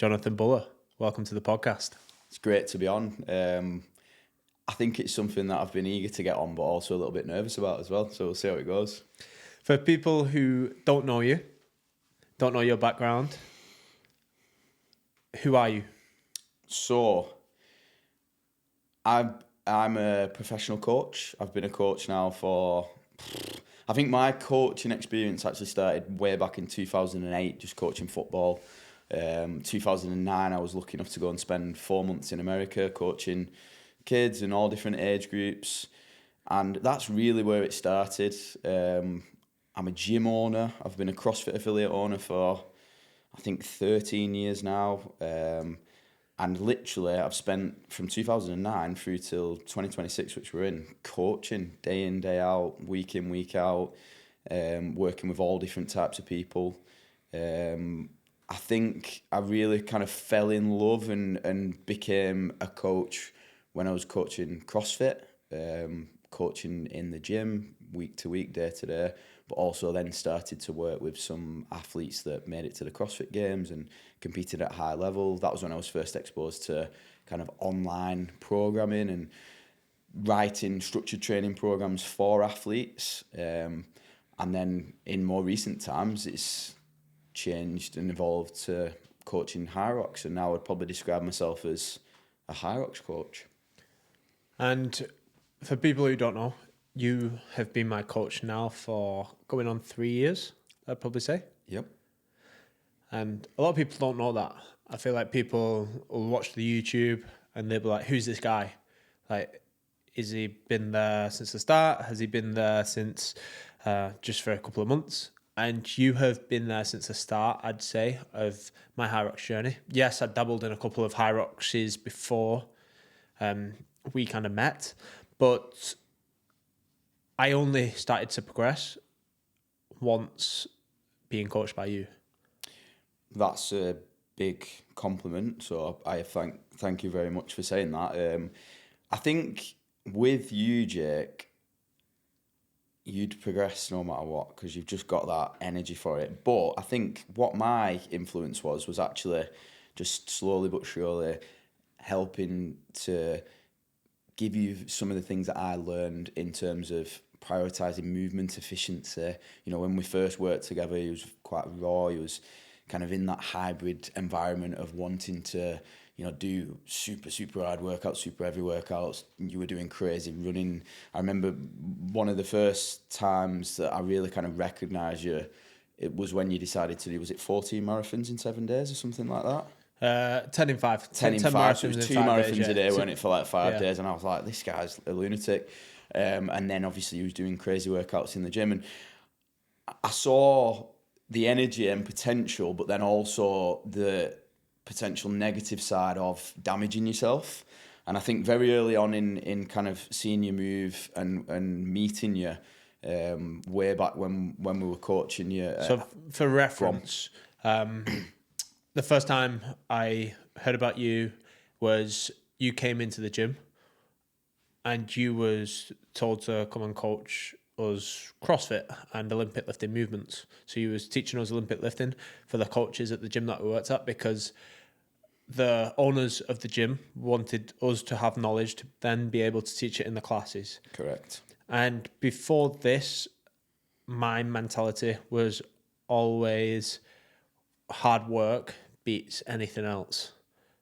Jonathan Bullough. Welcome to the podcast. It's great to be on. I think it's something that I've been eager to get on, but also a little bit nervous about as well. So we'll see how it goes. For people who don't know you, don't know your background, who are you? So I'm a professional coach. I've been a coach now for... I think my coaching experience actually started way back in 2008, just coaching football. 2009, I was lucky enough to go and spend 4 months in America coaching kids in all different age groups. And that's really where it started. I'm a gym owner. I've been a CrossFit affiliate owner for, I think, 13 years now. And literally, I've spent from 2009 through till 2026, which we're in, coaching day in, day out, week in, week out, working with all different types of people. I think I really kind of fell in love and became a coach when I was coaching CrossFit, coaching in the gym week to week, day to day, but also then started to work with some athletes that made it to the CrossFit Games and competed at a high level. That was when I was first exposed to kind of online programming and writing structured training programs for athletes. And then in more recent times, it's changed and evolved to coaching high rocks, and now I'd probably describe myself as a high rocks coach. And for people who don't know, you have been my coach now for going on 3 years, I'd probably say. Yep. And a lot of people don't know that. I feel like people will watch the YouTube and they'll be like, who's this guy? Like, has he been there since the start? Has he been there since just for a couple of months? And you have been there since the start, I'd say, of my high rocks journey. Yes, I dabbled in a couple of high rockses before we kind of met, but I only started to progress once being coached by you. That's a big compliment, so I thank you very much for saying that. I think with you, Jake, you'd progress no matter what because you've just got that energy for it. But I think what my influence was actually just slowly but surely helping to give you some of the things that I learned in terms of prioritising movement efficiency. You know, when we first worked together, he was quite raw. He was kind of in that hybrid environment of wanting to, you know, do super hard workouts, super heavy workouts. You were doing crazy running. I remember one of the first times that I really kind of recognised you, it was when you decided to do, was it 14 marathons in 7 days or something like that? 10 in 5. 10 in 5. Marathons so it was 2 5 marathons days, a day, yeah. weren't it, for like 5 days? And I was like, this guy's a lunatic. And then obviously he was doing crazy workouts in the gym. And I saw the energy and potential, but then also the potential negative side of damaging yourself. And I think very early on in kind of seeing you move and meeting you, way back when we were coaching you. So for reference, the first time I heard about you was you came into the gym and you was told to come and coach us CrossFit and Olympic lifting movements. So you was teaching us Olympic lifting for the coaches at the gym that we worked at because the owners of the gym wanted us to have knowledge to then be able to teach it in the classes. Correct. And before this, my mentality was always hard work beats anything else.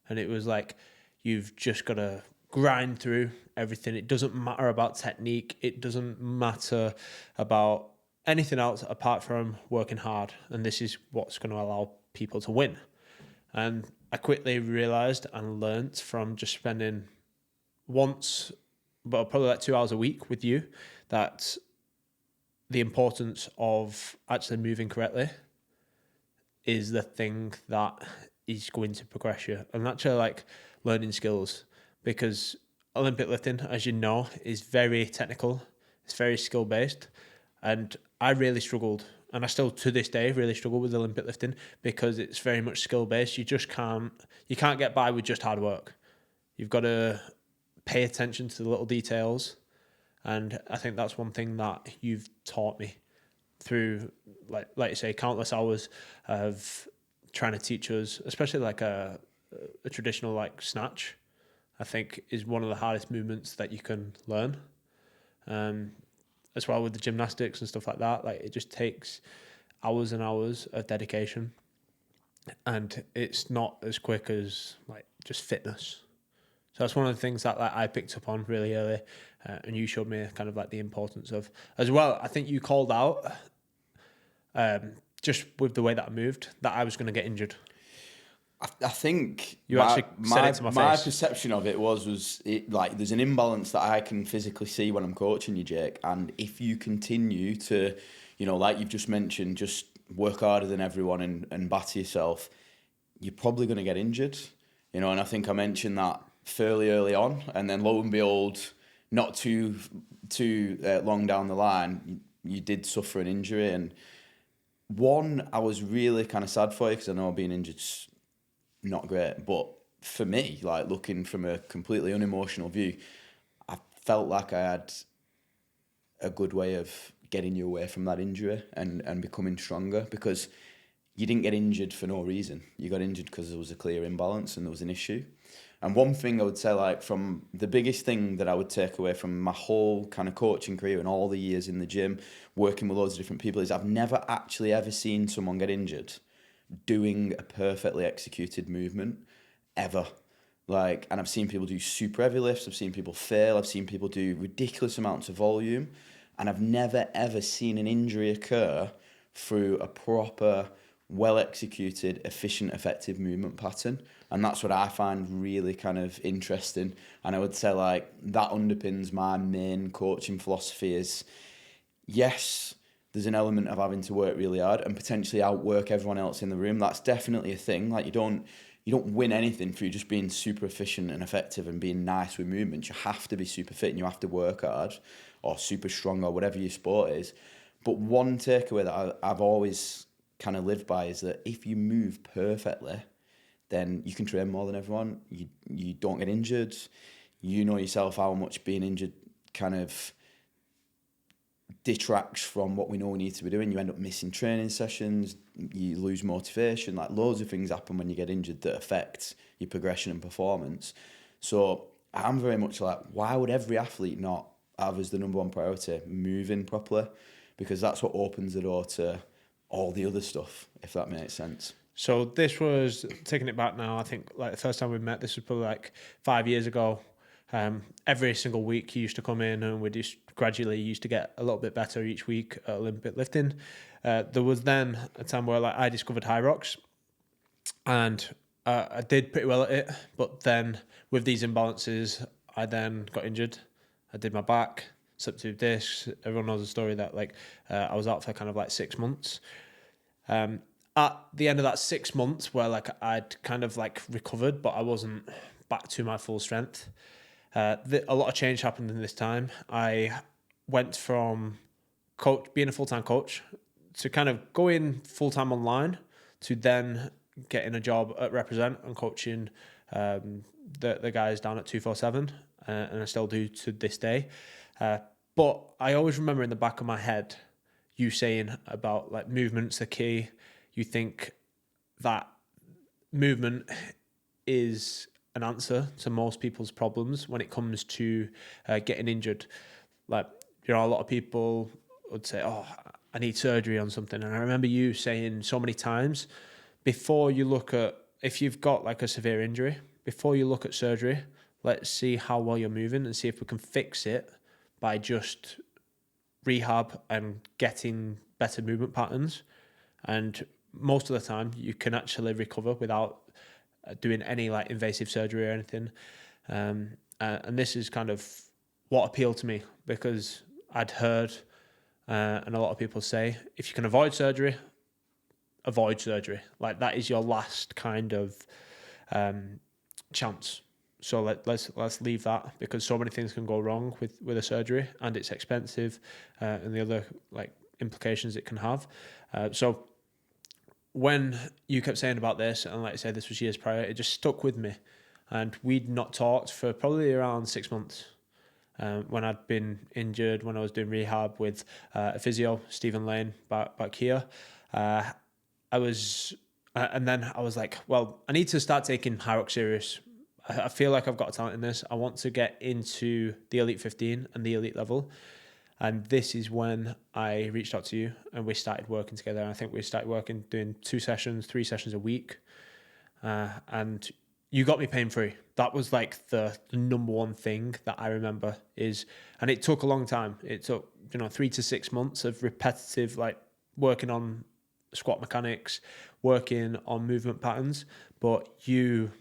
And it was like, you've just got to grind through everything. It doesn't matter about technique. It doesn't matter about anything else apart from working hard. And this is what's going to allow people to win. And I quickly realised and learnt from just spending once, but probably like 2 hours a week with you, that the importance of actually moving correctly is the thing that is going to progress you. And actually like learning skills, because Olympic lifting, as you know, is very technical. It's very skill based. And I really struggled, and I still to this day really struggle with Olympic lifting because it's very much skill based. You can't get by with just hard work. You've got to pay attention to the little details. And I think that's one thing that you've taught me through, like you say, countless hours of trying to teach us, especially like a traditional like snatch, I think is one of the hardest movements that you can learn. As well with the gymnastics and stuff like that, like it just takes hours and hours of dedication, and it's not as quick as like just fitness. So that's one of the things that like I picked up on really early, and you showed me kind of like the importance of as well. I think you called out just with the way that I moved that I was going to get injured. I think You actually said it to my my face. perception of it was it, like there's an imbalance that I can physically see when I'm coaching you, Jake. And if you continue to, like you've just mentioned, just work harder than everyone and batter yourself, you're probably going to get injured. And I think I mentioned that fairly early on, and then lo and behold, not too long down the line, you did suffer an injury. And one, I was really kind of sad for you because I know being injured's not great, but for me, like looking from a completely unemotional view, I felt like I had a good way of getting you away from that injury and becoming stronger, because you didn't get injured for no reason. You got injured because there was a clear imbalance and there was an issue. And one thing I would say, like from the biggest thing that I would take away from my whole kind of coaching career and all the years in the gym, working with loads of different people, is I've never actually ever seen someone get injured doing a perfectly executed movement ever. And I've seen people do super heavy lifts, I've seen people fail, I've seen people do ridiculous amounts of volume, and I've never ever seen an injury occur through a proper, well executed, efficient, effective movement pattern. And that's what I find really kind of interesting. And I would say like that underpins my main coaching philosophy is, yes, there's an element of having to work really hard and potentially outwork everyone else in the room. That's definitely a thing. Like you don't win anything through just being super efficient and effective and being nice with movements. You have to be super fit and you have to work hard, or super strong, or whatever your sport is. But one takeaway that I've always kind of lived by is that if you move perfectly, then you can train more than everyone. You don't get injured. You know yourself how much being injured kind of detracts from what we know we need to be doing. You end up missing training sessions, you lose motivation, like loads of things happen when you get injured that affect your progression and performance. So I'm very much like, why would every athlete not have as the number one priority moving properly? Because that's what opens the door to all the other stuff, if that makes sense. So this was, taking it back now, I think like the first time we met, this was probably like 5 years ago. Every single week he used to come in and we just gradually used to get a little bit better each week at Olympic lifting. There was then a time where like I discovered high rocks, and I did pretty well at it, but then with these imbalances I then got injured. I did my back, slipped through discs. Everyone knows the story that like I was out for kind of like 6 months. At the end of that 6 months where like I'd kind of like recovered, but I wasn't back to my full strength, a lot of change happened in this time. I went from being a full-time coach to kind of going full-time online to then getting a job at Represent and coaching the guys down at 247, and I still do to this day. But I always remember in the back of my head you saying about like movement's the key. You think that movement is an answer to most people's problems when it comes to getting injured. Like, a lot of people would say, oh, I need surgery on something. And I remember you saying so many times, before you look at, if you've got like a severe injury, before you look at surgery, let's see how well you're moving and see if we can fix it by just rehab and getting better movement patterns. And most of the time you can actually recover without doing any like invasive surgery or anything. And this is kind of what appealed to me, because I'd heard and a lot of people say, if you can avoid surgery, avoid surgery. Like that is your last kind of chance. So let's leave that, because so many things can go wrong with a surgery, and it's expensive, and the other like implications it can have. So when you kept saying about this, and like I said, this was years prior, it just stuck with me. And we'd not talked for probably around 6 months. When I'd been injured, when I was doing rehab with a physio, Stephen Lane, back here, I was And then I was like, well, I need to start taking high rock serious. I feel like I've got a talent in this. I want to get into the Elite 15 and the elite level. And this is when I reached out to you and we started working together. I think we started working, doing 2 sessions, 3 sessions a week. And you got me pain free. That was like the number one thing that I remember and it took a long time. It took, 3 to 6 months of repetitive, like working on squat mechanics, working on movement patterns. But you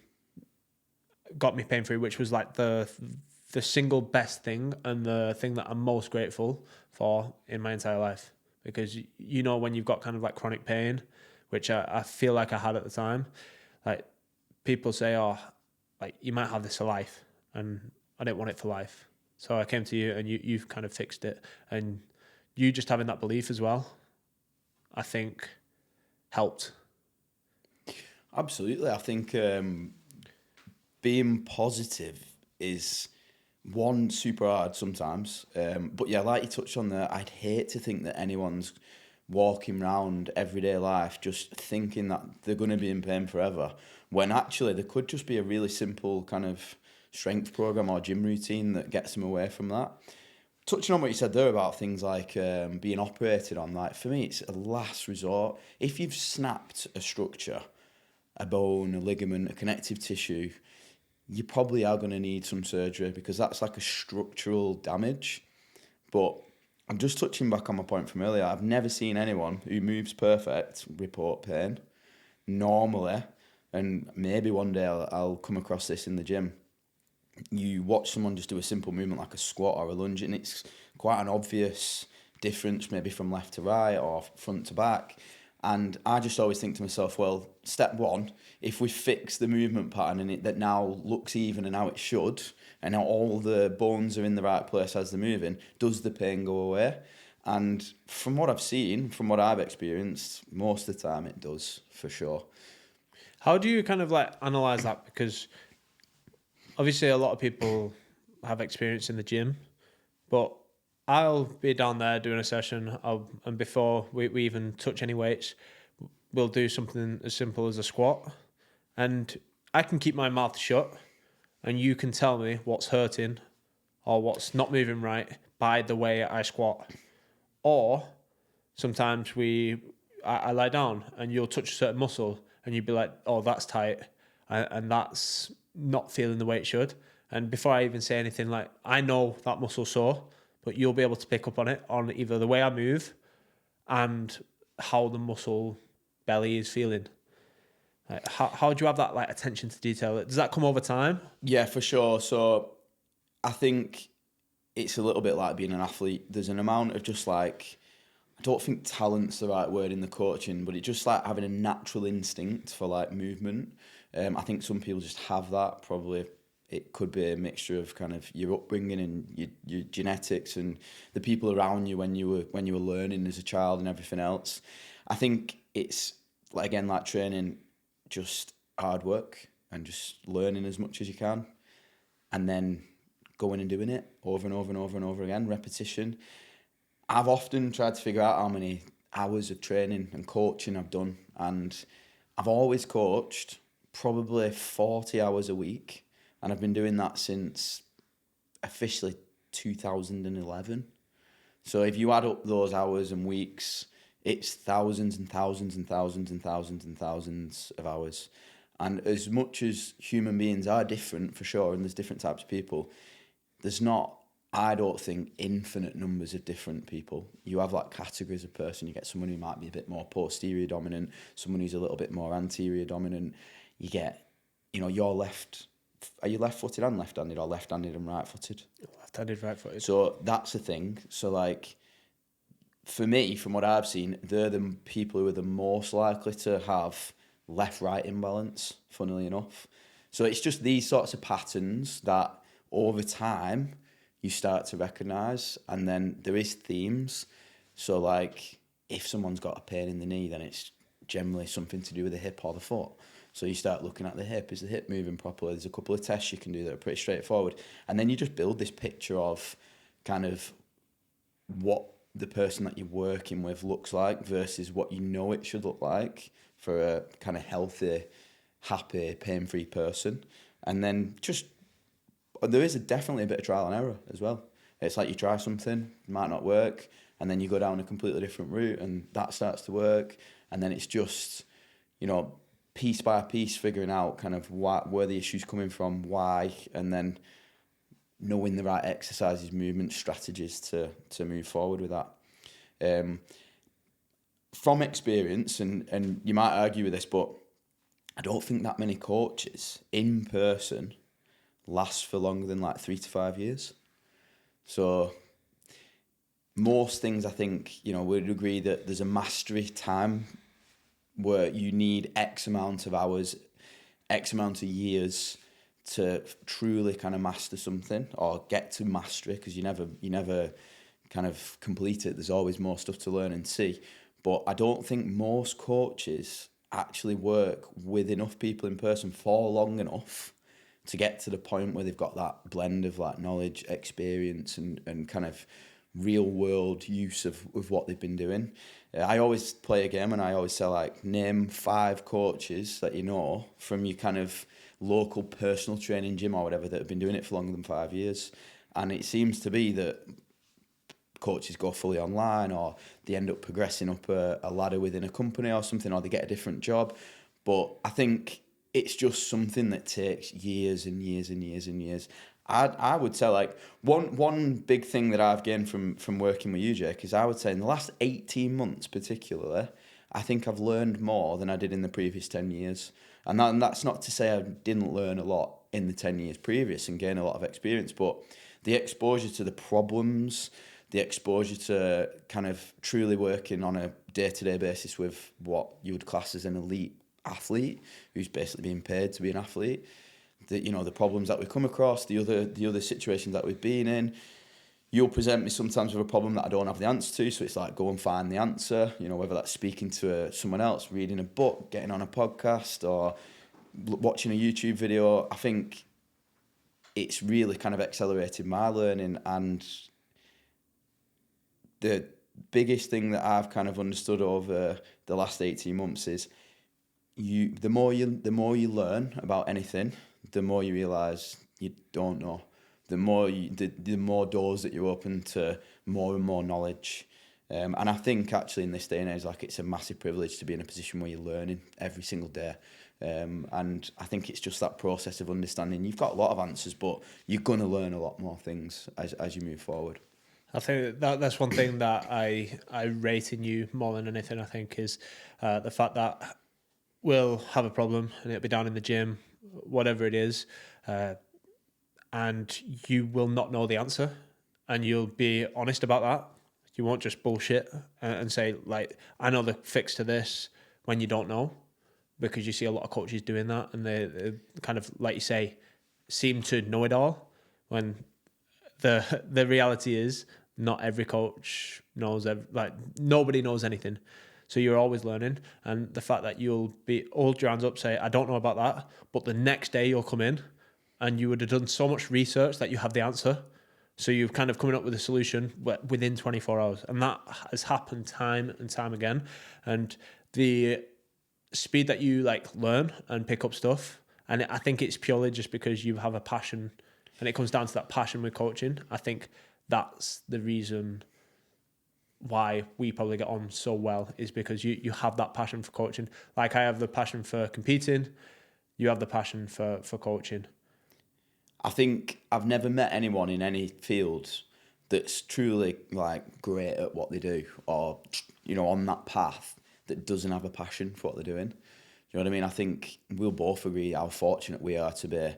got me pain free, which was like the single best thing and the thing that I'm most grateful for in my entire life. Because when you've got kind of like chronic pain, which I feel like I had at the time, like people say, oh, like you might have this for life, and I didn't want it for life. So I came to you and you've kind of fixed it. And you just having that belief as well, I think helped. Absolutely. I think being positive is one, super hard sometimes. But yeah, like you touched on there, I'd hate to think that anyone's walking around everyday life just thinking that they're going to be in pain forever, when actually there could just be a really simple kind of strength program or gym routine that gets them away from that. Touching on what you said there about things like being operated on, like for me, it's a last resort. If you've snapped a structure, a bone, a ligament, a connective tissue, you probably are going to need some surgery because that's like a structural damage. But I'm just touching back on my point from earlier. I've never seen anyone who moves perfect report pain normally, and maybe one day I'll come across this in the gym. You watch someone just do a simple movement like a squat or a lunge, and it's quite an obvious difference, maybe from left to right or front to back. And I just always think to myself, well, step one, if we fix the movement pattern and that now looks even and how it should, and now all the bones are in the right place as they're moving, does the pain go away? And from what I've seen, from what I've experienced, most of the time it does, for sure. How do you kind of like analyze that? Because obviously a lot of people have experience in the gym, but I'll be down there doing a session, and before we even touch any weights, we'll do something as simple as a squat, and I can keep my mouth shut, and you can tell me what's hurting or what's not moving right by the way I squat. Or sometimes I lie down and you'll touch a certain muscle and you'd be like, oh, that's tight, and that's not feeling the way it should. And before I even say anything, like I know that muscle's sore, but you'll be able to pick up on it on either the way I move and how the muscle belly is feeling. Like, how do you have that like attention to detail? Does that come over time? Yeah, for sure. So I think it's a little bit like being an athlete. There's an amount of just like, I don't think talent's the right word in the coaching, but it's just like having a natural instinct for like movement. I think some people just have that. Probably it could be a mixture of kind of your upbringing and your genetics and the people around you when you were learning as a child and everything else. I think it's like, again, like training, just hard work and just learning as much as you can, and then going and doing it over and over and over and over again, repetition. I've often tried to figure out how many hours of training and coaching I've done, and I've always coached probably 40 hours a week, and I've been doing that since officially 2011. So if you add up those hours and weeks, it's thousands and thousands and thousands and thousands and thousands of hours. And as much as human beings are different, for sure, and there's different types of people, there's not, I don't think, infinite numbers of different people. You have like categories of person. You get someone who might be a bit more posterior dominant, someone who's a little bit more anterior dominant. You get, you're are you left-footed and left-handed, or left-handed and right-footed? Left-handed, right-footed. So that's the thing. So like, for me, from what I've seen, they're the people who are the most likely to have left-right imbalance, funnily enough. So it's just these sorts of patterns that over time you start to recognise, and then there is themes. So like, if someone's got a pain in the knee, then it's generally something to do with the hip or the foot. So you start looking at the hip. Is the hip moving properly? There's a couple of tests you can do that are pretty straightforward. And then you just build this picture of kind of what the person that you're working with looks like versus what you know it should look like for a kind of healthy, happy, pain-free person. And then there is definitely a bit of trial and error as well. It's like you try something, it might not work, and then you go down a completely different route and that starts to work. And then it's just, piece by piece figuring out kind of where the issue's coming from, why, and then knowing the right exercises, movement strategies to move forward with that. From experience, and you might argue with this, but I don't think that many coaches in person last for longer than like 3 to 5 years. So most things, I think, we'd agree that there's a mastery time where you need X amount of hours, X amount of years to truly kind of master something or get to mastery, because you never kind of complete it. There's always more stuff to learn and see. But I don't think most coaches actually work with enough people in person for long enough to get to the point where they've got that blend of like knowledge, experience, and kind of real world use of what they've been doing. I always play a game and I always say, like, name 5 coaches that you know from your kind of local personal training gym or whatever that have been doing it for longer than 5 years. And it seems to be that coaches go fully online, or they end up progressing up a ladder within a company or something, or they get a different job. But I think it's just something that takes years and years and years and years. I would say, like, one big thing that I've gained from working with you, Jake, is I would say in the last 18 months particularly, I think I've learned more than I did in the previous 10 years. And that's not to say I didn't learn a lot in the 10 years previous and gain a lot of experience, but the exposure to the problems, the exposure to kind of truly working on a day-to-day basis with what you would class as an elite athlete who's basically being paid to be an athlete, the problems that we come across, the other situations that we've been in. You'll present me sometimes with a problem that I don't have the answer to, so it's like, go and find the answer, whether that's speaking to someone else, reading a book, getting on a podcast, or watching a YouTube video. I think it's really kind of accelerated my learning, and the biggest thing that I've kind of understood over the last 18 months is the more you learn about anything, the more you realise you don't know. The more doors that you open to more and more knowledge. And I think actually in this day and age, like, it's a massive privilege to be in a position where you're learning every single day. And I think it's just that process of understanding. You've got a lot of answers, but you're going to learn a lot more things as you move forward. I think that's one thing that I rate in you more than anything, I think, is the fact that we'll have a problem and it'll be down in the gym, whatever it is, and you will not know the answer, and you'll be honest about that. You won't just bullshit and say, like, I know the fix to this when you don't know, because you see a lot of coaches doing that, and they kind of, like you say, seem to know it all, when the reality is not every coach knows, nobody knows anything. So you're always learning, and the fact that you'll hold your hands up, say, I don't know about that, but the next day you'll come in and you would have done so much research that you have the answer. So you've kind of coming up with a solution within 24 hours. And that has happened time and time again. And the speed that you learn and pick up stuff, and I think it's purely just because you have a passion, and it comes down to that passion with coaching. I think that's the reason why we probably get on so well, is because you have that passion for coaching. Like I have the passion for competing, you have the passion for coaching. I think I've never met anyone in any field that's truly great at what they do, or on that path, that doesn't have a passion for what they're doing. You know what I mean? I think we'll both agree how fortunate we are to be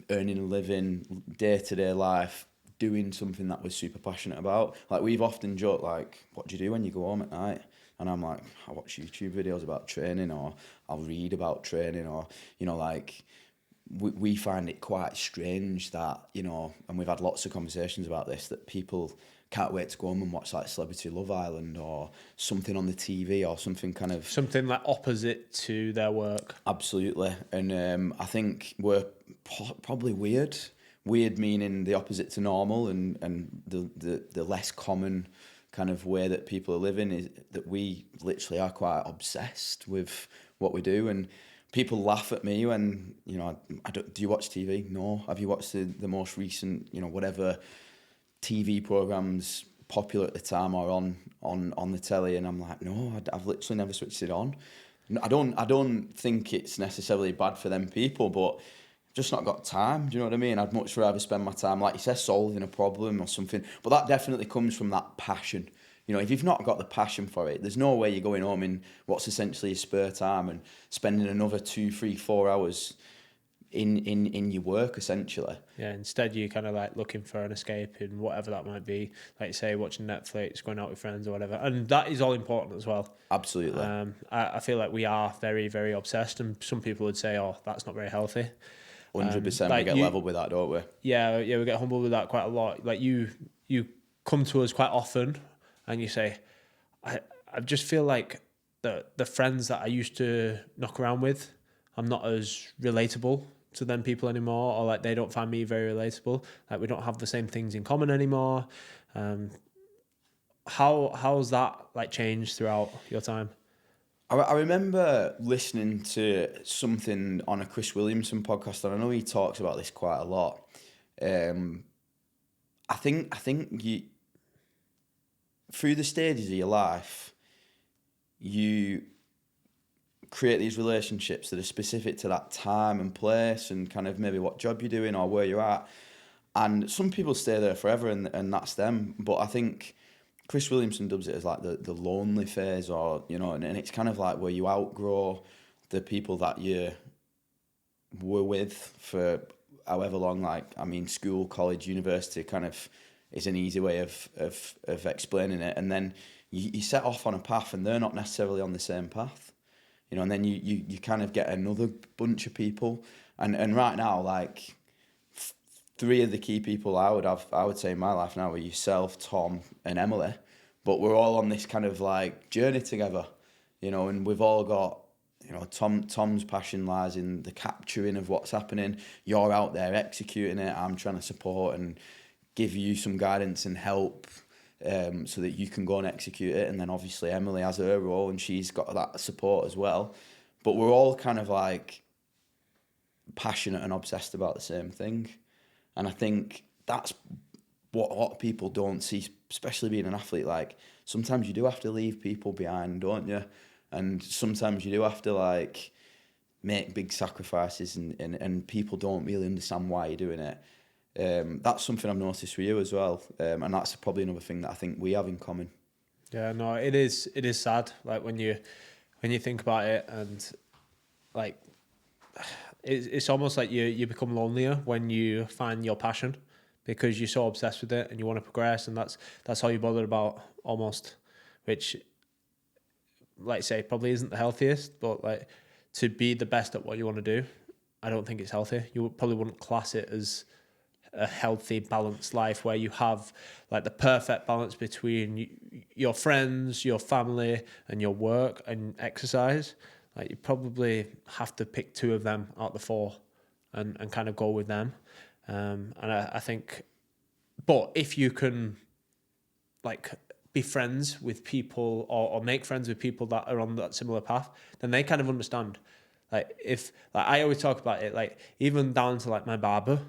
earning a living, day-to-day life, doing something that we're super passionate about. Like, we've often joked, what do you do when you go home at night? And I'm like, I watch YouTube videos about training, or I'll read about training, or, we find it quite strange that, and we've had lots of conversations about this, that people can't wait to go home and watch Celebrity Love Island or something on the TV, or something kind of... Something opposite to their work. Absolutely. And I think we're probably weird meaning the opposite to normal, and the less common kind of way that people are living is that we literally are quite obsessed with what we do. And people laugh at me when, you know, do you watch TV? No. Have you watched the most recent, you know, whatever TV programs popular at the time or on the telly? And I'm like, no, I've literally never switched it on. I don't think it's necessarily bad for them people, but I've just not got time. Do you know what I mean? I'd much rather spend my time, like you said, solving a problem or something. But that definitely comes from that passion. You know, if you've not got the passion for it, there's no way you're going home in what's essentially your spare time and spending another 2, 3, 4 hours in your work, essentially. Yeah, instead you're kind of like looking for an escape in whatever that might be, like you say, watching Netflix, going out with friends or whatever, and that is all important as well. Absolutely. I feel like we are very, very obsessed, and some people would say, oh, that's not very healthy. 100%, like we get leveled with that, don't we? Yeah, we get humbled with that quite a lot. Like you come to us quite often and you say, I just feel like the friends that I used to knock around with, I'm not as relatable to them people anymore, or like they don't find me very relatable. Like we don't have the same things in common anymore. How's that like changed throughout your time? I remember listening to something on a Chris Williamson podcast, and I know he talks about this quite a lot. I think you, through the stages of your life, you create these relationships that are specific to that time and place and kind of maybe what job you're doing or where you're at. And some people stay there forever and that's them. But I think Chris Williamson dubs it as like the lonely phase, or, you know, and it's kind of like where you outgrow the people that you were with for however long. Like, I mean, school, college, university kind of is an easy way of explaining it. And then you set off on a path and they're not necessarily on the same path. You know, and then you kind of get another bunch of people. And right now, like, 3 of the key people I would say in my life now are yourself, Tom, and Emily. But we're all on this kind of like journey together, you know, and we've all got, you know, Tom's passion lies in the capturing of what's happening. You're out there executing it. I'm trying to support and give you some guidance and help, so that you can go and execute it. And then obviously Emily has her role and she's got that support as well. But we're all kind of like passionate and obsessed about the same thing. And I think that's what a lot of people don't see, especially being an athlete. Like, sometimes you do have to leave people behind, don't you? And sometimes you do have to like make big sacrifices and people don't really understand why you're doing it. That's something I've noticed for you as well, and that's probably another thing that I think we have in common. Yeah, no, it is sad. Like when you think about it, and like it's almost like you become lonelier when you find your passion, because you're so obsessed with it and you want to progress, and that's all you're bothered about almost, which, like say, probably isn't the healthiest. But like, to be the best at what you want to do, I don't think it's healthy. You probably wouldn't class it as a healthy, balanced life where you have like the perfect balance between your friends, your family, and your work and exercise. Like, you probably have to pick 2 of them out of the 4 and kind of go with them. And I think, but if you can like be friends with people or make friends with people that are on that similar path, then they kind of understand. Like, if like I always talk about it, like even down to like my barber.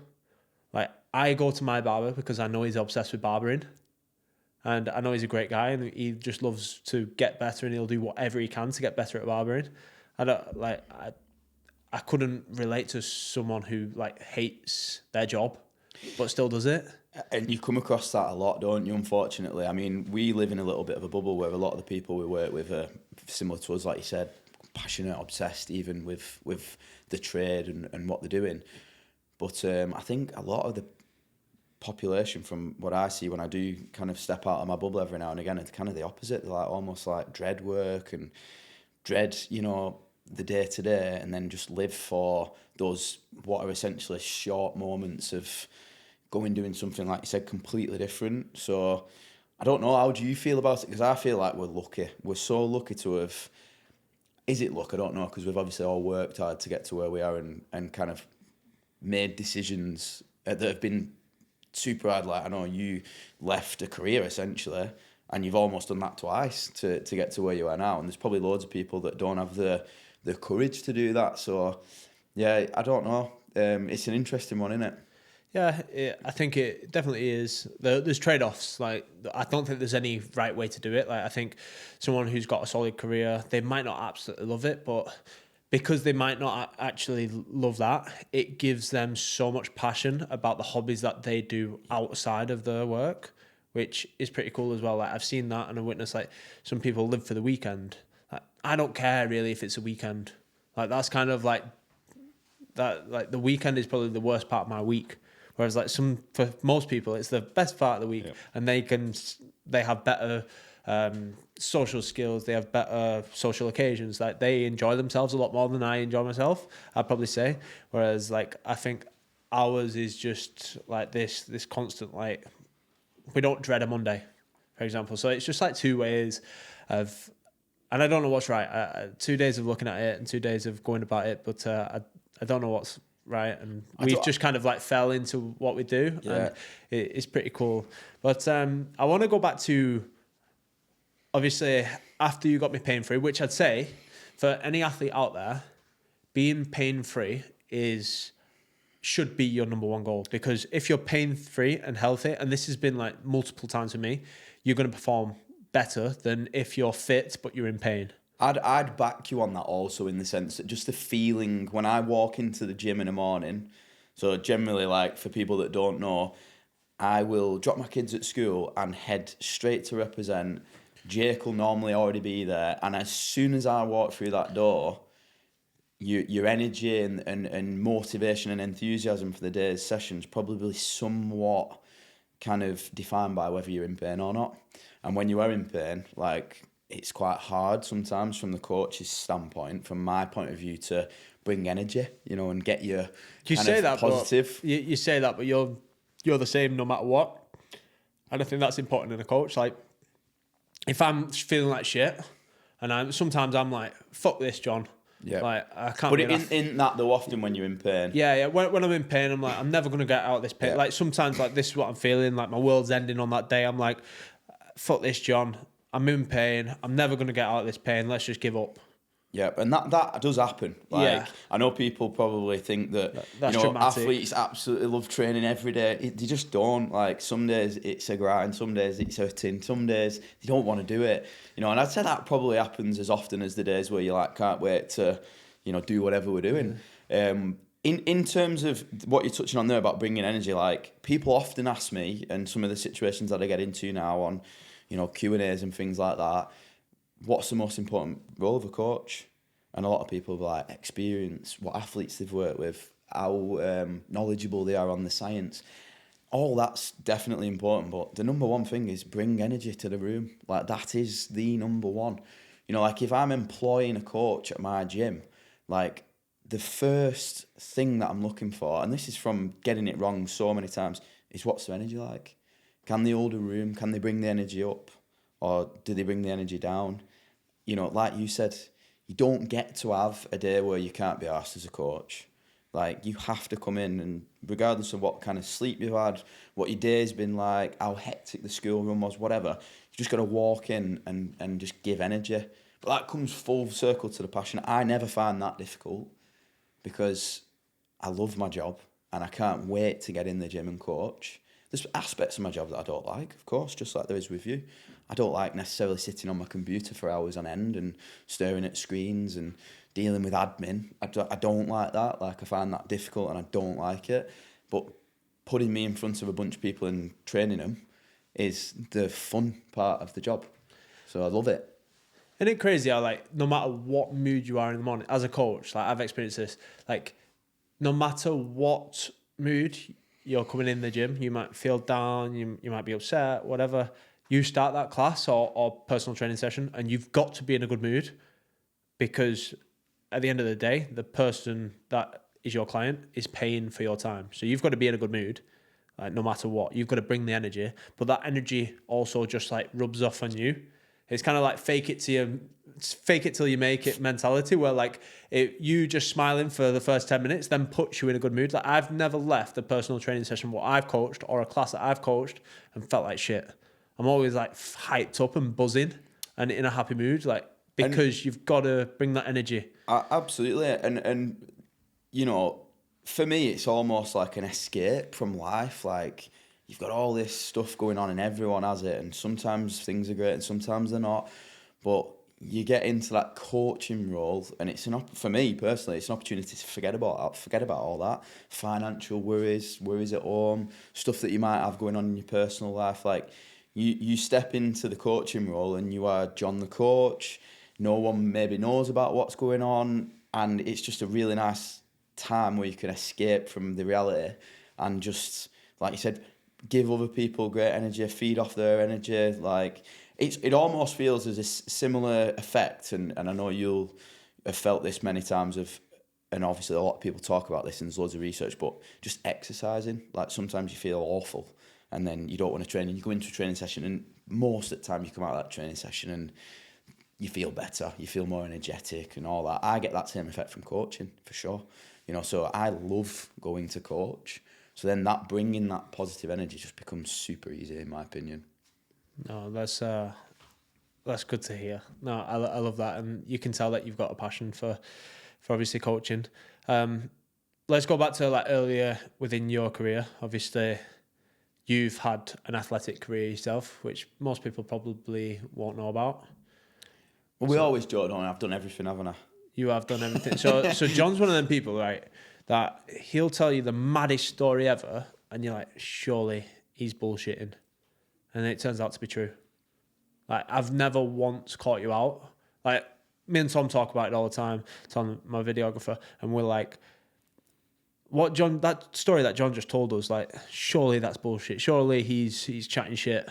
Like, I go to my barber because I know he's obsessed with barbering, and I know he's a great guy and he just loves to get better, and he'll do whatever he can to get better at barbering. I couldn't relate to someone who like hates their job but still does it. And you come across that a lot, don't you, unfortunately? I mean, we live in a little bit of a bubble where a lot of the people we work with are similar to us, like you said, passionate, obsessed even with the trade and what they're doing. But I think a lot of the population, from what I see when I do kind of step out of my bubble every now and again, it's kind of the opposite. They're like almost like dread work and dread, you know, the day to day, and then just live for those what are essentially short moments of going doing something, like you said, completely different. So I don't know, how do you feel about it? Because I feel like we're lucky. We're so lucky to have... Is it luck? I don't know, because we've obviously all worked hard to get to where we are and kind of made decisions that have been super hard. Like, I know you left a career essentially and you've almost done that twice to get to where you are now. And there's probably loads of people that don't have the courage to do that. So, yeah, I don't know. It's an interesting one, isn't it? Yeah, I think it definitely is. There's trade-offs. Like, I don't think there's any right way to do it. Like, I think someone who's got a solid career, they might not absolutely love it, but because they might not actually love that, it gives them so much passion about the hobbies that they do outside of their work, which is pretty cool as well. Like, I've seen that and I witnessed, like, some people live for the weekend. Like, I don't care really if it's a weekend. Like, that's kind of like that. Like, the weekend is probably the worst part of my week. Whereas, like, for most people, it's the best part of the week, and they have better social skills, they have better social occasions. Like, they enjoy themselves a lot more than I enjoy myself, I'd probably say. Whereas, like, I think ours is just like this constant, like, we don't dread a Monday, for example. So it's just like 2 ways of, and I don't know what's right. 2 days of looking at it and 2 days of going about it, but I don't know what's right, and we've just kind of like fell into what we do, and it's pretty cool. But I want to go back to, obviously, after you got me pain-free, which I'd say for any athlete out there, being pain-free should be your number one goal, because if you're pain-free and healthy, and this has been like multiple times for me, you're going to perform better than if you're fit but you're in pain. I'd back you on that also, in the sense that just the feeling when I walk into the gym in the morning. So generally, like, for people that don't know, I will drop my kids at school and head straight to represent. Jake will normally already be there, and as soon as I walk through that door, your energy and motivation and enthusiasm for the day's sessions probably somewhat kind of defined by whether you're in pain or not. And when you are in pain, like, it's quite hard sometimes from the coach's standpoint, from my point of view, to bring energy, and get you positive. You say that, but you're the same no matter what. And I think that's important in a coach. Like, if I'm feeling like shit, and sometimes I'm like, fuck this, John. Yeah. Like, I can't. But in that though, often when you're in pain. Yeah. When I'm in pain, I'm like, I'm never gonna get out of this pain. Yeah. Like, sometimes, like, this is what I'm feeling. Like, my world's ending on that day. I'm like, fuck this, John. I'm in pain. I'm never going to get out of this pain. Let's just give up. Yeah, and that does happen. Like, I know people probably think that athletes absolutely love training every day. They just don't. Like, some days it's a grind, some days it's hurting, some days they don't want to do it. And I'd say that probably happens as often as the days where you like can't wait to, do whatever we're doing. In terms of what you're touching on there about bringing energy, like, people often ask me, and some of the situations that I get into now on, Q&As and things like that, what's the most important role of a coach? And a lot of people are like, experience, what athletes they've worked with, how knowledgeable they are on the science. All that's definitely important, but the number one thing is bring energy to the room. Like, that is the number one. Like, if I'm employing a coach at my gym, like, the first thing that I'm looking for, and this is from getting it wrong so many times, is what's their energy like? Can they hold a room? Can they bring the energy up? Or do they bring the energy down? Like you said, you don't get to have a day where you can't be asked as a coach. Like, you have to come in, and regardless of what kind of sleep you've had, what your day's been like, how hectic the school run was, whatever, you just got to walk in and just give energy. But that comes full circle to the passion. I never find that difficult, because I love my job and I can't wait to get in the gym and coach. There's aspects of my job that I don't like, of course, just like there is with you. I don't like necessarily sitting on my computer for hours on end and staring at screens and dealing with admin. I don't like that. Like, I find that difficult and I don't like it. But putting me in front of a bunch of people and training them is the fun part of the job. So I love it. Isn't it crazy how, like, no matter what mood you are in the morning, as a coach, like, I've experienced this, like, no matter what mood you're coming in the gym, you might feel down, you might be upset, whatever. You start that class or personal training session, and you've got to be in a good mood, because at the end of the day, the person that is your client is paying for your time. So you've got to be in a good mood, no matter what. You've got to bring the energy, but that energy also just, like, rubs off on you. It's kind of like fake it till you make it mentality, where, like, you just smiling for the first 10 minutes then puts you in a good mood. Like, I've never left a personal training session what I've coached or a class that I've coached and felt like shit. I'm always like hyped up and buzzing and in a happy mood, like because you've got to bring that energy. Absolutely, and you know, for me, it's almost like an escape from life. Like you've got all this stuff going on, and everyone has it, and sometimes things are great, and sometimes they're not. But you get into that coaching role, and it's for me personally, it's an opportunity to forget about all that financial worries at home, stuff that you might have going on in your personal life. Like you step into the coaching role, and you are John the coach. No one maybe knows about what's going on, and it's just a really nice time where you can escape from the reality and just, like you said, give other people great energy, feed off their energy. Like it almost feels as a similar effect, and I know you'll have felt this many times and obviously a lot of people talk about this and there's loads of research, but just exercising. Like sometimes you feel awful and then you don't want to train, and you go into a training session, and most of the time you come out of that training session and you feel better, you feel more energetic and all that. I get that same effect from coaching, for sure. You know, so I love going to coach. So then bringing that positive energy just becomes super easy, in my opinion. No, that's good to hear. No, I love that, and you can tell that you've got a passion for obviously coaching. Let's go back to like earlier within your career. Obviously, you've had an athletic career yourself, which most people probably won't know about. Well, we always joke, don't we? I've done everything, haven't I? You have done everything. So John's one of them people, right, that he'll tell you the maddest story ever, and you're like, surely he's bullshitting. And it turns out to be true. Like, I've never once caught you out. Like, me and Tom talk about it all the time, Tom, my videographer, and we're like, that story that John just told us, like, surely that's bullshit. Surely he's chatting shit.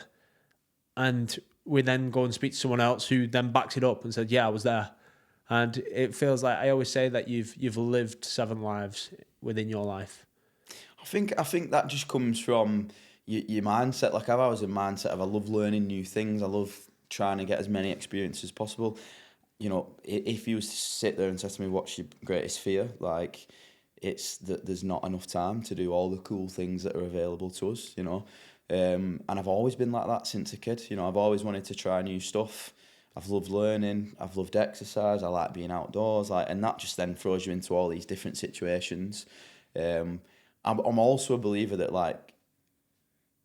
And we then go and speak to someone else who then backs it up and said, yeah, I was there. And it feels like, I always say that you've lived 7 lives within your life. I think that just comes from your mindset. Like I've always a mindset of I love learning new things. I love trying to get as many experiences as possible. You know, if you was to sit there and say to me, what's your greatest fear? Like, it's that there's not enough time to do all the cool things that are available to us, you know. And I've always been like that since a kid. You know, I've always wanted to try new stuff. I've loved learning. I've loved exercise. I like being outdoors. And that just then throws you into all these different situations. I'm also a believer that like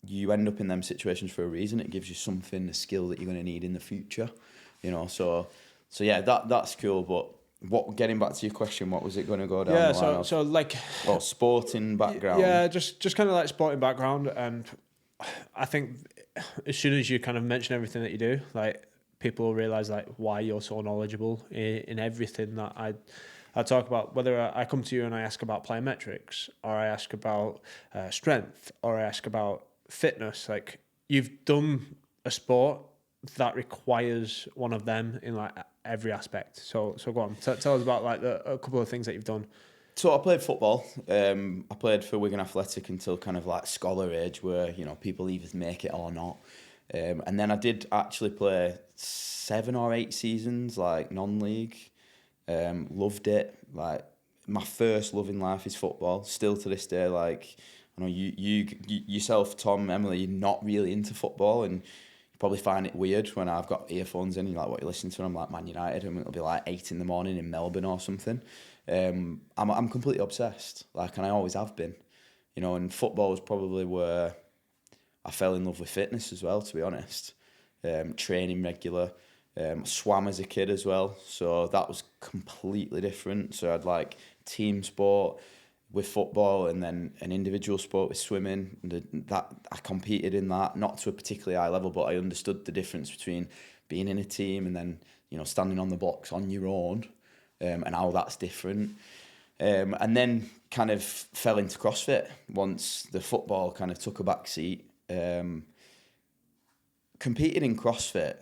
you end up in them situations for a reason. It gives you something, a skill that you're going to need in the future. You know, so yeah, that's cool. But getting back to your question, what was it going to go down? Yeah, the line so like, well, sporting background. Yeah, just kind of like sporting background, and I think as soon as you kind of mention everything that you do, like people will realize like why you're so knowledgeable in everything that I talk about. Whether I come to you and I ask about plyometrics, or I ask about strength, or I ask about fitness, like you've done a sport that requires one of them in like every aspect. So go on, tell us about like a couple of things that you've done. So I played football. I played for Wigan Athletic until kind of like scholar age, where you know people either make it or not. And then I did actually play 7 or 8 seasons, like non-league. Loved it. Like my first love in life is football. Still to this day, like I know you yourself, Tom, Emily, you're not really into football, and you probably find it weird when I've got earphones in. You're like, what you listen to? And I'm like Man United, and it'll be like 8 in the morning in Melbourne or something. I'm completely obsessed, like, and I always have been, you know. And football was probably where I fell in love with fitness as well, to be honest. Training regular, swam as a kid as well, so that was completely different. So I'd like team sport with football, and then an individual sport with swimming. That I competed in that, not to a particularly high level, but I understood the difference between being in a team and then, you know, standing on the blocks on your own. And how that's different. And then kind of fell into CrossFit once the football kind of took a back seat. Competed in CrossFit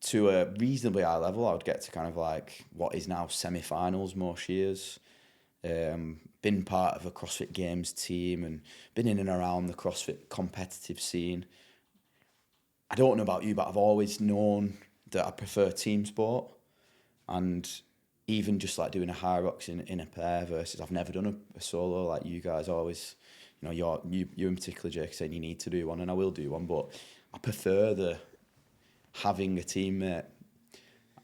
to a reasonably high level. I would get to kind of like what is now semi-finals most years. Been part of a CrossFit Games team and been in and around the CrossFit competitive scene. I don't know about you, but I've always known that I prefer team sport. And even just like doing a high rocks in a pair versus I've never done a solo like you guys always, you know, you in particular, Jake, saying you need to do one, and I will do one, but I prefer the having a teammate.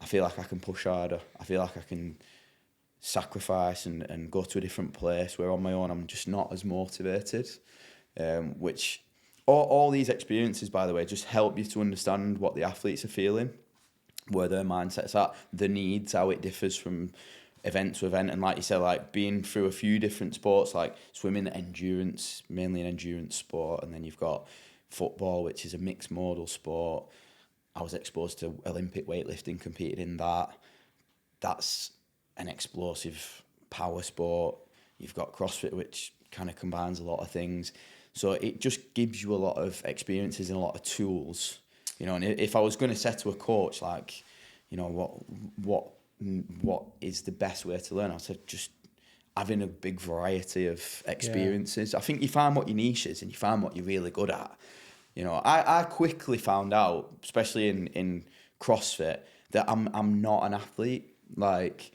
I feel like I can push harder. I feel like I can sacrifice and go to a different place where on my own I'm just not as motivated. Which all these experiences, by the way, just help you to understand what the athletes are feeling, where their mindset's at, the needs, how it differs from event to event. And like you said, like being through a few different sports, like swimming, endurance, mainly an endurance sport, and then you've got football, which is a mixed modal sport. I was exposed to Olympic weightlifting, competed in that. That's an explosive power sport. You've got CrossFit, which kind of combines a lot of things. So it just gives you a lot of experiences and a lot of tools, you know. And if I was going to say to a coach, like, you know, what is the best way to learn, I'd say just having a big variety of experiences. I think you find what your niche is and you find what you're really good at. You know, I quickly found out, especially in CrossFit, that I'm not an athlete. Like,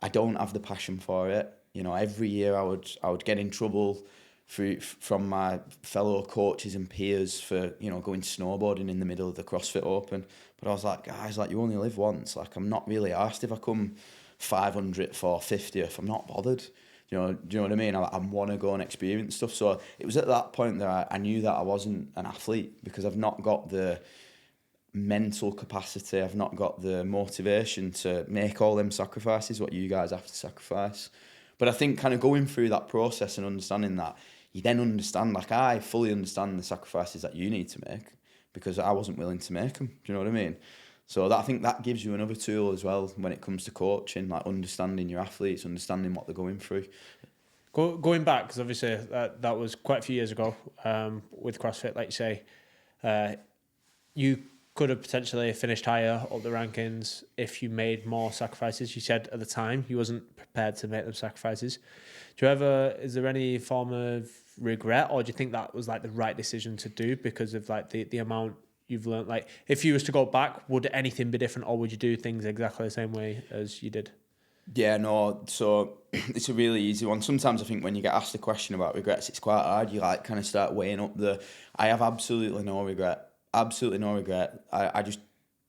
I don't have the passion for it. You know, every year I would get in trouble from my fellow coaches and peers for, you know, going snowboarding in the middle of the CrossFit Open. But I was like, guys, like, you only live once. Like, I'm not really asked if I come 500th or 50th. I'm not bothered. Do you know what I mean? I want to go and experience stuff. So it was at that point that I knew that I wasn't an athlete, because I've not got the mental capacity. I've not got the motivation to make all them sacrifices, what you guys have to sacrifice. But I think kind of going through that process and understanding that, you then understand, like, I fully understand the sacrifices that you need to make because I wasn't willing to make them. Do you know what I mean? So I think that gives you another tool as well when it comes to coaching, like understanding your athletes, understanding what they're going through. Going back, because obviously that was quite a few years ago with CrossFit, like you say, you could have potentially finished higher up the rankings if you made more sacrifices. You said at the time you wasn't prepared to make them sacrifices. Is there any form of regret, or do you think that was like the right decision to do because of like the amount you've learned? Like, if you was to go back, would anything be different, or would you do things exactly the same way as you did? Yeah, no, so it's a really easy one. Sometimes I think when you get asked a question about regrets, it's quite hard. You like kind of start weighing up I have absolutely no regret. Absolutely no regret. I just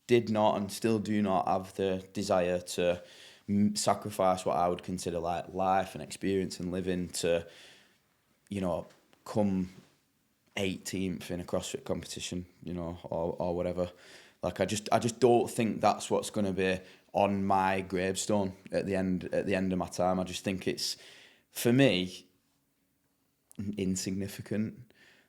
did not and still do not have the desire to sacrifice what I would consider like life and experience and living to, you know, come 18th in a CrossFit competition, you know, or whatever. Like, I just don't think that's what's going to be on my gravestone at the end of my time. I just think it's, for me, insignificant.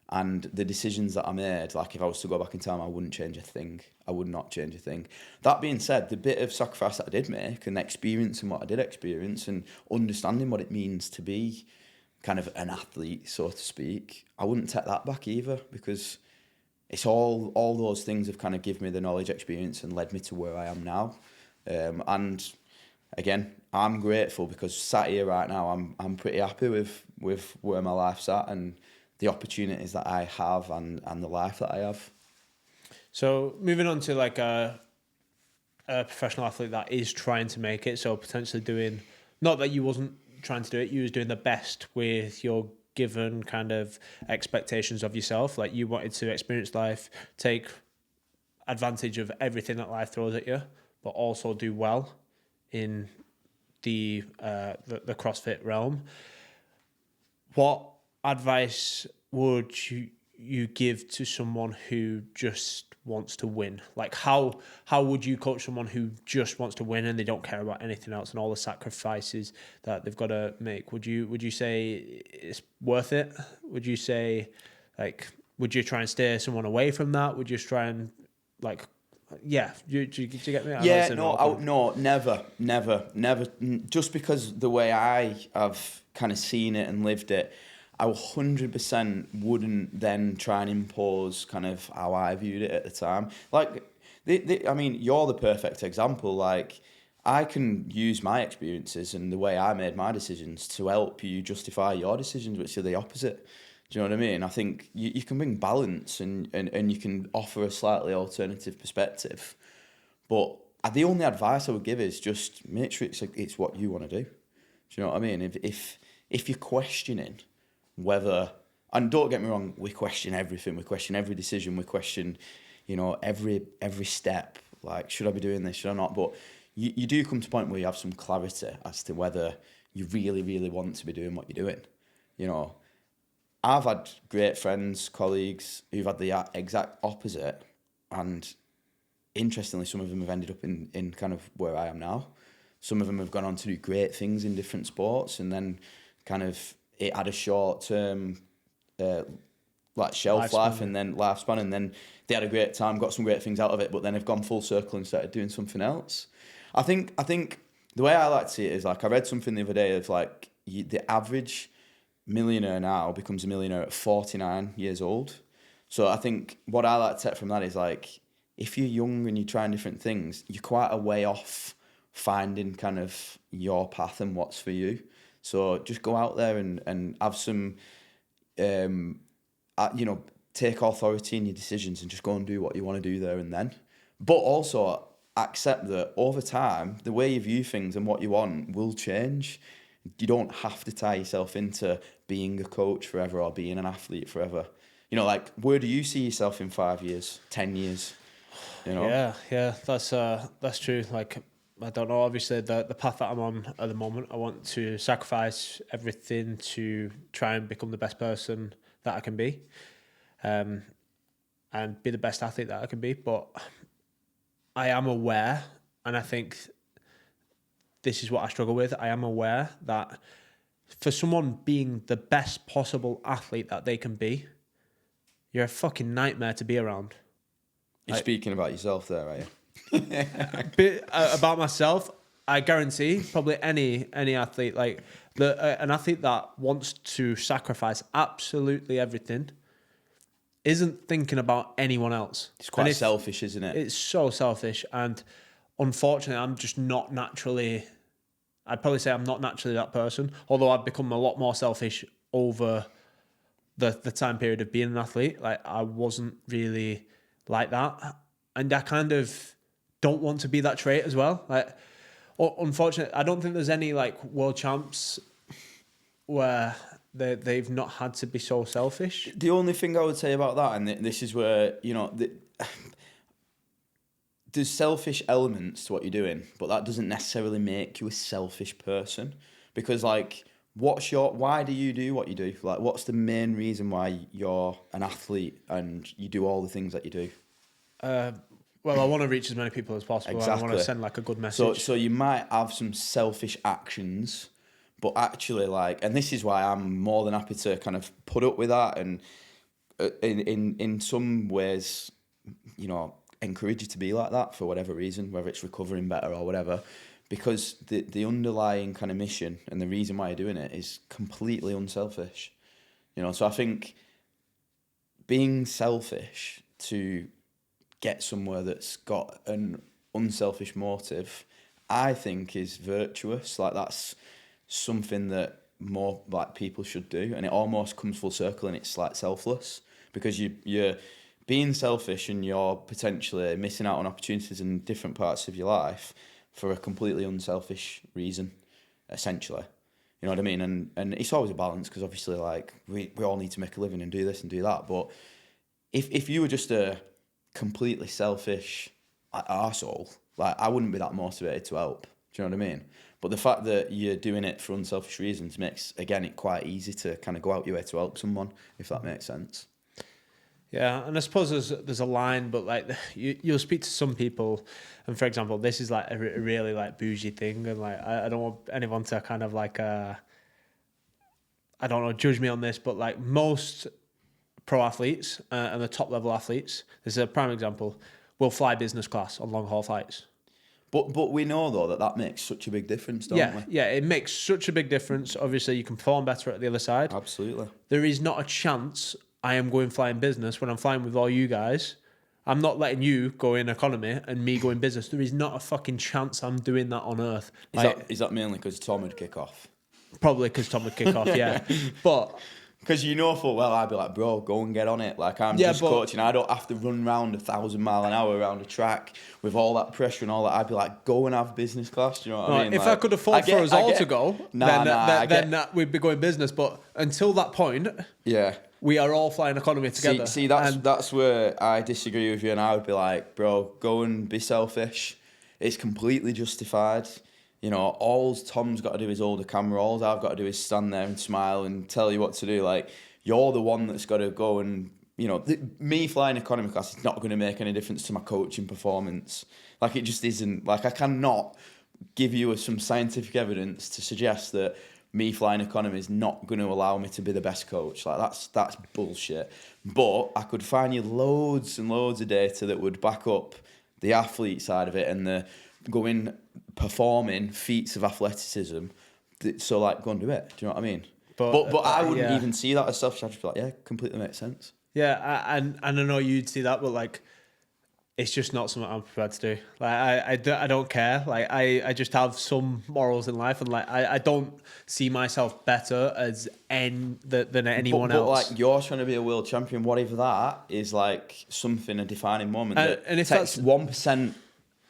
And the decisions that I made, like, if I was to go back in time, I wouldn't change a thing. I would not change a thing. That being said, the bit of sacrifice that I did make and experiencing what I did experience and understanding what it means to be kind of an athlete, so to speak, I wouldn't take that back either, because it's all those things have kind of given me the knowledge, experience, and led me to where I am now. And again, I'm grateful because sat here right now, I'm pretty happy with where my life's at and the opportunities that I have and the life that I have. So moving on to like a professional athlete that is trying to make it, so potentially doing, not that you wasn't trying to do it, you was doing the best with your given kind of expectations of yourself. Like, you wanted to experience life, take advantage of everything that life throws at you, but also do well in the CrossFit realm. What advice would you give to someone who just wants to win? Like, how would you coach someone who just wants to win and they don't care about anything else and all the sacrifices that they've got to make? Would you say it's worth it? Would you say, like, would you try and steer someone away from that? Would you try and, like, yeah, do you get me? Yeah, no, never. Just because the way I have kind of seen it and lived it, I 100% wouldn't then try and impose kind of how I viewed it at the time. Like, I mean, you're the perfect example. Like, I can use my experiences and the way I made my decisions to help you justify your decisions, which are the opposite. Do you know what I mean? I think you can bring balance and you can offer a slightly alternative perspective. But the only advice I would give is just make sure it's what you want to do. Do you know what I mean? If you're questioning whether, and don't get me wrong, we question everything. We question every decision. We question, every step. Like, should I be doing this? Should I not? But you do come to a point where you have some clarity as to whether you really, really want to be doing what you're doing. I've had great friends, colleagues who've had the exact opposite, and interestingly, some of them have ended up in kind of where I am now. Some of them have gone on to do great things in different sports, and then kind of it had a short-term shelf life and then lifespan, and then they had a great time, got some great things out of it, but then have gone full circle and started doing something else. I think the way I like to see it is, like, I read something the other day of, like, the average millionaire now becomes a millionaire at 49 years old. So I think what I like to take from that is, like, if you're young and you're trying different things, you're quite a way off finding kind of your path and what's for you. So just go out there and have some, take authority in your decisions and just go and do what you want to do there and then. But also accept that over time, the way you view things and what you want will change. You don't have to tie yourself into being a coach forever or being an athlete forever. Like, where do you see yourself in 5 years, 10 years? Yeah, that's true. Like, I don't know, obviously the path that I'm on at the moment, I want to sacrifice everything to try and become the best person that I can be, and be the best athlete that I can be. But I am aware, and I think this is what I struggle with, I am aware that for someone being the best possible athlete that they can be, you're a fucking nightmare to be around. You're speaking about yourself there, are you? About myself, I guarantee probably any athlete, like an athlete that wants to sacrifice absolutely everything isn't thinking about anyone else. It's quite selfish, isn't it? It's so selfish, and unfortunately, I'm just not naturally. I'd probably say I'm not naturally that person. Although I've become a lot more selfish over the time period of being an athlete. Like, I wasn't really like that, and I kind of don't want to be that trait as well. Like, unfortunately, I don't think there's any like world champs where they've not had to be so selfish. The only thing I would say about that, and this is where there's selfish elements to what you're doing, but that doesn't necessarily make you a selfish person. Because, like, why do you do what you do? Like, what's the main reason why you're an athlete and you do all the things that you do? Well, I want to reach as many people as possible. Exactly. I want to send like a good message. So you might have some selfish actions, but actually, like, and this is why I'm more than happy to kind of put up with that, and in some ways, encourage you to be like that for whatever reason, whether it's recovering better or whatever, because the underlying kind of mission and the reason why you're doing it is completely unselfish. So I think being selfish to get somewhere that's got an unselfish motive, I think, is virtuous. Like, that's something that more like people should do, and it almost comes full circle, and it's like selfless, because you're being selfish and you're potentially missing out on opportunities in different parts of your life for a completely unselfish reason, essentially. You know what I mean? And it's always a balance, because obviously, like, we all need to make a living and do this and do that. But if you were just a completely selfish arsehole, like, I wouldn't be that motivated to help. Do you know what I mean? But the fact that you're doing it for unselfish reasons makes, again, it quite easy to kind of go out your way to help someone, if that makes sense. Yeah, and I suppose there's a line, but like you'll speak to some people, and for example, this is like a really like bougie thing, and like I don't want anyone to kind of like I don't know, judge me on this, but like most pro athletes and the top level athletes, this is a prime example, will fly business class on long haul flights. But we know though that makes such a big difference, don't we? Yeah, it makes such a big difference. Obviously, you can perform better at the other side. Absolutely. There is not a chance I am going flying business when I'm flying with all you guys. I'm not letting you go in economy and me go in business. There is not a fucking chance I'm doing that on earth. Is that mainly because Tom would kick off? Probably because Tom would kick off, yeah. But Because you know full well, I'd be like, bro, go and get on it. Like, I'm just coaching. I don't have to run round 1,000 mile an hour around a track with all that pressure and all that. I'd be like, go and have business class. Do you know what I mean? If like, I could afford for us all to go, then we'd be going business. But until that point, we are all flying economy together. See, that's where I disagree with you. And I would be like, bro, go and be selfish. It's completely justified. You know, all Tom's got to do is hold the camera. All I've got to do is stand there and smile and tell you what to do. Like, you're the one that's got to go and, you know, me flying economy class is not going to make any difference to my coaching performance. Like, it just isn't. Like, I cannot give you some scientific evidence to suggest that me flying economy is not going to allow me to be the best coach. Like, that's bullshit. But I could find you loads and loads of data that would back up the athlete side of it and the performing feats of athleticism. So, like, go and do it. Do you know what I mean? But I wouldn't even see that as selfish. I'd just be like, yeah, completely makes sense. Yeah, and I know you'd see that, but like, it's just not something I'm prepared to do. Like, I don't care. Like, I just have some morals in life, and like, I don't see myself better as than anyone else. But like, you're trying to be a world champion. What if that is like something, a defining moment and if takes that's 1%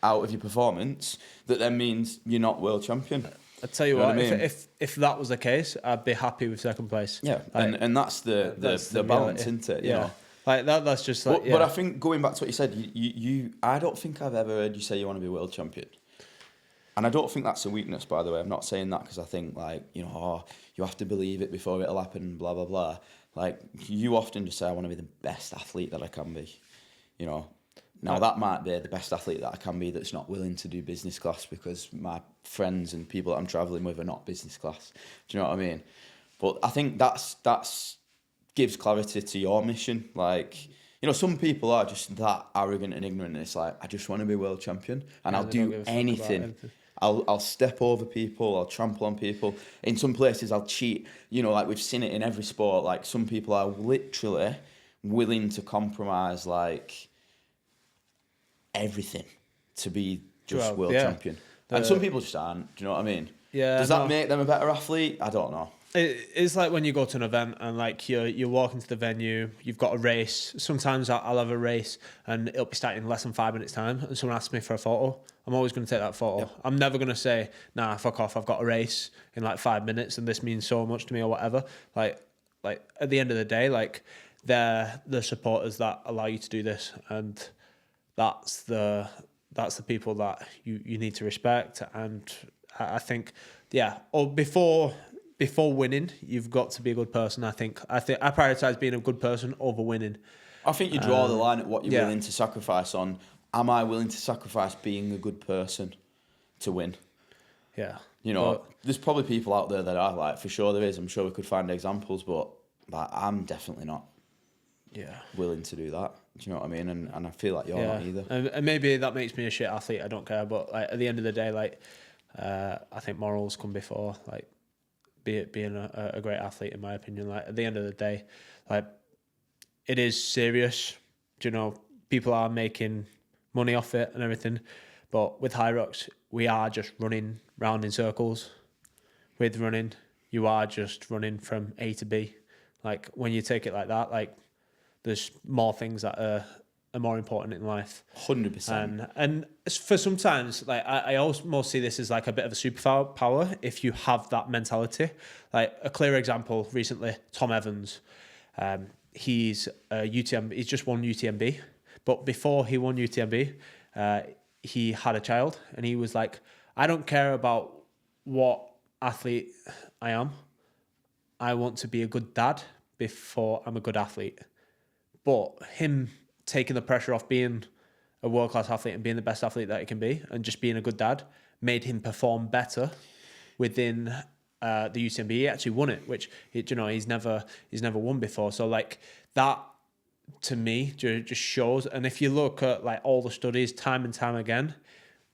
out of your performance, that then means you're not world champion. I tell you what, I mean? if that was the case, I'd be happy with second place. Yeah, like, and that's the balance, isn't it? You know? Like that's just like. But I think going back to what you said, I don't think I've ever heard you say you want to be world champion, and I don't think that's a weakness. By the way, I'm not saying that because I think like, you know, you have to believe it before it'll happen. Blah blah blah. Like, you often just say, I want to be the best athlete that I can be. You know. Now, that might be the best athlete that I can be that's not willing to do business class because my friends and people that I'm travelling with are not business class. Do you know what I mean? But I think that's gives clarity to your mission. Like, you know, some people are just that arrogant and ignorant, and it's like, I just want to be world champion, and I'll do anything. I'll step over people, I'll trample on people. In some places, I'll cheat. You know, like, we've seen it in every sport. Like, some people are literally willing to compromise, like, everything to be just world champion. And some people just aren't. Do you know what I mean? Yeah. Does that make them a better athlete? I don't know. It's like when you go to an event and like you're walking to the venue, you've got a race. Sometimes I'll have a race and it'll be starting in less than 5 minutes time, and someone asks me for a photo. I'm always going to take that photo. Yep. I'm never going to say, nah, fuck off, I've got a race in like 5 minutes and this means so much to me or whatever. Like at the end of the day, like, they're the supporters that allow you to do this, and that's the people that you need to respect. And I think, before winning, you've got to be a good person. I think I prioritize being a good person over winning. I think you draw the line at what you're willing to sacrifice on. Am I willing to sacrifice being a good person to win? Yeah. You know, there's probably people out there that are like, for sure there is. I'm sure we could find examples, but like, I'm definitely not willing to do that. Do you know what I mean? And I feel like you're not either. And maybe that makes me a shit athlete. I don't care. But like, at the end of the day, like, I think morals come before like being a great athlete, in my opinion. Like, at the end of the day, like, it is serious. Do you know, people are making money off it and everything. But with High Rocks, we are just running round in circles. With running, you are just running from A to B. Like, when you take it like that, like, there's more things that are more important in life. 100%. And for sometimes, like, I almost see this as like a bit of a superpower if you have that mentality. Like, a clear example recently, Tom Evans. He's he's just won UTMB. But before he won UTMB, he had a child, and he was like, I don't care about what athlete I am. I want to be a good dad before I'm a good athlete. But him taking the pressure off being a world-class athlete and being the best athlete that he can be and just being a good dad made him perform better within the UTMB. He actually won it, which, you know, he's never won before. So like, that to me just shows. And if you look at like all the studies time and time again,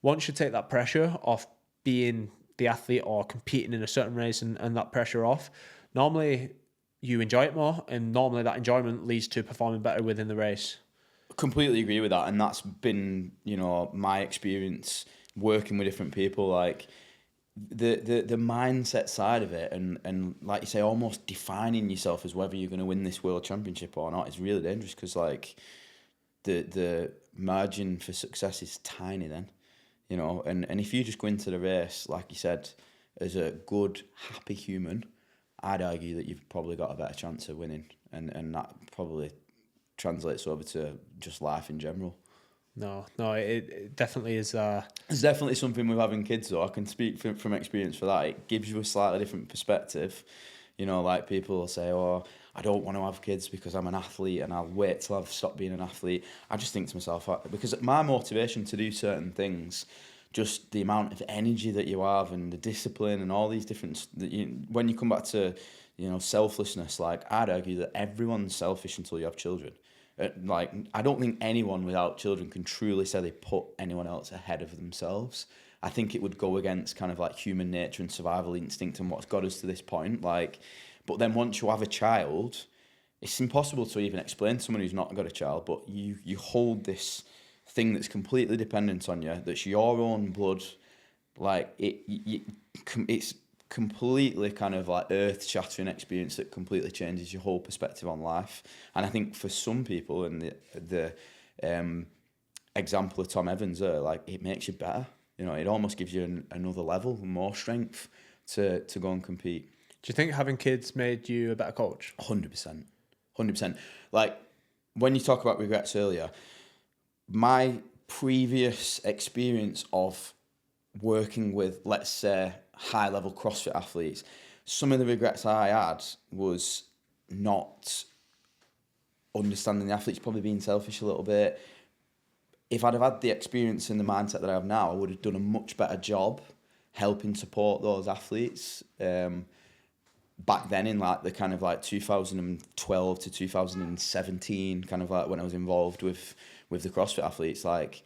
once you take that pressure off being the athlete or competing in a certain race and that pressure off, normally you enjoy it more, and normally that enjoyment leads to performing better within the race. Completely agree with that, and that's been, you know, my experience working with different people. Like, the mindset side of it, and like you say, almost defining yourself as whether you're going to win this world championship or not is really dangerous, because like the margin for success is tiny then, you know. And if you just go into the race, like you said, as a good, happy human, I'd argue that you've probably got a better chance of winning, and that probably translates over to just life in general. No, it definitely is. It's definitely something with having kids, though. I can speak from experience for that. It gives you a slightly different perspective. You know, like people will say, oh, I don't want to have kids because I'm an athlete and I'll wait till I've stopped being an athlete. I just think to myself, because my motivation to do certain things, just the amount of energy that you have and the discipline and all these different... when you come back to, you know, selflessness, like I'd argue that everyone's selfish until you have children. Like, I don't think anyone without children can truly say they put anyone else ahead of themselves. I think it would go against kind of like human nature and survival instinct and what's got us to this point. Like, but then once you have a child, it's impossible to even explain to someone who's not got a child, but you hold this thing that's completely dependent on you, that's your own blood. Like, it's completely kind of like earth-shattering experience that completely changes your whole perspective on life. And I think for some people, and the example of Tom Evans, like, it makes you better. You know, it almost gives you another level, more strength to go and compete. Do you think having kids made you a better coach? 100%. 100%. Like, when you talk about regrets earlier, my previous experience of working with, let's say, high-level CrossFit athletes, some of the regrets I had was not understanding the athletes, probably being selfish a little bit. If I'd have had the experience and the mindset that I have now, I would have done a much better job helping support those athletes. Back then, in like the kind of like 2012 to 2017, kind of like when I was involved with the CrossFit athletes, like,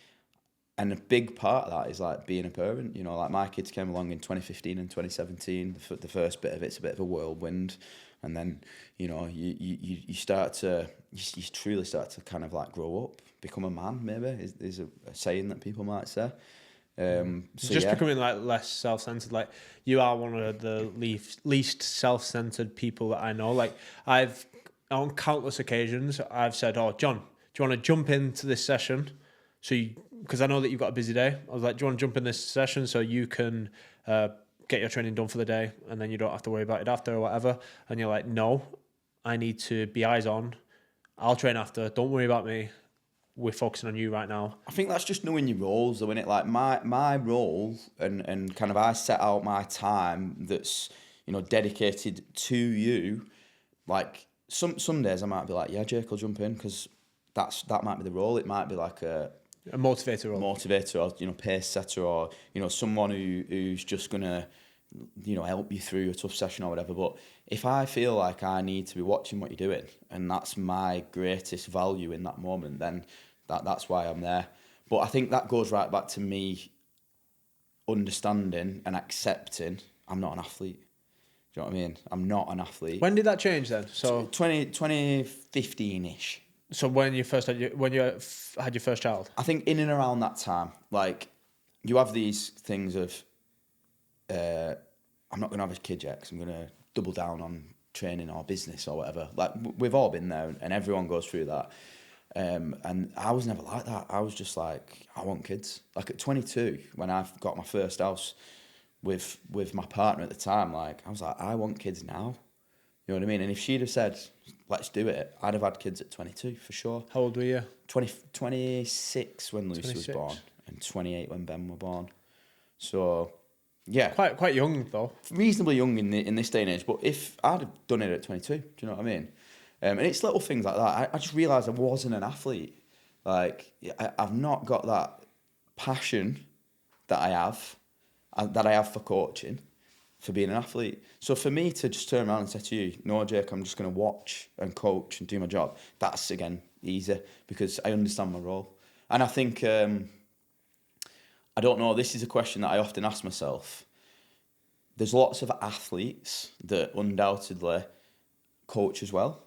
and a big part of that is like being a parent. You know, like my kids came along in 2015 and 2017. The first bit of it's a bit of a whirlwind, and then, you know, you start to you truly start to kind of like grow up, become a man. Maybe is a saying that people might say. So just becoming like less self-centered. Like, you are one of the least self-centered people that I know. Like, I've on countless occasions I've said, "Oh, John, do you want to jump into this session?" So, because I know that you've got a busy day, I was like, "Do you want to jump in this session so you can get your training done for the day, and then you don't have to worry about it after or whatever?" And you're like, "No, I need to be eyes on. I'll train after. Don't worry about me. We're focusing on you right now." I think that's just knowing your roles, though, innit? Like my role and kind of I set out my time that's, you know, dedicated to you. Like some days I might be like, yeah, Jake, I'll jump in, because that might be the role. It might be like a motivator role. Or, you know, pace setter, or, you know, someone who's just gonna, you know, help you through a tough session or whatever. But if I feel like I need to be watching what you're doing, and that's my greatest value in that moment, then that's why I'm there. But I think that goes right back to me understanding and accepting I'm not an athlete. Do you know what I mean? I'm not an athlete. When did that change then? So 2015-ish. So when you had your first child? I think in and around that time, like, you have these things of, I'm not going to have a kid yet because I'm going to double down on training or business or whatever. Like, we've all been there, and everyone goes through that. And I was never like that. I was just like, I want kids. Like, at 22, when I got my first house with my partner at the time, like, I was like, I want kids now. You know what I mean? And if she'd have said, let's do it, I'd have had kids at 22 for sure. How old were you? 26 when Lucy 26. Was born, and 28 when Ben were born. So, yeah. Quite young, though. Reasonably young in this day and age. But if I'd have done it at 22, do you know what I mean? And it's little things like that. I just realised I wasn't an athlete. Like, I've not got that passion that I have for coaching, for being an athlete. So for me to just turn around and say to you, no, Jake, I'm just going to watch and coach and do my job, that's, again, easy, because I understand my role. And I think, I don't know, this is a question that I often ask myself. There's lots of athletes that undoubtedly coach as well,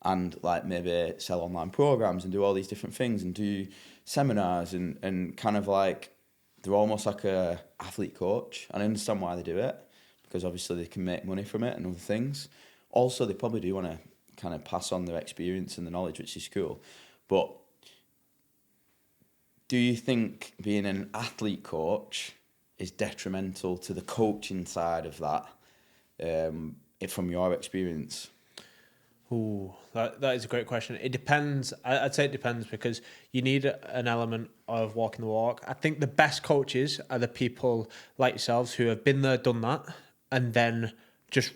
and like maybe sell online programs and do all these different things and do seminars and kind of like they're almost like a athlete coach. And I understand why they do it, because obviously they can make money from it and other things. Also, they probably do want to kind of pass on their experience and the knowledge, which is cool. But do you think being an athlete coach is detrimental to the coaching side of that, from your experience? Ooh, that is a great question. It depends. I'd say it depends, because you need an element of walking the walk. I think the best coaches are the people like yourselves who have been there, done that, and then just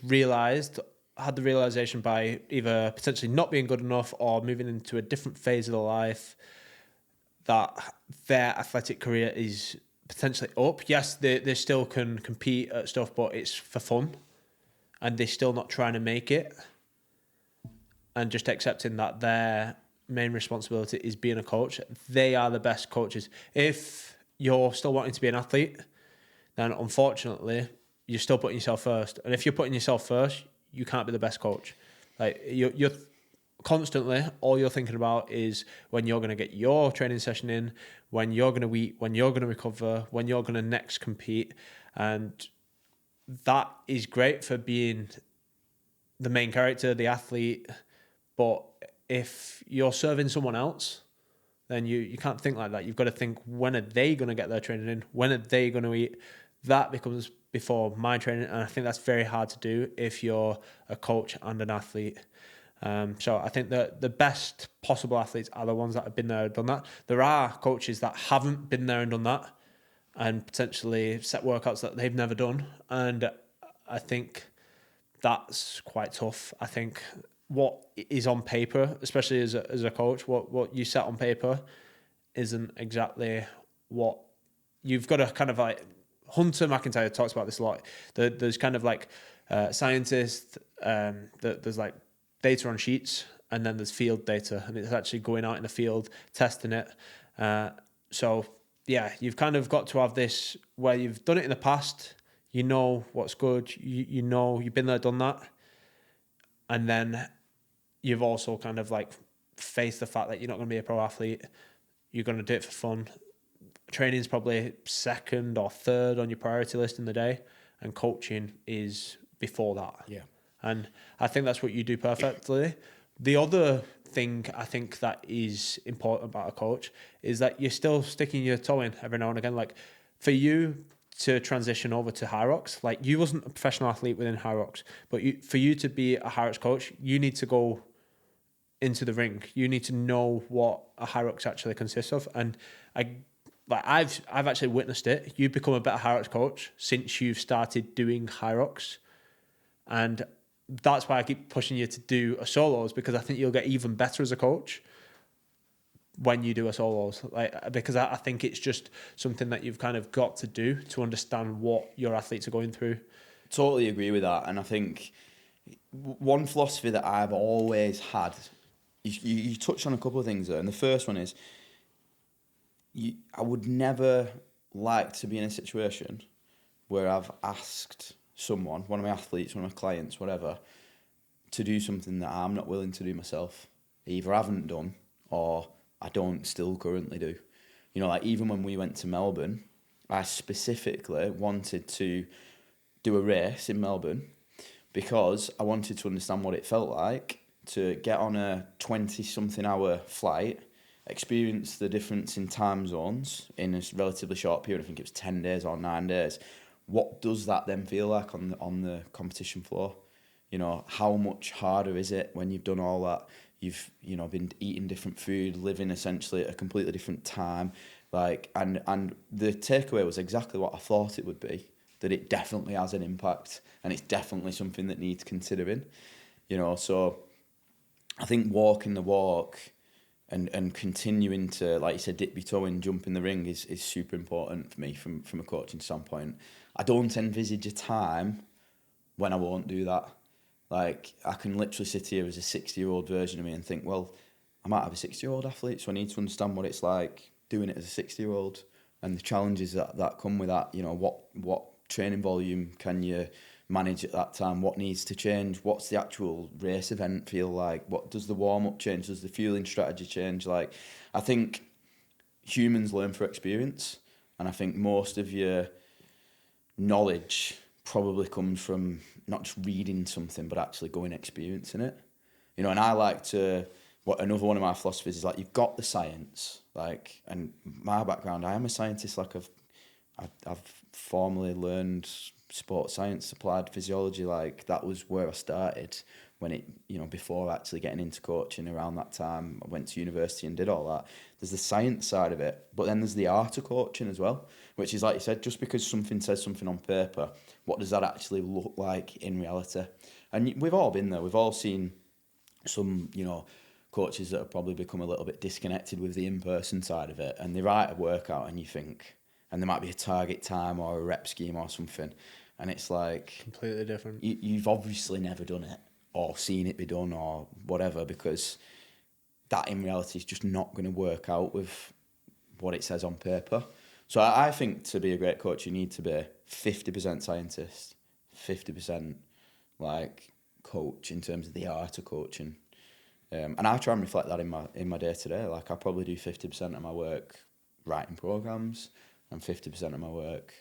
had the realization by either potentially not being good enough or moving into a different phase of their life that their athletic career is potentially up. Yes, they still can compete at stuff, but it's for fun, and they're still not trying to make it. And just accepting that their main responsibility is being a coach. They are the best coaches. If you're still wanting to be an athlete, then unfortunately, you're still putting yourself first. And if you're putting yourself first, you can't be the best coach. Like you're constantly, all you're thinking about is when you're going to get your training session in, when you're going to eat, when you're going to recover, when you're going to next compete. And that is great for being the main character, the athlete. But if you're serving someone else, then you can't think like that. You've got to think, when are they going to get their training in? When are they going to eat? That becomes before my training. And I think that's very hard to do if you're a coach and an athlete. So I think that the best possible athletes are the ones that have been there and done that. There are coaches that haven't been there and done that, and potentially set workouts that they've never done. And I think that's quite tough. I think what is on paper, especially as a coach, what you set on paper isn't exactly what you've got to kind of like. Hunter McIntyre talks about this a lot. There's kind of like scientists, there's like data on sheets, and then there's field data, and it's actually going out in the field, testing it. So yeah, you've kind of got to have this where you've done it in the past, you know what's good, you know you've been there, done that, and then you've also kind of like faced the fact that you're not going to be a pro athlete, you're going to do it for fun. Training is probably second or third on your priority list in the day, and coaching is before that. Yeah. And I think that's what you do perfectly. The other thing I think that is important about a coach is that you're still sticking your toe in every now and again. Like for you to transition over to High Rocks, like you wasn't a professional athlete within High Rocks, but for you to be a High Rocks coach, you need to go into the ring. You need to know what a High Rocks actually consists of. And I've actually witnessed it. You've become a better High Rocks coach since you've started doing High Rocks. And that's why I keep pushing you to do a solos, because I think you'll get even better as a coach when you do a solos. Because I think it's just something that you've kind of got to do to understand what your athletes are going through. Totally agree with that. And I think one philosophy that I've always had, you touched on a couple of things there. And the first one is, I would never like to be in a situation where I've asked someone, one of my athletes, one of my clients, whatever, to do something that I'm not willing to do myself. Either haven't done or I don't still currently do. You know, like even when we went to Melbourne, I specifically wanted to do a race in Melbourne because I wanted to understand what it felt like to get on a 20-something hour flight, experience the difference in time zones in a relatively short period. I think it was 10 days or 9 days. What does that then feel like on the competition floor? You know, how much harder is it when you've done all that? You've, you know, been eating different food, living essentially at a completely different time. Like, and the takeaway was exactly what I thought it would be, that it definitely has an impact and it's definitely something that needs considering. You know, so I think walking the walk and continuing to, like you said, dip your toe in, jump in the ring is super important for me from a coaching standpoint. I don't envisage a time when I won't do that. Like, I can literally sit here as a 60-year-old version of me and think, well, I might have a 60-year-old athlete, so I need to understand what it's like doing it as a 60-year-old and the challenges that come with that. You know, what training volume can you manage at that time? What needs to change? What's the actual race event feel like? What does the warm-up change? Does the fueling strategy change? Like, I think humans learn through experience, And I think most of your knowledge probably comes from not just reading something, but actually going and experiencing it. You know, and I like to, another one of my philosophies is like, you've got the science, like, and my background, I am a scientist, like I've formally learned sports science, applied physiology, like that was where I started when it, you know, before actually getting into coaching around that time. I went to university and did all that. There's the science side of it, but then there's the art of coaching as well, which is like you said, just because something says something on paper, what does that actually look like in reality? And we've all been there. We've all seen some, you know, coaches that have probably become a little bit disconnected with the in-person side of it, and they write a workout and you think, and there might be a target time or a rep scheme or something, and it's like completely different. You've obviously never done it or seen it be done or whatever, because that in reality is just not going to work out with what it says on paper. So I think to be a great coach, you need to be 50% scientist, 50% like coach in terms of the art of coaching. And I try and reflect that in my day to day. Like I probably do 50% of my work writing programs and 50% of my work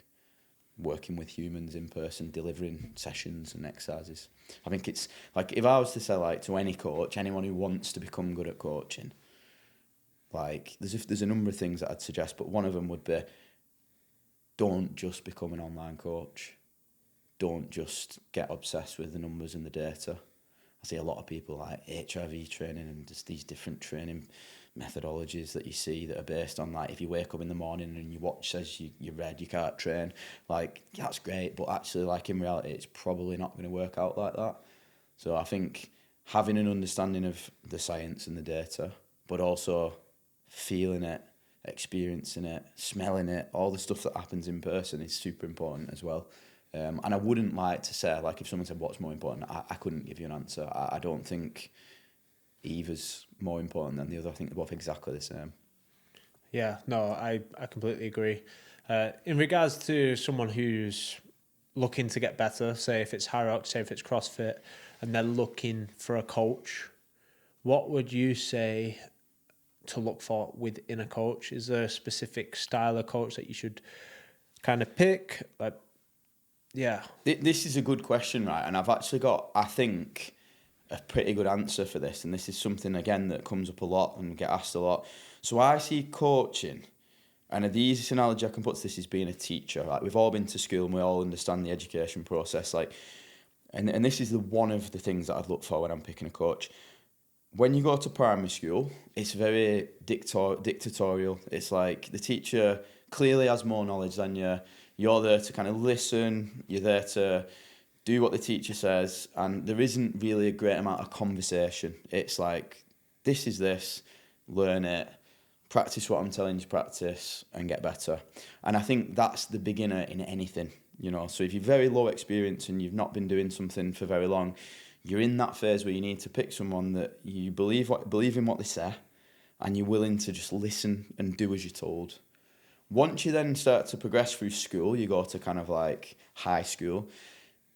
working with humans in person, delivering sessions and exercises. I think it's like, if I was to say like to any coach, anyone who wants to become good at coaching, like there's a number of things that I'd suggest, but one of them would be, don't just become an online coach. Don't just get obsessed with the numbers and the data. I see a lot of people like HIV training and just these different training methodologies that you see that are based on like, if you wake up in the morning and your watch says you're red, you can't train. Like, yeah, that's great, but actually like in reality, it's probably not going to work out like that. So I think having an understanding of the science and the data, but also feeling it, experiencing it, smelling it, all the stuff that happens in person is super important as well. And I wouldn't like to say, like if someone said what's more important, I couldn't give you an answer. I don't think either's more important than the other. I think they're both exactly the same. Yeah, no, I completely agree. In regards to someone who's looking to get better, say if it's High Rock, say if it's CrossFit, and they're looking for a coach, what would you say to look for within a coach? Is there a specific style of coach that you should kind of pick? Like, yeah. This is a good question, right? And I've actually got, I think, a pretty good answer for this. And this is something, again, that comes up a lot and get asked a lot. So I see coaching, and the easiest analogy I can put to this is being a teacher. Like, we've all been to school and we all understand the education process. Like, and this is one of the things that I'd look for when I'm picking a coach. When you go to primary school, it's very dictatorial. It's like the teacher clearly has more knowledge than you. You're there to kind of listen. You're there to do what the teacher says. And there isn't really a great amount of conversation. It's like, this is this, learn it, practice what I'm telling you to practice, and get better. And I think that's the beginner in anything, you know. So if you're very low experience and you've not been doing something for very long, you're in that phase where you need to pick someone that you believe in what they say, and you're willing to just listen and do as you're told. Once you then start to progress through school, you go to kind of like high school,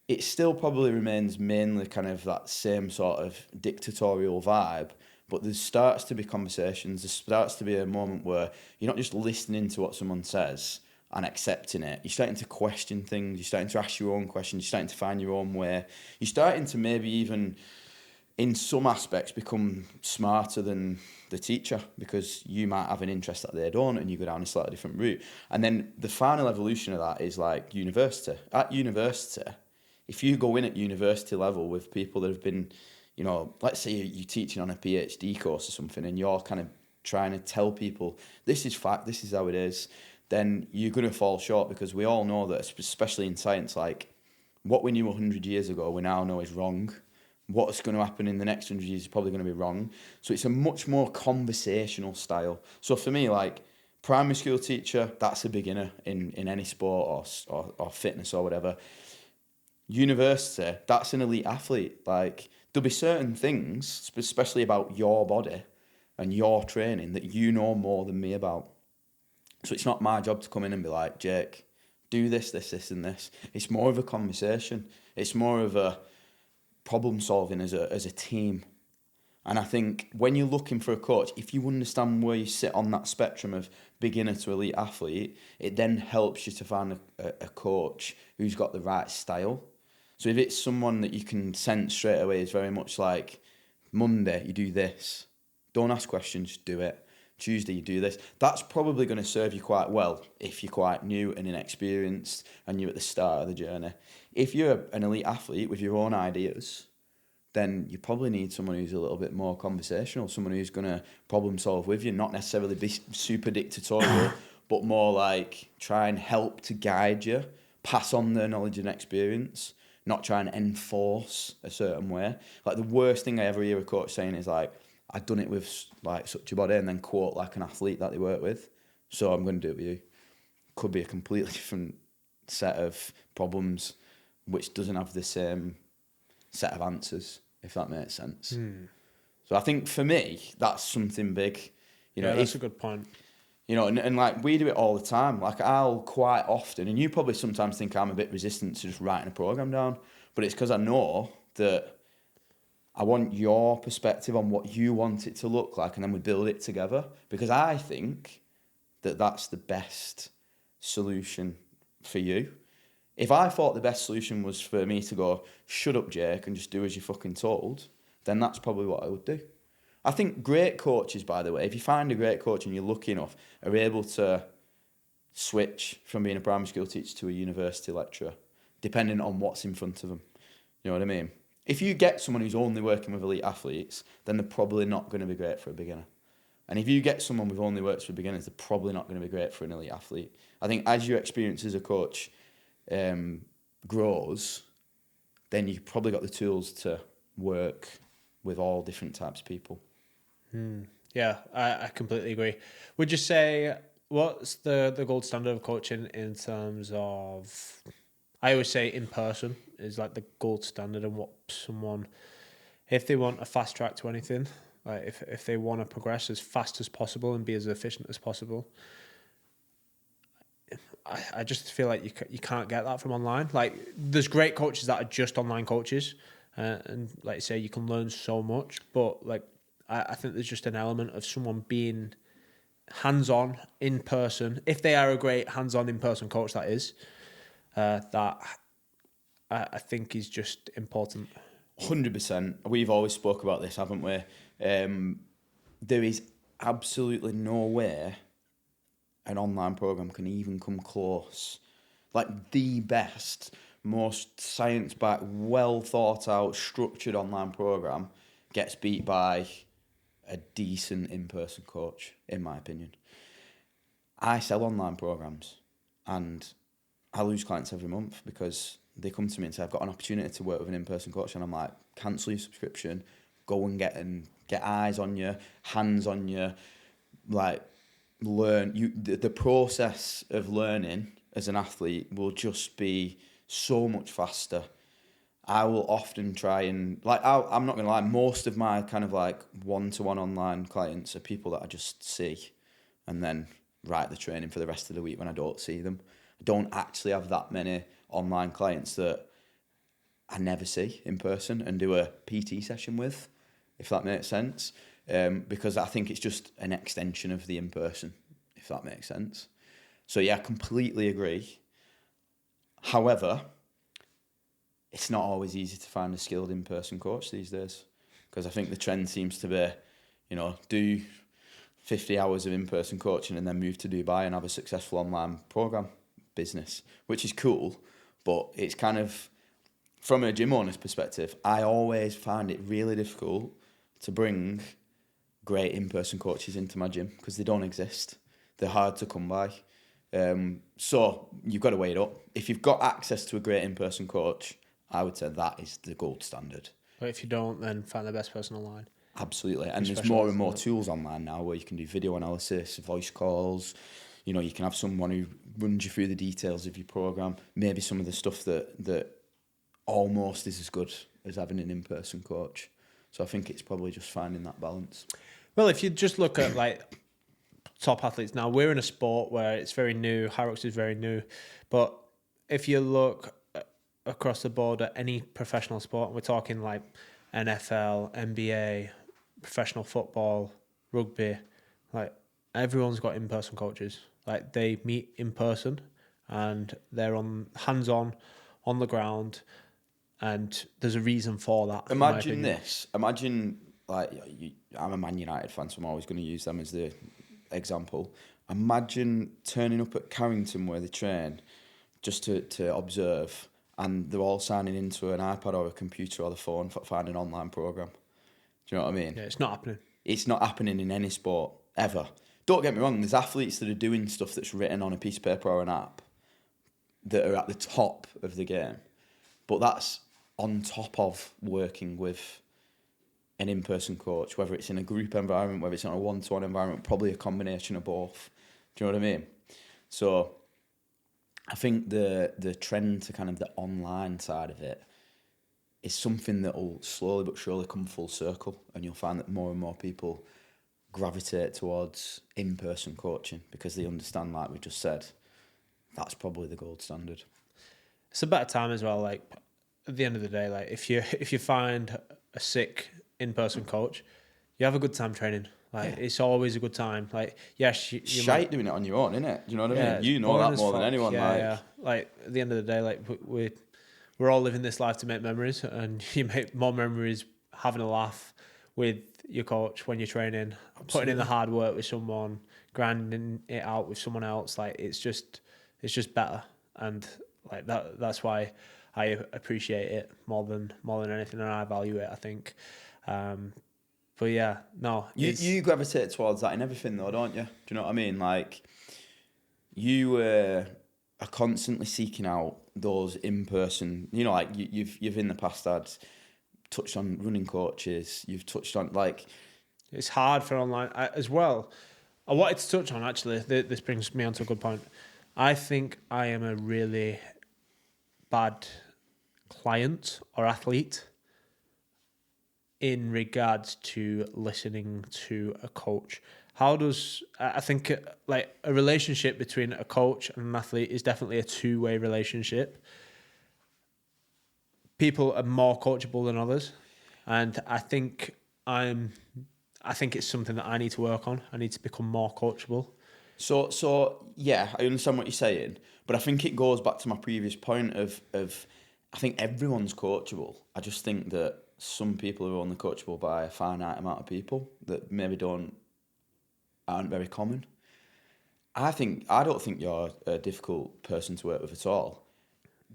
it still probably remains mainly kind of that same sort of dictatorial vibe, but there starts to be conversations, there starts to be a moment where you're not just listening to what someone says and accepting it. You're starting to question things, you're starting to ask your own questions, you're starting to find your own way. You're starting to maybe even, in some aspects, become smarter than the teacher, because you might have an interest that they don't and you go down a slightly different route. And then the final evolution of that is like university. At university, if you go in at university level with people that have been, you know, let's say you're teaching on a PhD course or something and you're kind of trying to tell people, this is fact, this is how it is, then you're going to fall short, because we all know that, especially in science, like what we knew 100 years ago, we now know is wrong. What's going to happen in the next 100 years is probably going to be wrong. So it's a much more conversational style. So for me, like primary school teacher, that's a beginner in any sport or fitness or whatever. University, that's an elite athlete. Like there'll be certain things, especially about your body and your training, that you know more than me about. So it's not my job to come in and be like, Jake, do this, this, this, and this. It's more of a conversation. It's more of a problem solving as a team. And I think when you're looking for a coach, if you understand where you sit on that spectrum of beginner to elite athlete, it then helps you to find a coach who's got the right style. So if it's someone that you can sense straight away is very much like, Monday, you do this. Don't ask questions, just do it. Tuesday, you do this. That's probably going to serve you quite well if you're quite new and inexperienced and you're at the start of the journey. If you're an elite athlete with your own ideas, then you probably need someone who's a little bit more conversational, someone who's going to problem solve with you, not necessarily be super dictatorial, but more like try and help to guide you, pass on their knowledge and experience, not try and enforce a certain way. Like the worst thing I ever hear a coach saying is like, I've done it with like such a body, and then quote like an athlete that they work with, so I'm going to do it with you. Could be a completely different set of problems, which doesn't have the same set of answers, if that makes sense. So I think for me, that's something big. You know, that's a good point. You know, and like we do it all the time. Like I'll quite often, and you probably sometimes think I'm a bit resistant to just writing a program down, but it's because I know that I want your perspective on what you want it to look like, and then we build it together. Because I think that that's the best solution for you. If I thought the best solution was for me to go, shut up, Jake, and just do as you're fucking told, then that's probably what I would do. I think great coaches, by the way, if you find a great coach and you're lucky enough, are able to switch from being a primary school teacher to a university lecturer, depending on what's in front of them. You know what I mean? If you get someone who's only working with elite athletes, then they're probably not going to be great for a beginner. And if you get someone who only works with beginners, they're probably not going to be great for an elite athlete. I think as your experience as a coach grows, then you've probably got the tools to work with all different types of people. Yeah, I completely agree. Would you say, what's the gold standard of coaching in terms of, I always say in person is like the gold standard, and what someone, if they want a fast track to anything, like if they want to progress as fast as possible and be as efficient as possible, I just feel like you can't get that from online. Like there's great coaches that are just online coaches, and like I say, you can learn so much, but like I think there's just an element of someone being hands-on in person. If they are a great hands-on in-person coach, that is, that I think is just important. 100%. We've always spoke about this, haven't we? There is absolutely no way an online program can even come close. Like the best, most science-backed, well thought out, structured online program gets beat by a decent in-person coach, in my opinion. I sell online programs and I lose clients every month because they come to me and say, I've got an opportunity to work with an in-person coach, and I'm like, cancel your subscription, go and get eyes on you, hands on you, like learn. The process of learning as an athlete will just be so much faster. I will often try and, like, I'm not going to lie, most of my kind of like one-to-one online clients are people that I just see and then write the training for the rest of the week when I don't see them. I don't actually have that many online clients that I never see in person and do a PT session with, if that makes sense. Because I think it's just an extension of the in-person, if that makes sense. So yeah, I completely agree. However, it's not always easy to find a skilled in-person coach these days, because I think the trend seems to be, do 50 hours of in-person coaching and then move to Dubai and have a successful online program business, which is cool, but it's kind of, from a gym owner's perspective, I always find it really difficult to bring great in-person coaches into my gym because they don't exist. They're hard to come by. So you've got to weigh it up. If you've got access to a great in-person coach, I would say that is the gold standard. But if you don't, then find the best person online. Absolutely. And there's more and more tools online now where you can do video analysis, voice calls. You can have someone who runs you through the details of your program. Maybe some of the stuff that almost is as good as having an in-person coach. So I think it's probably just finding that balance. Well, if you just look at like top athletes now, we're in a sport where it's very new. Hyrox is very new. But if you look across the board at any professional sport, we're talking like NFL, NBA, professional football, rugby, like everyone's got in-person coaches. Like they meet in person and they're on hands-on on the ground, and there's a reason for that. Imagine this. Imagine, like, I'm a Man United fan, so I'm always going to use them as the example. Imagine turning up at Carrington where they train just to observe, and they're all signing into an iPad or a computer or the phone for find an online program. Do you know what I mean? Yeah, it's not happening. It's not happening in any sport ever. Don't get me wrong, there's athletes that are doing stuff that's written on a piece of paper or an app that are at the top of the game. But that's on top of working with an in-person coach, whether it's in a group environment, whether it's in a one-to-one environment, probably a combination of both. Do you know what I mean? So I think the trend to kind of the online side of it is something that will slowly but surely come full circle, and you'll find that more and more people gravitate towards in-person coaching because they understand, like we just said, that's probably the gold standard. It's a better time as well. Like at the end of the day, like if you find a sick in-person coach, you have a good time training. Like it's always a good time. Like yes, you shite doing it on your own, innit? Do you know what I mean? You know that more than anyone. Yeah. Like at the end of the day, like we're all living this life to make memories, and you make more memories having a laugh with your coach when you're training, putting in the hard work with someone, grinding it out with someone else. Like it's just better, and like that's why I appreciate it more than anything, and I value it, I think. But yeah, no. You gravitate towards that in everything though, don't you? Do you know what I mean? Like you are constantly seeking out those in-person, you know, like you've in the past had touched on running coaches, you've touched on like... It's hard for online as well. I wanted to touch on, actually, this brings me on to a good point. I think I am a really bad client or athlete in regards to listening to a coach. I think like a relationship between a coach and an athlete is definitely a two-way relationship. People are more coachable than others, and I think it's something that I need to work on. I need to become more coachable. So yeah, I understand what you're saying, but I think it goes back to my previous point of I think everyone's coachable. I just think that some people are only coachable by a finite amount of people that maybe aren't very common. I don't think you're a difficult person to work with at all.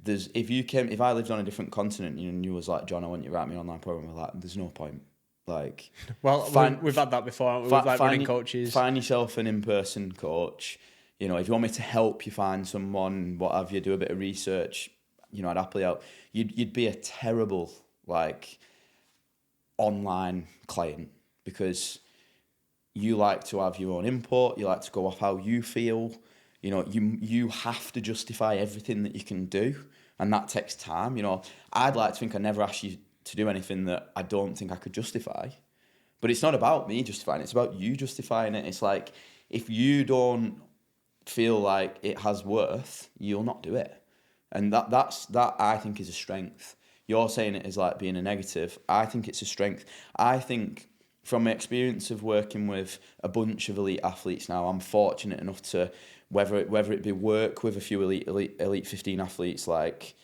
If I lived on a different continent and you was like, John, I want you to write me an online program, I'm like, there's no point. Like, well, we've had that before, haven't we? With like running coaches. Find yourself an in-person coach. You know, if you want me to help you find someone, what have you, do a bit of research, you know, I'd happily help. You'd be a terrible, like, online client because you like to have your own input, you like to go off how you feel. You know, you have to justify everything that you can do, and that takes time. You know, I'd like to think I never ask you to do anything that I don't think I could justify. But it's not about me justifying it, it's about you justifying it. It's like, if you don't feel like it has worth, you'll not do it. And that I think is a strength. You're saying it as like being a negative. I think it's a strength. I think from my experience of working with a bunch of elite athletes now, I'm fortunate enough to, whether it be work with a few elite 15 athletes, like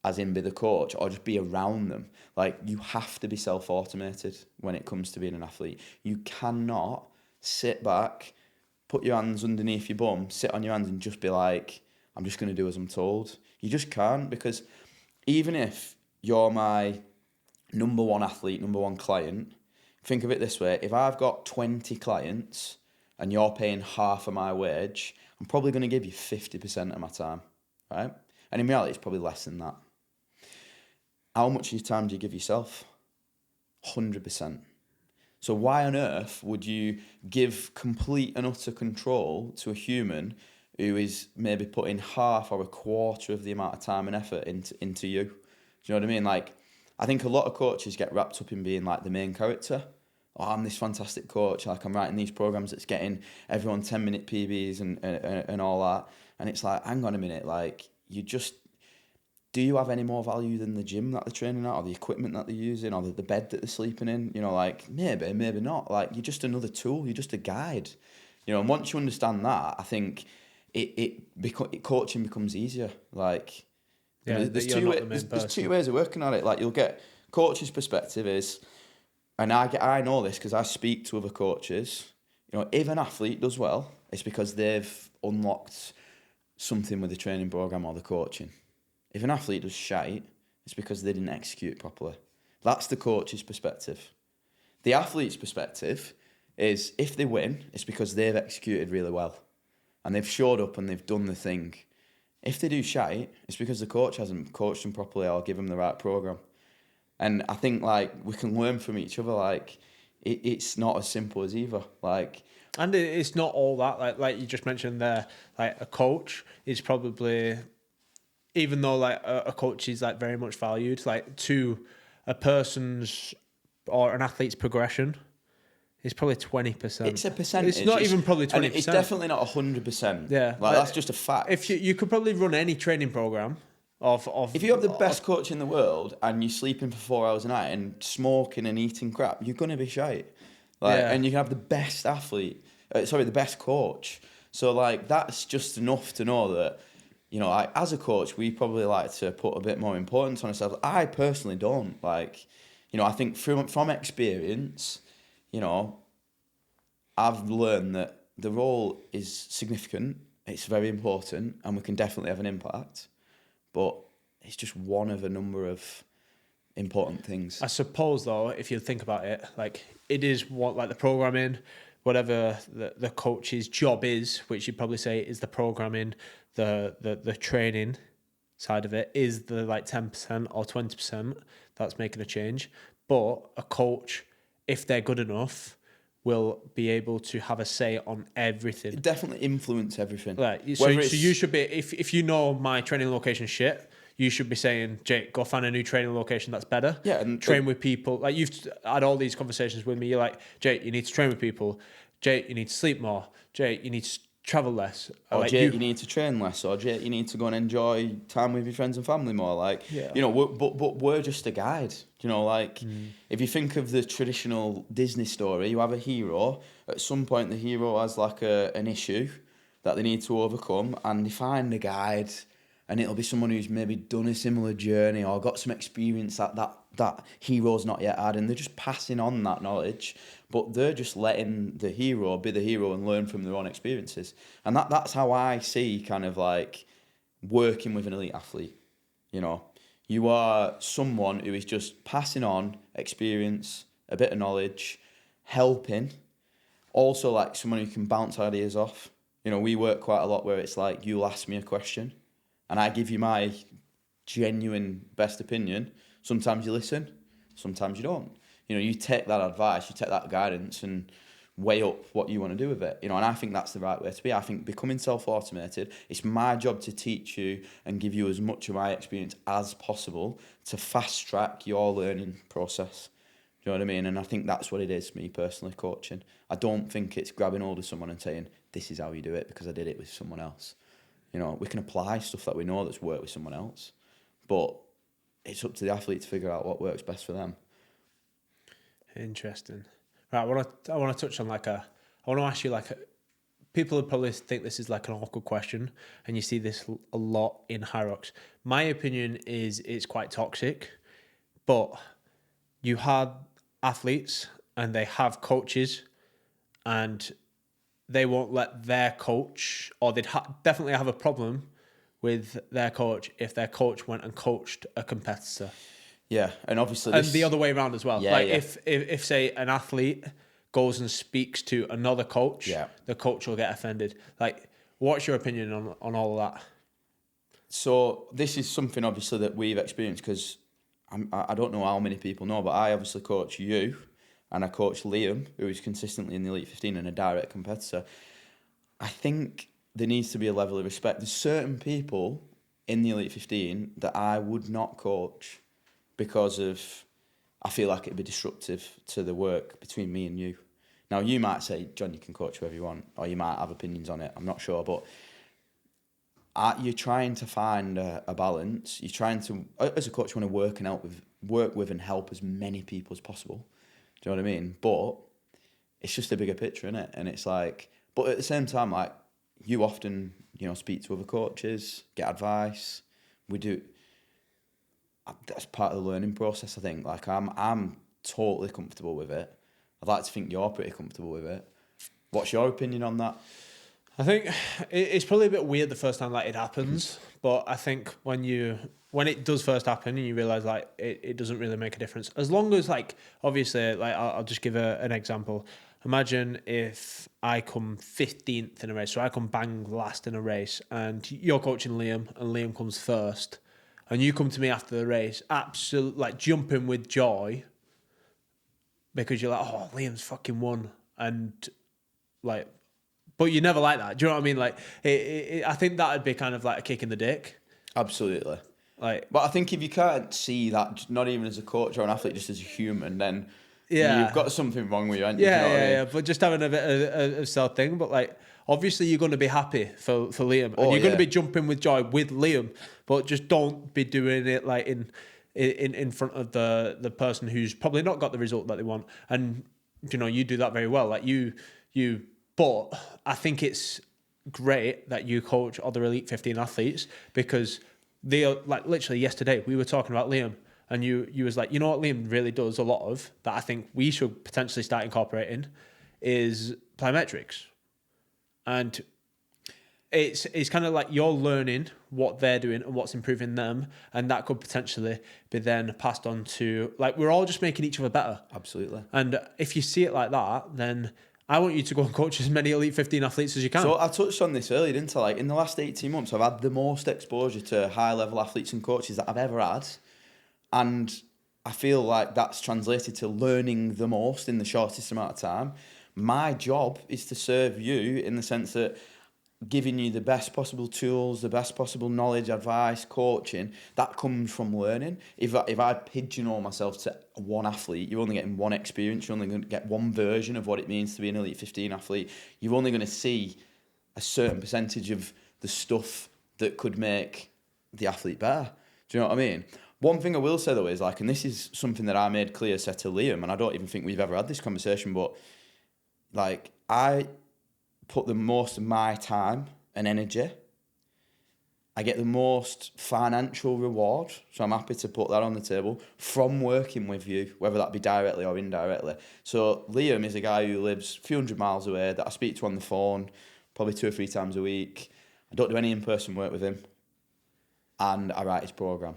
as in be the coach, or just be around them. Like, you have to be self-automated when it comes to being an athlete. You cannot sit back, put your hands underneath your bum, sit on your hands and just be like, I'm just going to do as I'm told. You just can't, because even if you're my number one athlete, number one client, think of it this way. If I've got 20 clients and you're paying half of my wage, I'm probably going to give you 50% of my time, right? And in reality, it's probably less than that. How much of your time do you give yourself? 100%. So why on earth would you give complete and utter control to a human who is maybe putting half or a quarter of the amount of time and effort into you? Do you know what I mean? Like, I think a lot of coaches get wrapped up in being like the main character. Oh, I'm this fantastic coach. Like, I'm writing these programs that's getting everyone 10-minute PBs and all that. And it's like, hang on a minute. Like, do you have any more value than the gym that they're training at, or the equipment that they're using, or the bed that they're sleeping in? You know, like, maybe not. Like, you're just another tool. You're just a guide. You know, and once you understand that, I think coaching becomes easier. Like, Yeah, there's two ways of working at it. Like, you'll get coach's perspective is, and I know this because I speak to other coaches. You know, if an athlete does well, it's because they've unlocked something with the training program or the coaching. If an athlete does shite, it's because they didn't execute properly. That's the coach's perspective. The athlete's perspective is, if they win, it's because they've executed really well and they've showed up and they've done the thing. If they do shite, it's because the coach hasn't coached them properly or given them the right program. And I think, like, we can learn from each other. Like, it's not as simple as either. Like, and it's not all that. Like you just mentioned there, like, a coach is probably, even though like a coach is like very much valued, like, to a person's or an athlete's progression, it's probably 20%. It's a percentage. It's not even probably 20%. It's definitely not 100%. Yeah, like, that's just a fact. If you could probably run any training program of if you have the best coach in the world and you're sleeping for 4 hours a night and smoking and eating crap, you're gonna be shite. Like, and you can have the best athlete, the best coach. So, like, that's just enough to know that, you know, as a coach, we probably like to put a bit more importance on ourselves. I personally don't. Like, you know, I think from experience, you know, I've learned that the role is significant, it's very important, and we can definitely have an impact. But it's just one of a number of important things. I suppose, though, if you think about it, like, it is what, like, the programming, whatever the coach's job is, which you'd probably say is the programming, the training side of it, is the like 10% or 20% that's making a change. But a coach, if they're good enough, will be able to have a say on everything. It definitely influence everything. Right. So you should be, if you know my training location shit, you should be saying, Jake, go find a new training location that's better. Yeah, and train with people. Like, you've had all these conversations with me. You're like, Jake, you need to train with people. Jake, you need to sleep more. Jake, you need to travel less. Or like, Jake, you need to train less. Or Jake, you need to go and enjoy time with your friends and family more. Like, yeah. You know, but we're just a guide. You know, like, if you think of the traditional Disney story, you have a hero. At some point, the hero has like an issue that they need to overcome, and they find a guide, and it'll be someone who's maybe done a similar journey or got some experience that hero's not yet had, and they're just passing on that knowledge, but they're just letting the hero be the hero and learn from their own experiences. And that's how I see kind of like working with an elite athlete. You know, you are someone who is just passing on experience, a bit of knowledge, helping, also like someone who can bounce ideas off. You know, we work quite a lot where it's like, you'll ask me a question and I give you my genuine best opinion. Sometimes you listen, sometimes you don't. You know, you take that advice, you take that guidance and weigh up what you want to do with it. You know, and I think that's the right way to be. I think becoming self-automated, it's my job to teach you and give you as much of my experience as possible to fast track your learning process. Do you know what I mean? And I think that's what it is, me personally, coaching. I don't think it's grabbing hold of someone and saying, this is how you do it because I did it with someone else. You know, we can apply stuff that we know that's worked with someone else, but it's up to the athlete to figure out what works best for them. Interesting. Right, I want to touch on I want to ask you people would probably think this is like an awkward question, and you see this a lot in High Rocks. My opinion is it's quite toxic, but you had athletes and they have coaches, and they won't let their coach, or they'd definitely have a problem with their coach if their coach went and coached a competitor. Yeah, and obviously and the other way around as well. Yeah, If say an athlete goes and speaks to another coach, the coach will get offended. Like, what's your opinion on all of that? So this is something obviously that we've experienced, because I don't know how many people know, but I obviously coach you and I coach Liam, who is consistently in the Elite 15 and a direct competitor. I think there needs to be a level of respect. There's certain people in the Elite 15 that I would not coach because I feel like it'd be disruptive to the work between me and you. Now, you might say, John, you can coach whoever you want, or you might have opinions on it. I'm not sure, but you're trying to find a balance. You're trying to, as a coach, you want to work with and help as many people as possible. Do you know what I mean? But it's just a bigger picture, innit? And it's like, but at the same time, like, you often, speak to other coaches, get advice. We do. That's part of the learning process, I think. Like, I'm totally comfortable with it. I'd like to think you're pretty comfortable with it. What's your opinion on that? I think it's probably a bit weird the first time like it happens, but I think when it does first happen and you realise like it doesn't really make a difference. As long as like, obviously, like I'll just give an example. Imagine if I come 15th in a race, so I come bang last in a race, and you're coaching Liam and Liam comes first, and you come to me after the race, absolutely like jumping with joy because you're like, oh, Liam's fucking won, and like, but you never like that. Do you know what I mean? Like, I think that would be kind of like a kick in the dick. Absolutely. Like, but I think if you can't see that, not even as a coach or an athlete, just as a human, then yeah, you've got something wrong with you, haven't you? Yeah, You know what I mean? yeah. But just having a bit of self thing. But like, obviously, you're going to be happy for Liam, and you're going to be jumping with joy with Liam. But just don't be doing it like in front of the person who's probably not got the result that they want. And you do that very well. Like you. But I think it's great that you coach other Elite 15 athletes, because they are, like, literally yesterday we were talking about Liam, and you was like, what Liam really does a lot of that I think we should potentially start incorporating is plyometrics. And it's kind of like you're learning what they're doing and what's improving them, and that could potentially be then passed on to, like, we're all just making each other better. Absolutely. And if you see it like that, then I want you to go and coach as many Elite 15 athletes as you can. So I touched on this earlier, didn't I? Like, in the last 18 months, I've had the most exposure to high-level athletes and coaches that I've ever had. And I feel like that's translated to learning the most in the shortest amount of time. My job is to serve you in the sense that giving you the best possible tools, the best possible knowledge, advice, coaching, that comes from learning. If I pigeonhole myself to one athlete, you're only getting one experience, you're only going to get one version of what it means to be an Elite 15 athlete. You're only going to see a certain percentage of the stuff that could make the athlete better. Do you know what I mean? One thing I will say though is, like, and this is something that I made clear, said to Liam, and I don't even think we've ever had this conversation, but like, I put the most of my time and energy. I get the most financial reward, so I'm happy to put that on the table, from working with you, whether that be directly or indirectly. So Liam is a guy who lives a few hundred miles away that I speak to on the phone probably 2 or 3 times a week. I don't do any in-person work with him, and I write his programme.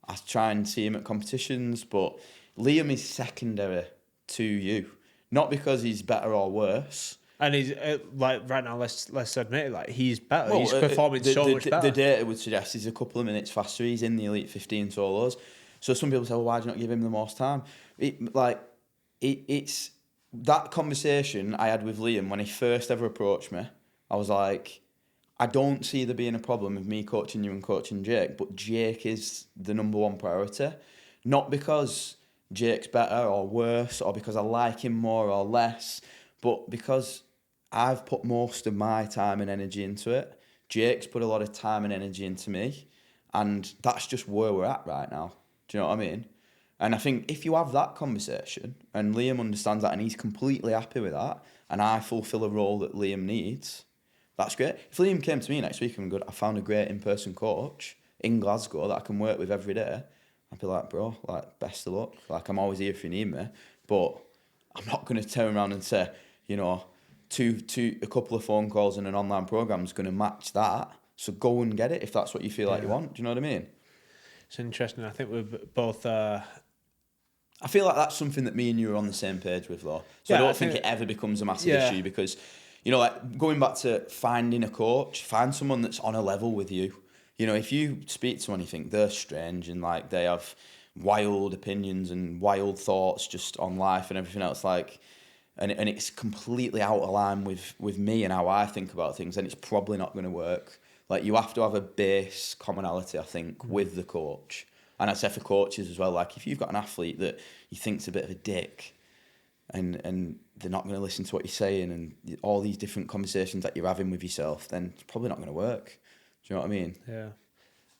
I try and see him at competitions, but Liam is secondary to you. Not because he's better or worse. And he's like, right now, let's admit it, like, he's better. Well, he's performing so much better. The data would suggest he's a couple of minutes faster. He's in the Elite 15 solos. So some people say, well, why do you not give him the most time? It's that conversation I had with Liam when he first ever approached me. I was like, I don't see there being a problem with me coaching you and coaching Jake, but Jake is the number one priority. Not because Jake's better or worse, or because I like him more or less, but because I've put most of my time and energy into it. Jake's put a lot of time and energy into me, and that's just where we're at right now. Do you know what I mean? And I think if you have that conversation, and Liam understands that, and he's completely happy with that, and I fulfill a role that Liam needs, that's great. If Liam came to me next week and I found a great in-person coach in Glasgow that I can work with every day, I'd be like, bro, like, best of luck. Like, I'm always here if you need me. But I'm not going to turn around and say, a couple of phone calls and an online program is going to match that. So go and get it if that's what you feel like you want. Do you know what I mean? It's interesting. I think we're both... I feel like that's something that me and you are on the same page with, though. So I don't think it ever becomes a massive issue, because, like, going back to finding a coach, find someone that's on a level with you. If you speak to someone, you think they're strange and, like, they have wild opinions and wild thoughts just on life and everything else, like, and it's completely out of line with me and how I think about things, then it's probably not going to work. Like, you have to have a base commonality, I think, with the coach. And I say for coaches as well, like, if you've got an athlete that you think's a bit of a dick, and they're not going to listen to what you're saying, and all these different conversations that you're having with yourself, then it's probably not going to work. Do you know what I mean? Yeah.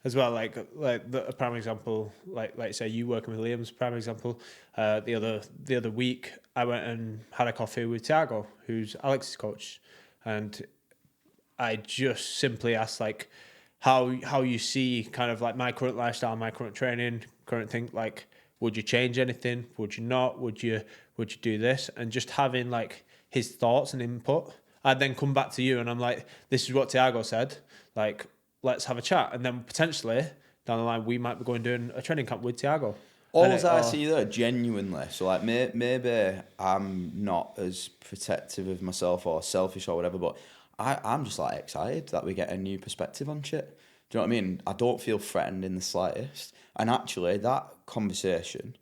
As well, like a prime example, like say you working with Liam's prime example. The other week, I went and had a coffee with Thiago, who's Alex's coach, and I just simply asked like how you see kind of like my current lifestyle, my current training, current thing. Like, would you change anything? Would you not? Would you do this? And just having like his thoughts and input. I'd then come back to you and I'm like, this is what Thiago said. Like, let's have a chat. And then potentially down the line, we might be going doing a training camp with Thiago. All I see there, genuinely, so like maybe I'm not as protective of myself or selfish or whatever, but I'm just like excited that we get a new perspective on shit. Do you know what I mean? I don't feel threatened in the slightest. And actually, that conversation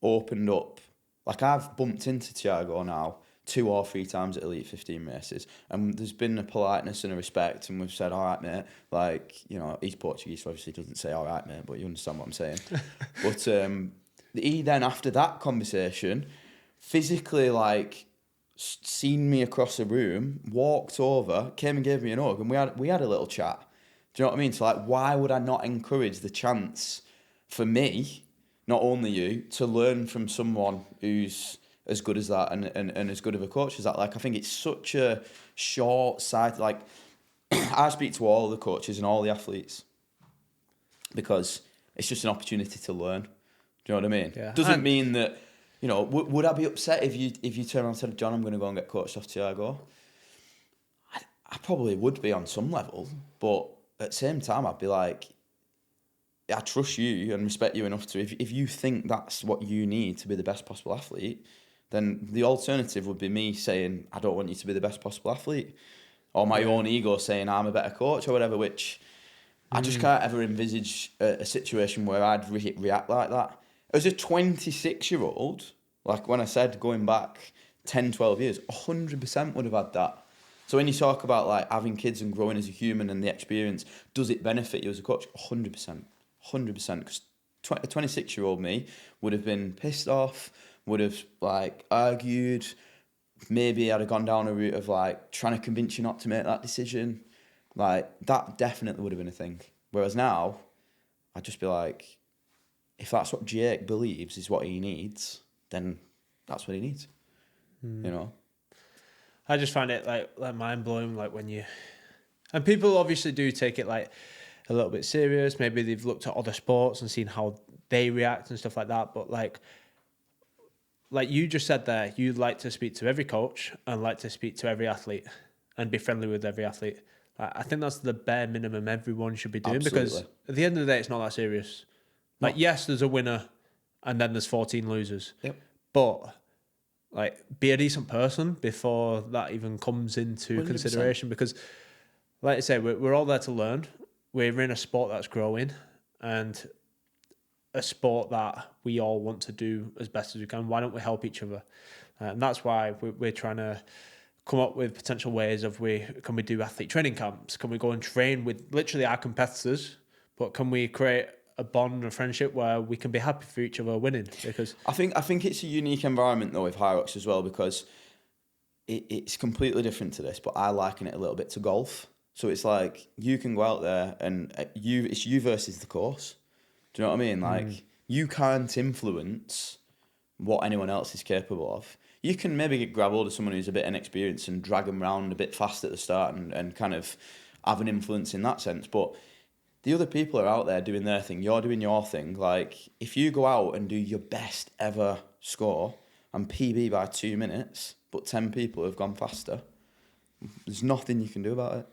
opened up. Like, I've bumped into Thiago now 2 or 3 times at Elite 15 races, and there's been a politeness and a respect, and we've said, all right, mate. Like, you know, he's Portuguese, so obviously doesn't say all right, mate, but you understand what I'm saying. But he then, after that conversation, physically, like, seen me across the room, walked over, came and gave me an hug, and we had a little chat. Do you know what I mean? So, like, why would I not encourage the chance for me, not only you, to learn from someone who's as good as that and as good of a coach as that? Like, I think it's such a short sight. Like, I speak to all the coaches and all the athletes because it's just an opportunity to learn. Do you know what I mean? Yeah. Doesn't mean that, you know, would I be upset if you turn around and said, John, I'm going to go and get coached off Thiago? I probably would be on some level, but at the same time, I'd be like, I trust you and respect you enough to, if you think that's what you need to be the best possible athlete, then the alternative would be me saying, I don't want you to be the best possible athlete. Or my own ego saying I'm a better coach or whatever, which I just can't ever envisage a situation where I'd react like that. As a 26-year-old, like when I said going back 10, 12 years, 100% would have had that. So when you talk about like having kids and growing as a human and the experience, does it benefit you as a coach? 100%. 100%. Because a 26-year-old me would have been pissed off, would have like argued, maybe I'd have gone down a route of like trying to convince you not to make that decision. Like, that definitely would have been a thing. Whereas now, I'd just be like, if that's what Jake believes is what he needs, then that's what he needs. You know? I just find it like mind blowing, like when you, and people obviously do take it like a little bit serious. Maybe they've looked at other sports and seen how they react and stuff like that. But like you just said there, you'd like to speak to every coach and like to speak to every athlete and be friendly with every athlete. I think that's the bare minimum everyone should be doing. Absolutely. Because at the end of the day, it's not that serious. Like, yes, there's a winner and then there's 14 losers. Yep. But like, be a decent person before that even comes into 100%. consideration. Because, like I say, we're all there to learn. We're in a sport that's growing and a sport that we all want to do as best as we can. Why don't we help each other? And that's why we're trying to come up with potential ways of can we do athlete training camps? Can we go and train with literally our competitors? But can we create a bond, a friendship where we can be happy for each other winning? Because I think it's a unique environment though with Hyrox as well, because it's completely different to this, but I liken it a little bit to golf. So it's like you can go out there and it's you versus the course. Do you know what I mean? Like, you can't influence what anyone else is capable of. You can maybe grab hold of someone who's a bit inexperienced and drag them around a bit fast at the start and kind of have an influence in that sense. But the other people are out there doing their thing. You're doing your thing. Like, if you go out and do your best ever score and PB by 2 minutes, but 10 people have gone faster, there's nothing you can do about it.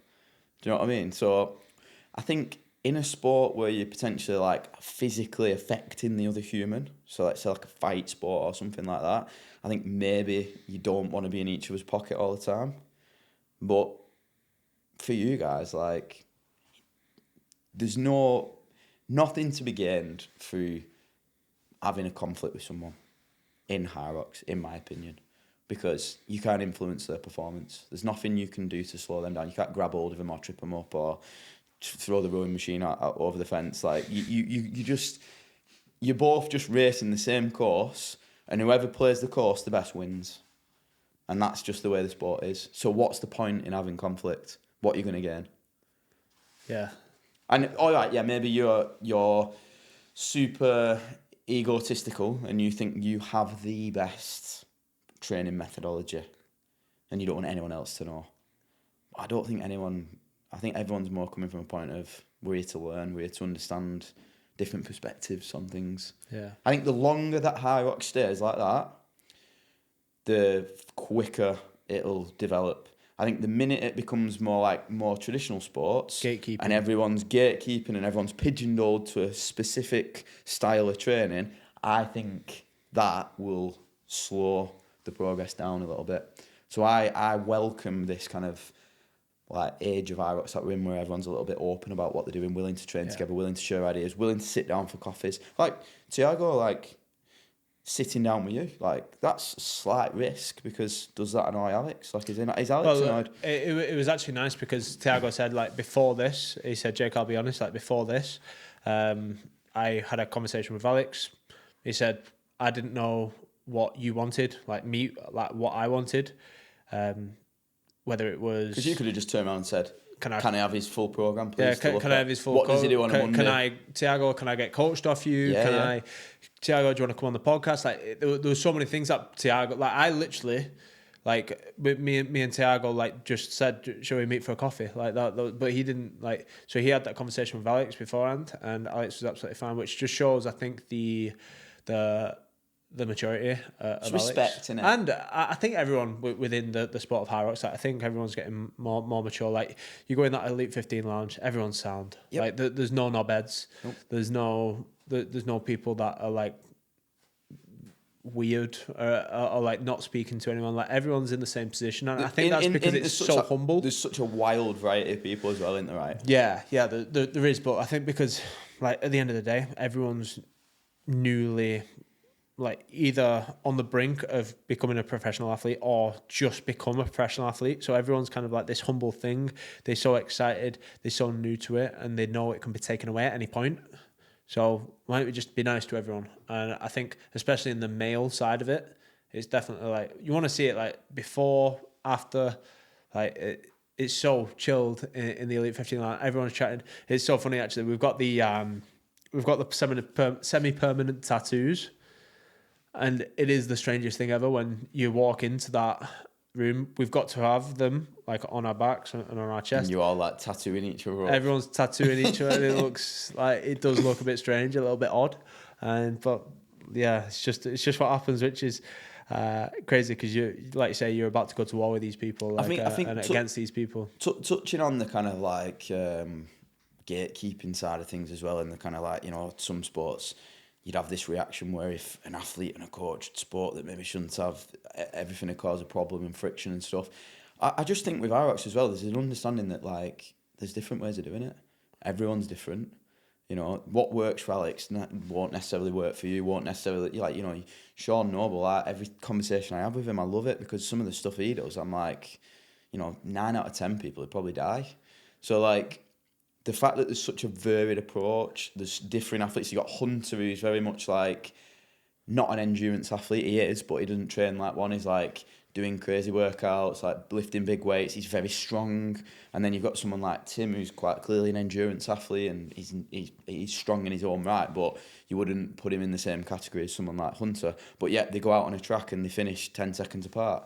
Do you know what I mean? So I think in a sport where you're potentially like physically affecting the other human, so let's say like a fight sport or something like that, I think maybe you don't want to be in each other's pocket all the time. But for you guys, like, there's nothing to be gained through having a conflict with someone in Hyrox, in my opinion, because you can't influence their performance. There's nothing you can do to slow them down. You can't grab hold of them or trip them up or throw the rowing machine out over the fence. Like, you're both just racing the same course, and whoever plays the course the best wins. And that's just the way the sport is. So what's the point in having conflict? What are you going to gain? Yeah. And all right, yeah, maybe you're super egotistical and you think you have the best training methodology and you don't want anyone else to know. I don't think I think everyone's more coming from a point of we're here to learn, we're here to understand different perspectives on things. Yeah. I think the longer that High Rock stays like that, the quicker it'll develop. I think the minute it becomes more traditional sports, Gatekeeping. and everyone's gatekeeping and everyone's pigeonholed to a specific style of training, I think that will slow the progress down a little bit. So I welcome this kind of like age of IROX that we're in, where everyone's a little bit open about what they're doing, willing to train together, willing to share ideas, willing to sit down for coffees. Like Tiago, like sitting down with you, like that's a slight risk, because does that annoy Alex? Like is Alex annoyed? It was actually nice because Tiago said, like, before this, he said, Jake, I'll be honest, like before this, I had a conversation with Alex. He said, I didn't know what you wanted, like what I wanted. Whether it was... Because you could have just turned around and said, can I have his full programme, please? Yeah, can I have his full... What does he do on a Monday? Tiago, can I get coached off you? Tiago, do you want to come on the podcast? Like, there were so many things that Tiago... Like, I literally... Like, me and Tiago, like, just said, shall we meet for a coffee? Like, that, but he didn't, like... So he had that conversation with Alex beforehand, and Alex was absolutely fine, which just shows, I think, the maturity of respect, Alex. Innit? And I think everyone within the sport of high rocks, like, I think everyone's getting more mature. Like, you go in that Elite 15 lounge, everyone's sound. Yep. Like, there's no knobheads. Nope. There's no people that are like weird or like not speaking to anyone. Like, everyone's in the same position, and I think that's because it's so humble. There's such a wild variety of people as well, isn't there? Right? Yeah, there is, but I think because, like, at the end of the day, everyone's newly, like, either on the brink of becoming a professional athlete or just become a professional athlete. So everyone's kind of like this humble thing. They're so excited, they're so new to it, and they know it can be taken away at any point. So why don't we just be nice to everyone? And I think, especially in the male side of it, it's definitely like, you want to see it like before, after, like it's so chilled in the Elite 15 line. Everyone's chatting. It's so funny, actually. We've got the semi-permanent tattoos. And it is the strangest thing ever when you walk into that room. We've got to have them like on our backs and on our chest. And you all like tattooing each other up. Everyone's tattooing each other. And it does look a bit strange, a little bit odd. But yeah, it's just what happens, which is crazy, because like you say, you're about to go to war with these people, like, I think against these people. Touching on the kind of like gatekeeping side of things as well, and the kind of like, you know, some sports, you'd have this reaction where if an athlete and a coach sport that maybe shouldn't have, everything would cause a problem and friction and stuff. I just think with IROX as well, there's an understanding that, like, there's different ways of doing it. Everyone's different. You know, what works for Alex won't necessarily work for you, won't necessarily, like, you know, Sean Noble, every conversation I have with him, I love it, because some of the stuff he does, I'm like, you know, 9 out of 10 people would probably die. So, like, the fact that there's such a varied approach, there's different athletes. You got Hunter, who's very much like not an endurance athlete. He is, but he doesn't train like one. He's like doing crazy workouts, like lifting big weights. He's very strong. And then you've got someone like Tim, who's quite clearly an endurance athlete, and he's strong in his own right, but you wouldn't put him in the same category as someone like Hunter. But yet they go out on a track and they finish 10 seconds apart.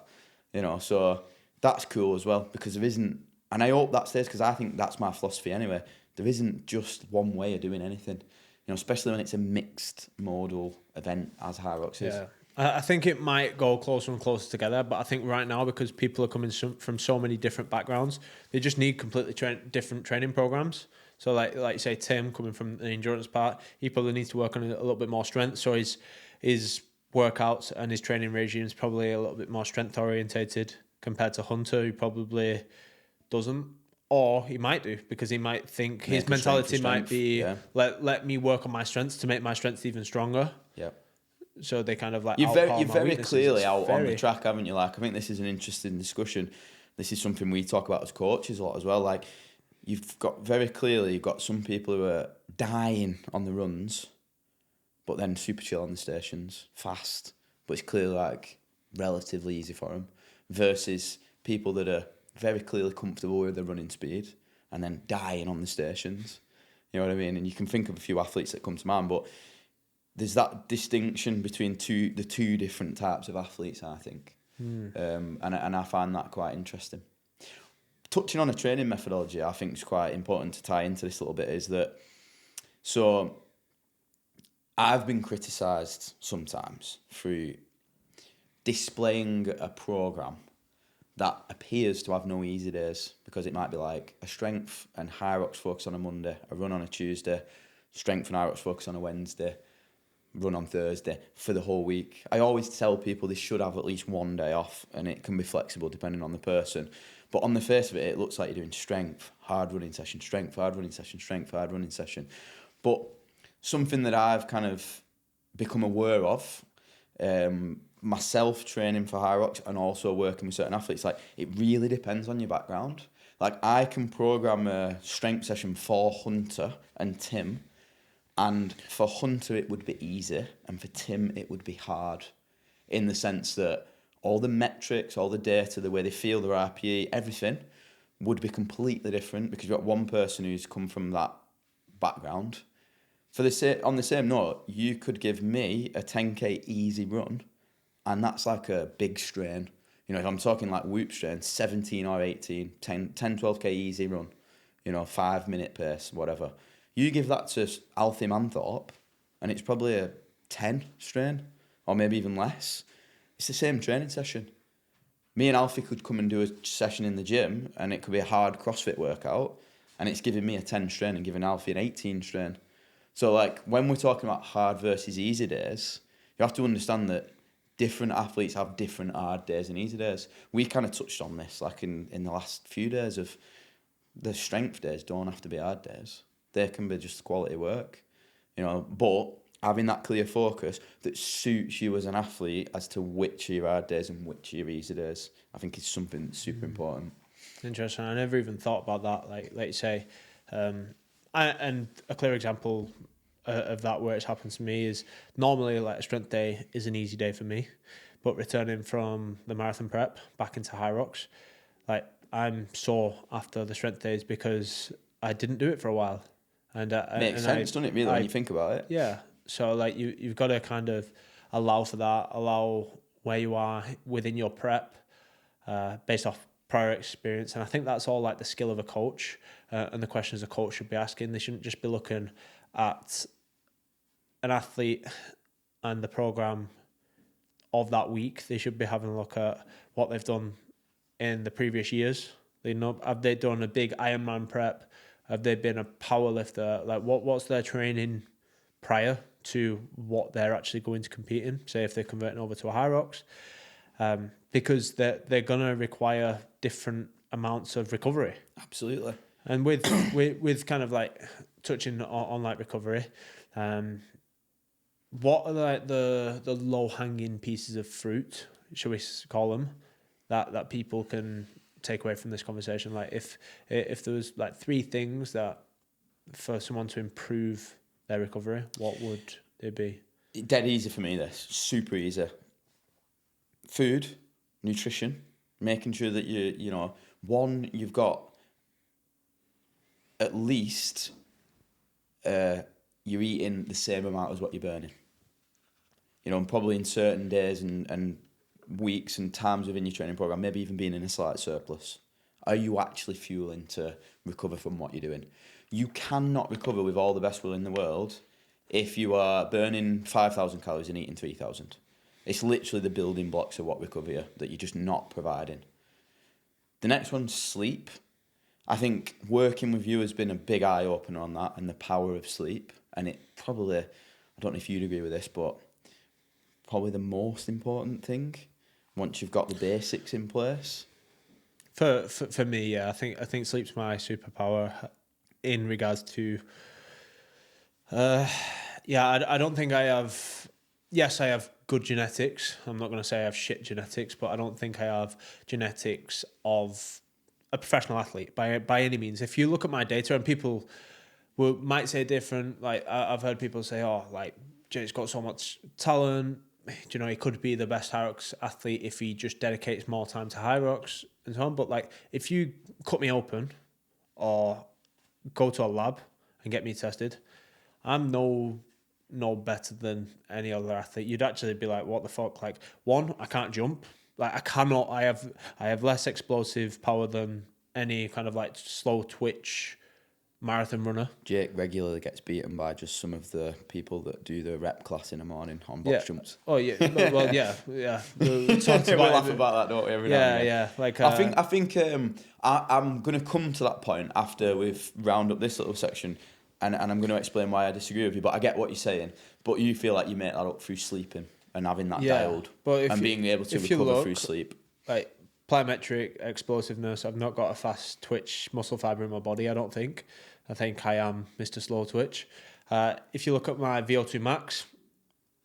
You know, so that's cool as well, because there isn't. And I hope that stays, because I think that's my philosophy anyway. There isn't just one way of doing anything, you know, especially when it's a mixed modal event as High Rocks is. Yeah. I think it might go closer and closer together, but I think right now, because people are coming from so many different backgrounds, they just need completely different training programs. So like you say, Tim, coming from the endurance part, he probably needs to work on a little bit more strength. So his workouts and his training regime is probably a little bit more strength orientated compared to Hunter, who probably doesn't, or he might do, because he might think his mentality might be, let me work on my strengths to make my strengths even stronger. Yeah. So they kind of like, you're very clearly out on the track, haven't you? Like, I think this is an interesting discussion. This is something we talk about as coaches a lot as well. Like, you've got some people who are dying on the runs, but then super chill on the stations, fast, but it's clearly like relatively easy for them, versus people that are very clearly comfortable with their running speed and then dying on the stations. You know what I mean? And you can think of a few athletes that come to mind, but there's that distinction between the two different types of athletes, I think. And I find that quite interesting. Touching on a training methodology, I think is quite important to tie into this a little bit, is that, so I've been criticised sometimes through displaying a programme that appears to have no easy days, because it might be like a strength and high rocks focus on a Monday, a run on a Tuesday, strength and high rocks focus on a Wednesday, run on Thursday for the whole week. I always tell people they should have at least one day off, and it can be flexible depending on the person. But on the face of it, it looks like you're doing strength, hard running session, strength, hard running session, strength, hard running session. But something that I've kind of become aware of, myself training for high rocks and also working with certain athletes, like, it really depends on your background. Like, I can program a strength session for Hunter and Tim, and for Hunter it would be easy, and for Tim it would be hard, in the sense that all the metrics, all the data, the way they feel, their RPE, everything would be completely different, because you've got one person who's come from that background. On the same note, you could give me a 10k easy run, and that's like a big strain. You know, if I'm talking like whoop strain, 17 or 18, 10, 12k easy run, 5-minute pace, whatever. You give that to Alfie Manthorpe, and it's probably a 10 strain, or maybe even less. It's the same training session. Me and Alfie could come and do a session in the gym, and it could be a hard CrossFit workout, and it's giving me a 10 strain and giving Alfie an 18 strain. So, like, when we're talking about hard versus easy days, you have to understand that different athletes have different hard days and easy days. We kind of touched on this, like, in the last few days, of the strength days don't have to be hard days. They can be just quality work, but having that clear focus that suits you as an athlete as to which are your hard days and which are your easy days, I think is something that's super important. Interesting. I never even thought about that. Like you say, and a clear example of that where it's happened to me is, normally like a strength day is an easy day for me, but returning from the marathon prep back into high rocks, like, I'm sore after the strength days because I didn't do it for a while. And Makes sense, doesn't it, really, when you think about it? Yeah. So, like, you've got to kind of allow for that, allow where you are within your prep, based off prior experience. And I think that's all like the skill of a coach, and the questions a coach should be asking. They shouldn't just be looking at an athlete and the program of that week. They should be having a look at what they've done in the previous years. Have they done a big Ironman prep? Have they been a power lifter? Like, what's their training prior to what they're actually going to compete in? Say if they're converting over to a high rocks, because they're gonna require different amounts of recovery. Absolutely. And with kind of like touching on like recovery, what are like the low hanging pieces of fruit, shall we call them, that people can take away from this conversation? Like, if there was like 3 things that for someone to improve their recovery, what would they be? Dead easy for me, this. Super easy. Food, nutrition, making sure that you've got at least you're eating the same amount as what you're burning. And probably in certain days and weeks and times within your training program, maybe even being in a slight surplus. Are you actually fueling to recover from what you're doing? You cannot recover with all the best will in the world if you are burning 5,000 calories and eating 3,000. It's literally the building blocks of what recover you that you're just not providing. The next one's sleep. I think working with you has been a big eye-opener on that and the power of sleep. And it probably, I don't know if you'd agree with this, but probably the most important thing once you've got the basics in place. For me, yeah, I think sleep's my superpower in regards to. I don't think I have. Yes, I have good genetics. I'm not going to say I have shit genetics, but I don't think I have genetics of a professional athlete by any means. If you look at my data, and people might say different, like I've heard people say, "Oh, like Jake's got so much talent. He could be the best high rocks athlete if he just dedicates more time to high rocks and so on." But like, if you cut me open or go to a lab and get me tested, I'm no better than any other athlete. You'd actually be like, what the fuck? Like, one, I can't jump. Like, I cannot. I have less explosive power than any kind of like slow twitch marathon runner. Jake regularly gets beaten by just some of the people that do the rep class in the morning on box Yeah. jumps. Oh yeah. Well, yeah. We talked We about laugh it. about that, don't we? Every now and Yeah, again. yeah. Like, I think I'm going to come to that point after we've round up this little section, and I'm going to explain why I disagree with you. But I get what you're saying. But you feel like you make that up through sleeping and having that dialed, but and being able to recover through sleep. Like plyometric explosiveness, I've not got a fast twitch muscle fiber in my body. I don't think. I think I am Mr. Slow Twitch. If you look at my VO2 max,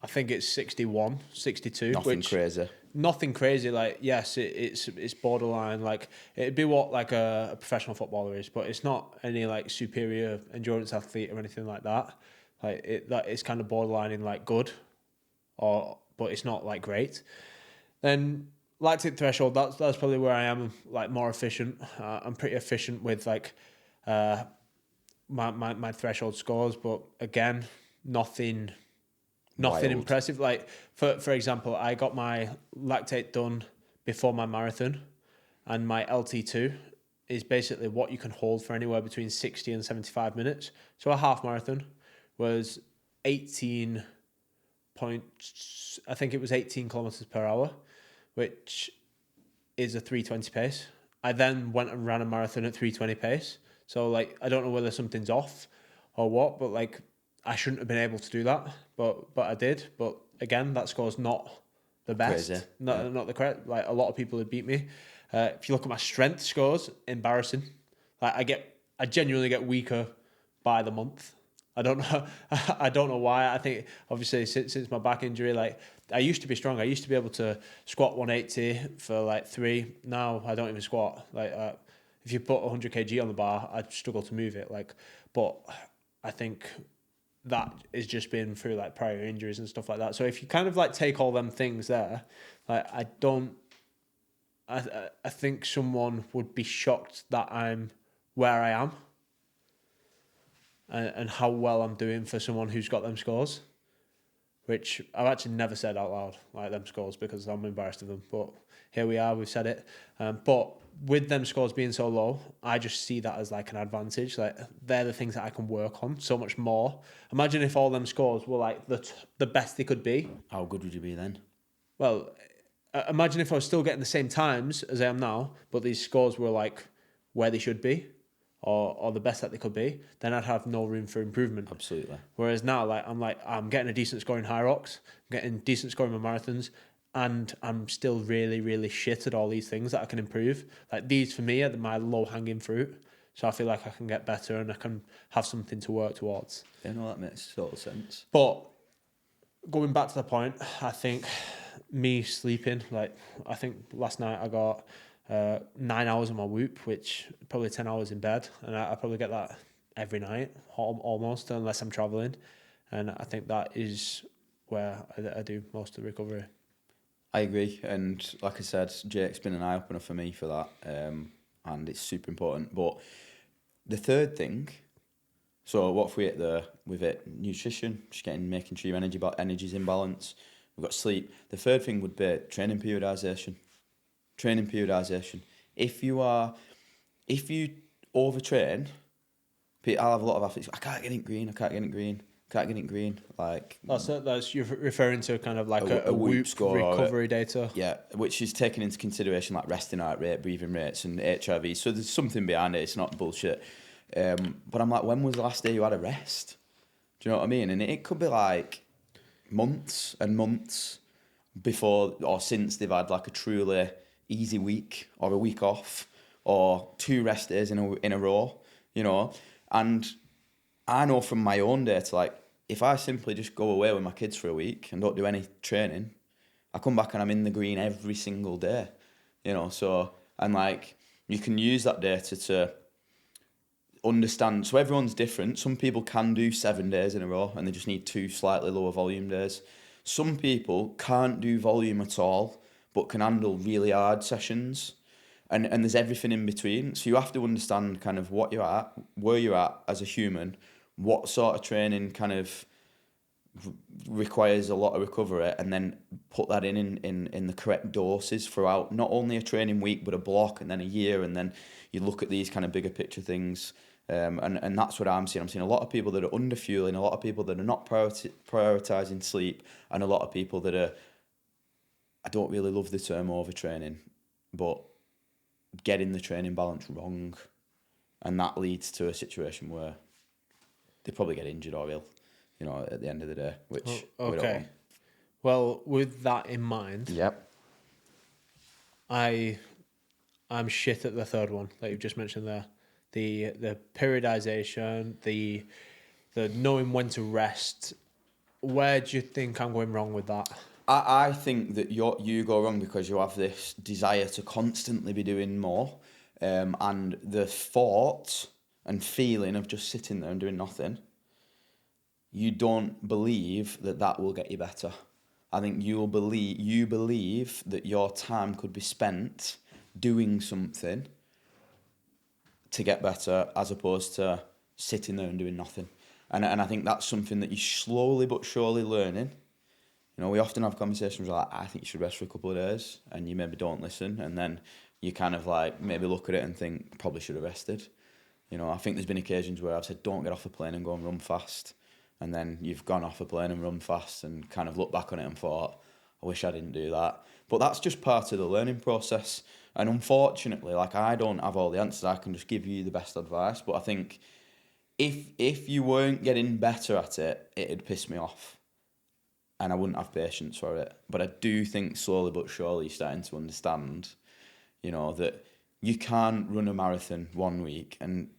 I think it's 61, 62. Nothing crazy. Nothing crazy. Like, yes, it's borderline. Like, it'd be what like a professional footballer is, but it's not any like superior endurance athlete or anything like that. Like, it's kind of borderline in like good, but it's not like great. Then lactate threshold, that's probably where I am like more efficient. I'm pretty efficient with like my threshold scores, but again, nothing Wild. impressive. Like for example, I got my lactate done before my marathon, and my LT2 is basically what you can hold for anywhere between 60 and 75 minutes. So a half marathon was 18 kilometers per hour, which is a 3:20 pace. I then went and ran a marathon at 3:20 pace. So like, I don't know whether something's off or what, but like, I shouldn't have been able to do that, but I did. But again, that score's not the best. Crazy. Not the correct. Like, a lot of people have beat me. If you look at my strength scores, embarrassing. Like, I genuinely get weaker by the month. I don't know why. I think obviously since my back injury, like, I used to be strong. I used to be able to squat 180 for like 3. Now I don't even squat. Like, if you put 100 kg on the bar, I'd struggle to move it. Like, but I think that is just been through like prior injuries and stuff like that. So if you kind of like take all them things there, like, I think someone would be shocked that I'm where I am and how well I'm doing for someone who's got them scores, which I've actually never said out loud, like them scores, because I'm embarrassed of them. But here we are, we've said it. But with them scores being so low, I just see that as like an advantage. Like, they're the things that I can work on so much more. Imagine if all them scores were like the best they could be. How good would you be then? Well, imagine if I was still getting the same times as I am now, but these scores were like where they should be, or the best that they could be, then I'd have no room for improvement. Absolutely. Whereas now, I'm getting a decent score in high rocks, I'm getting decent score in my marathons, and I'm still really, really shit at all these things that I can improve. Like, these for me are my low-hanging fruit. So I feel like I can get better and I can have something to work towards. Yeah, no, that makes total sense. But going back to the point, I think me sleeping, like, I think last night I got 9 hours on my Whoop, which probably 10 hours in bed, and I probably get that every night, almost, unless I'm traveling. And I think that is where I do most of the recovery. I agree, and like I said, Jake's been an eye-opener for me for that, and it's super important. But the third thing, so what if we hit with it nutrition, just making sure your energy's in balance. We've got sleep. The third thing would be training periodization. If you overtrain, I'll have a lot of athletes, I can't get it green. Like, that's you're referring to kind of like a Whoop score recovery data. Yeah, which is taking into consideration like resting heart rate, breathing rates, and HRV. So there's something behind it. It's not bullshit. But I'm like, when was the last day you had a rest? Do you know what I mean? And it could be like months and months before or since they've had like a truly easy week or a week off or 2 rest days in a row, you know. And I know from my own data, like, if I simply just go away with my kids for a week and don't do any training, I come back and I'm in the green every single day, you know. So, and like, you can use that data to understand. So everyone's different. Some people can do 7 days in a row and they just need 2 slightly lower volume days. Some people can't do volume at all, but can handle really hard sessions. and there's everything in between. So you have to understand kind of what you're at, where you're at as a human, what sort of training kind of requires a lot of recovery, and then put that in the correct doses throughout not only a training week but a block and then a year, and then you look at these kind of bigger picture things. And that's what I'm seeing. I'm seeing a lot of people that are underfueling, a lot of people that are not prioritizing sleep, and a lot of people that are, I don't really love the term overtraining, but getting the training balance wrong, and that leads to a situation where they probably get injured or ill, at the end of the day, which we don't want. Well, with that in mind, Yep. I'm shit at the third one that you've just mentioned there. The periodization, the knowing when to rest. Where do you think I'm going wrong with that? I think that you go wrong because you have this desire to constantly be doing more, and the thought and feeling of just sitting there and doing nothing. You don't believe that will get you better. I think you believe that your time could be spent doing something to get better, as opposed to sitting there and doing nothing. And I think that's something that you're slowly but surely learning. We often have conversations like, I think you should rest for a couple of days, and you maybe don't listen, and then you kind of like maybe look at it and think, probably should have rested. I think there's been occasions where I've said, don't get off a plane and go and run fast. And then you've gone off a plane and run fast and kind of looked back on it and thought, I wish I didn't do that. But that's just part of the learning process. And unfortunately, I don't have all the answers. I can just give you the best advice. But I think if you weren't getting better at it, it'd piss me off. And I wouldn't have patience for it. But I do think slowly but surely you're starting to understand, that you can't run a marathon one week and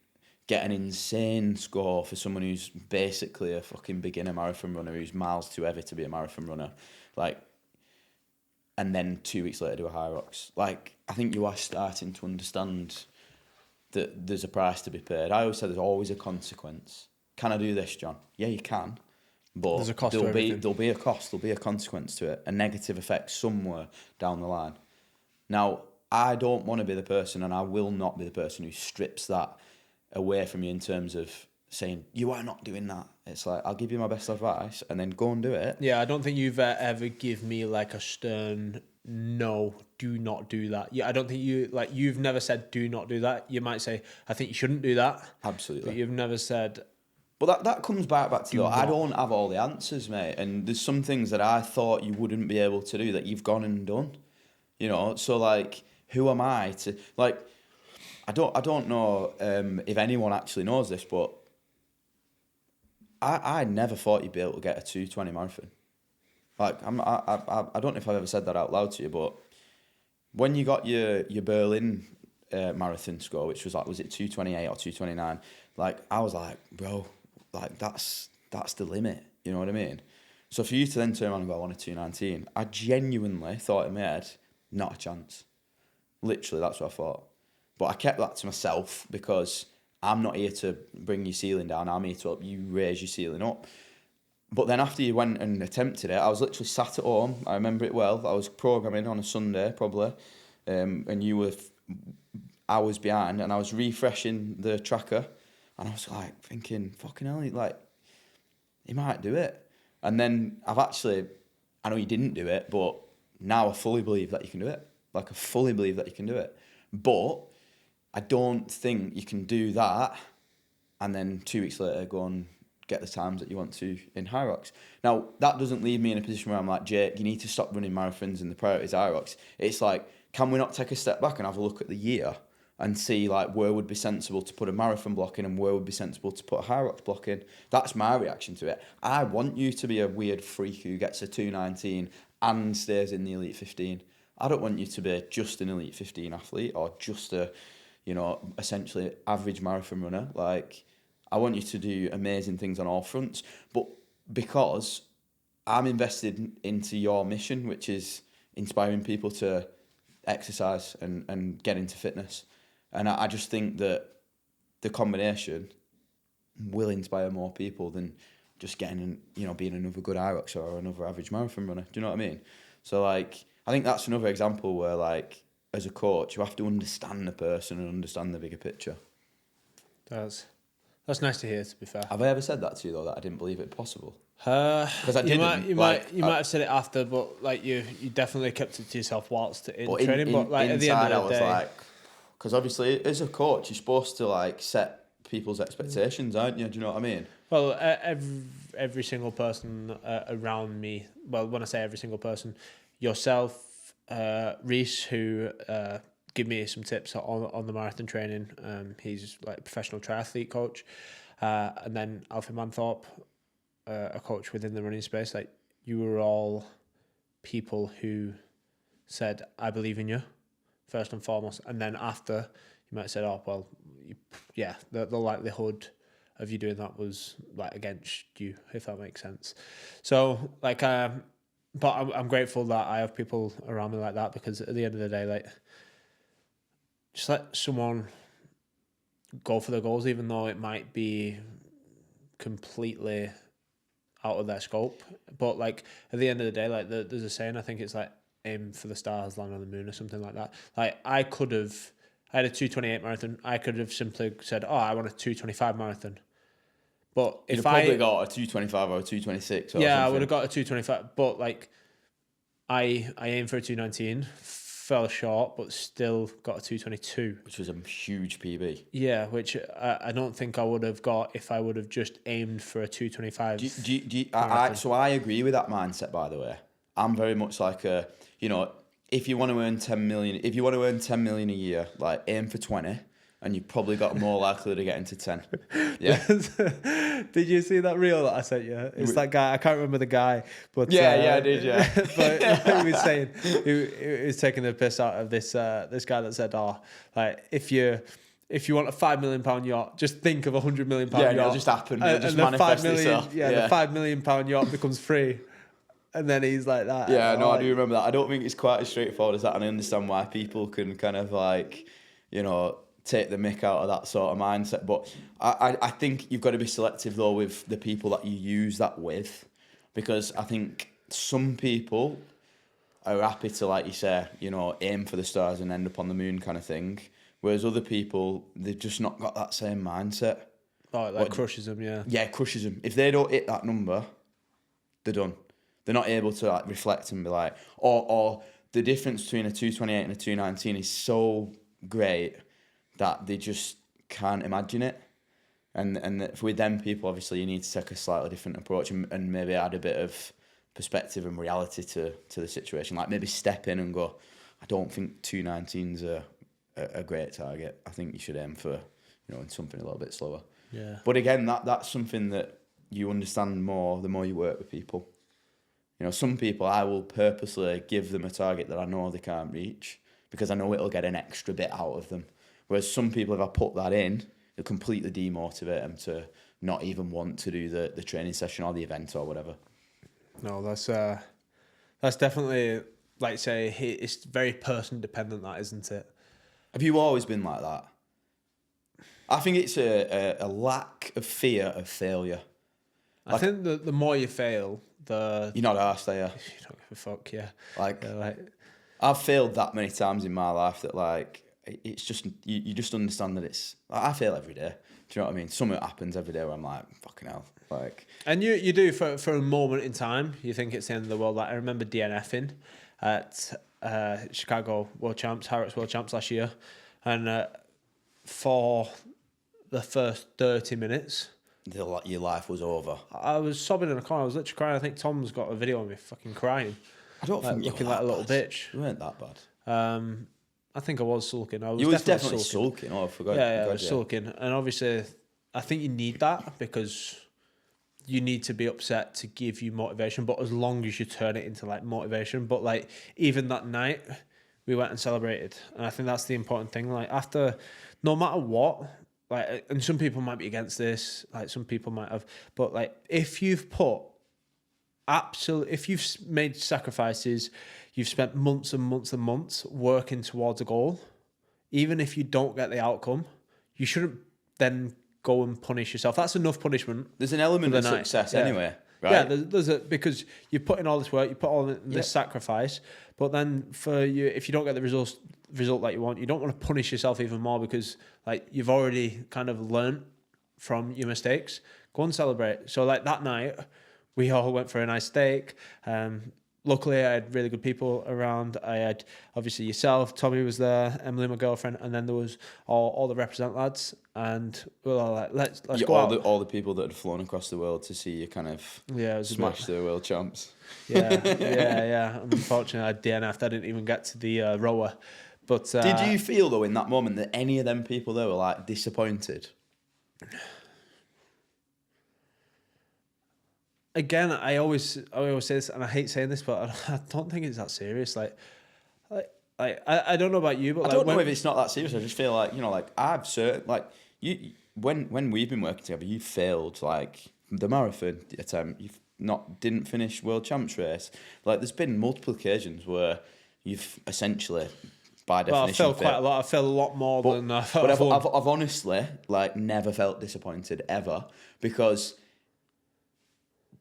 get an insane score for someone who's basically a fucking beginner marathon runner who's miles too heavy to be a marathon runner, and then 2 weeks later do a high rocks. I think you are starting to understand that there's a price to be paid. I always say there's always a consequence. Can I do this, John? Yeah, you can, but There's a cost there'll to everything. be a cost, there'll be a consequence to it, a negative effect somewhere down the line. Now, I don't want to be the person, and I will not be the person who strips that away from you in terms of saying, you are not doing that. It's like, I'll give you my best advice and then go and do it. Yeah, I don't think you've ever give me a stern, no, do not do that. Yeah, I don't think you've never said, do not do that. You might say, I think you shouldn't do that. Absolutely. But you've never said... But that comes back to not. I don't have all the answers, mate. And there's some things that I thought you wouldn't be able to do that you've gone and done. So who am I to... I don't know if anyone actually knows this, but I never thought you'd be able to get a 2:20 marathon. I don't know if I've ever said that out loud to you, but when you got your Berlin marathon score, which was was it 2:28 or 2:29? I was like, bro, that's the limit. You know what I mean? So for you to then turn around and go, I want a 2:19, I genuinely thought in my head, not a chance. Literally, that's what I thought. But I kept that to myself because I'm not here to bring your ceiling down. I'm here to help you raise your ceiling up. But then after you went and attempted it, I was literally sat at home. I remember it well. I was programming on a Sunday, probably. And you were hours behind. And I was refreshing the tracker. And I was thinking, fucking hell, he might do it. And then I know you didn't do it, but now I fully believe that you can do it. I fully believe that you can do it. But I don't think you can do that and then 2 weeks later go and get the times that you want to in high rocks. Now, that doesn't leave me in a position where I'm like, Jake, you need to stop running marathons and the priority is high rocks. It's can we not take a step back and have a look at the year and see where would be sensible to put a marathon block in and where would be sensible to put a high rocks block in? That's my reaction to it. I want you to be a weird freak who gets a 2:19 and stays in the elite 15. I don't want you to be just an elite 15 athlete or just a, essentially average marathon runner. I want you to do amazing things on all fronts. But because I'm invested into your mission, which is inspiring people to exercise and get into fitness. And I just think that the combination will inspire more people than just getting, being another good Irox or another average marathon runner. Do you know what I mean? So I think that's another example where as a coach, you have to understand the person and understand the bigger picture. That's nice to hear, to be fair. Have I ever said that to you though, that I didn't believe it possible? Because I didn't. You might have said it after, but like you definitely kept it to yourself whilst in training. But like at the end of the day, because obviously as a coach, you're supposed to like set people's expectations, aren't you? Do you know what I mean? Well, every single person around me. Well, when I say every single person, yourself, Reese, who give me some tips on the marathon training. He's like a professional triathlete coach, and then Alfie Manthorpe, a coach within the running space. Like, you were all people who said, "I believe in you," first and foremost, and then after you might have said, "Oh well, the likelihood of you doing that was like against you," if that makes sense. So like, but I'm grateful that I have people around me like that, because at the end of the day, like, just let someone go for their goals, even though it might be completely out of their scope. But like at the end of the day, like there's a saying, I think it's like aim for the stars, land on the moon, or something like that. Like I had a 2:28 marathon. I could have simply said, "Oh, I want a 2:25 marathon." But if you'd probably got a 2:25 or a 2:26. I would have got a 2:25. But like, I aimed for a 2:19, fell short, but still got a 2:22, which was a huge PB. Yeah, which I don't think I would have got if I would have just aimed for a 2:25. So I agree with that mindset. By the way, I'm very much like if you want to earn 10 million a year, like aim for 20, and you've probably got more likely to get into 10. Yeah. Did you see that reel that I sent you? It's that guy. I can't remember the guy, but I did. Yeah. But he was saying he was taking the piss out of this guy that said, "Oh, like if you want a £5 million yacht, just think of £100 million yacht. It'll just happen. It'll just manifest itself. The £5 million yacht becomes free." And then he's like that. Yeah, no, I do remember that. I don't think it's quite as straightforward as that, and I understand why people can kind of like, take the mick out of that sort of mindset. But I think you've got to be selective though with the people that you use that with, because I think some people are happy to, like you say, aim for the stars and end up on the moon kind of thing, whereas other people, they've just not got that same mindset. Oh, it crushes them, yeah. Yeah, it crushes them. If they don't hit that number, they're done. They're not able to like reflect and be like, or the difference between a 2:28 and a 2:19 is so great that they just can't imagine it. And with them people, obviously, you need to take a slightly different approach and maybe add a bit of perspective and reality to the situation. Like maybe step in and go, I don't think 2:19's a great target. I think you should aim for something a little bit slower. Yeah. But again, that's something that you understand more the more you work with people. Some people, I will purposely give them a target that I know they can't reach because I know it'll get an extra bit out of them. Whereas some people, if I put that in, it'll completely demotivate them to not even want to do the training session or the event or whatever. No, that's definitely, like say, it's very person dependent, that, isn't it? Have you always been like that? I think it's a lack of fear of failure. I think the more you fail, you're not arsed, are you? You don't give a fuck, yeah. Like I've failed that many times in my life that like it's just you just understand that it's I fail every day. Do you know what I mean? Something happens every day where I'm like, fucking hell. Like, and you do for a moment in time, you think it's the end of the world. Like I remember DNFing at Chicago World Champs, Harrods World Champs last year, and for the first 30 minutes. Your life was over. I was sobbing in a corner. I was literally crying. I think Tom's got a video of me fucking crying. I don't think looking like a little bitch. You weren't that bad. I think I was sulking. You was definitely sulking. Oh, I forgot. Yeah, I was sulking. And obviously, I think you need that because you need to be upset to give you motivation. But as long as you turn it into like motivation. But like even that night, we went and celebrated. And I think that's the important thing. Like after, no matter what, like, and some people might be against this, like some people might have, but like if you've made sacrifices, you've spent months and months and months working towards a goal, even if you don't get the outcome, you shouldn't then go and punish yourself. That's enough punishment. There's an element of success anyway, right? Yeah, there's because you put in all this work, you put all in this sacrifice, but then for you, if you don't get the results result that you want, you don't want to punish yourself even more because like you've already kind of learnt from your mistakes. Go and celebrate. So like that night, we all went for a nice steak. Luckily, I had really good people around. I had obviously yourself, Tommy was there, Emily, my girlfriend, and then there was all the represent lads, and we were all like, let's go out. All the people that had flown across the world to see you kind of smash the world champs. Yeah. Unfortunately, I DNF'd. I didn't even get to the rower. But did you feel though in that moment that any of them people there were like disappointed? Again, I always say this, and I hate saying this, but I don't think it's that serious. Like I don't know about you, but I don't know if it's not that serious. I just feel like I've certain you when we've been working together, you failed like the marathon attempt. You've didn't finish world champs race. Like there's been multiple occasions where you've essentially by definition. Well, I failed quite a lot. I failed a lot more than I felt. But I've honestly like never felt disappointed ever because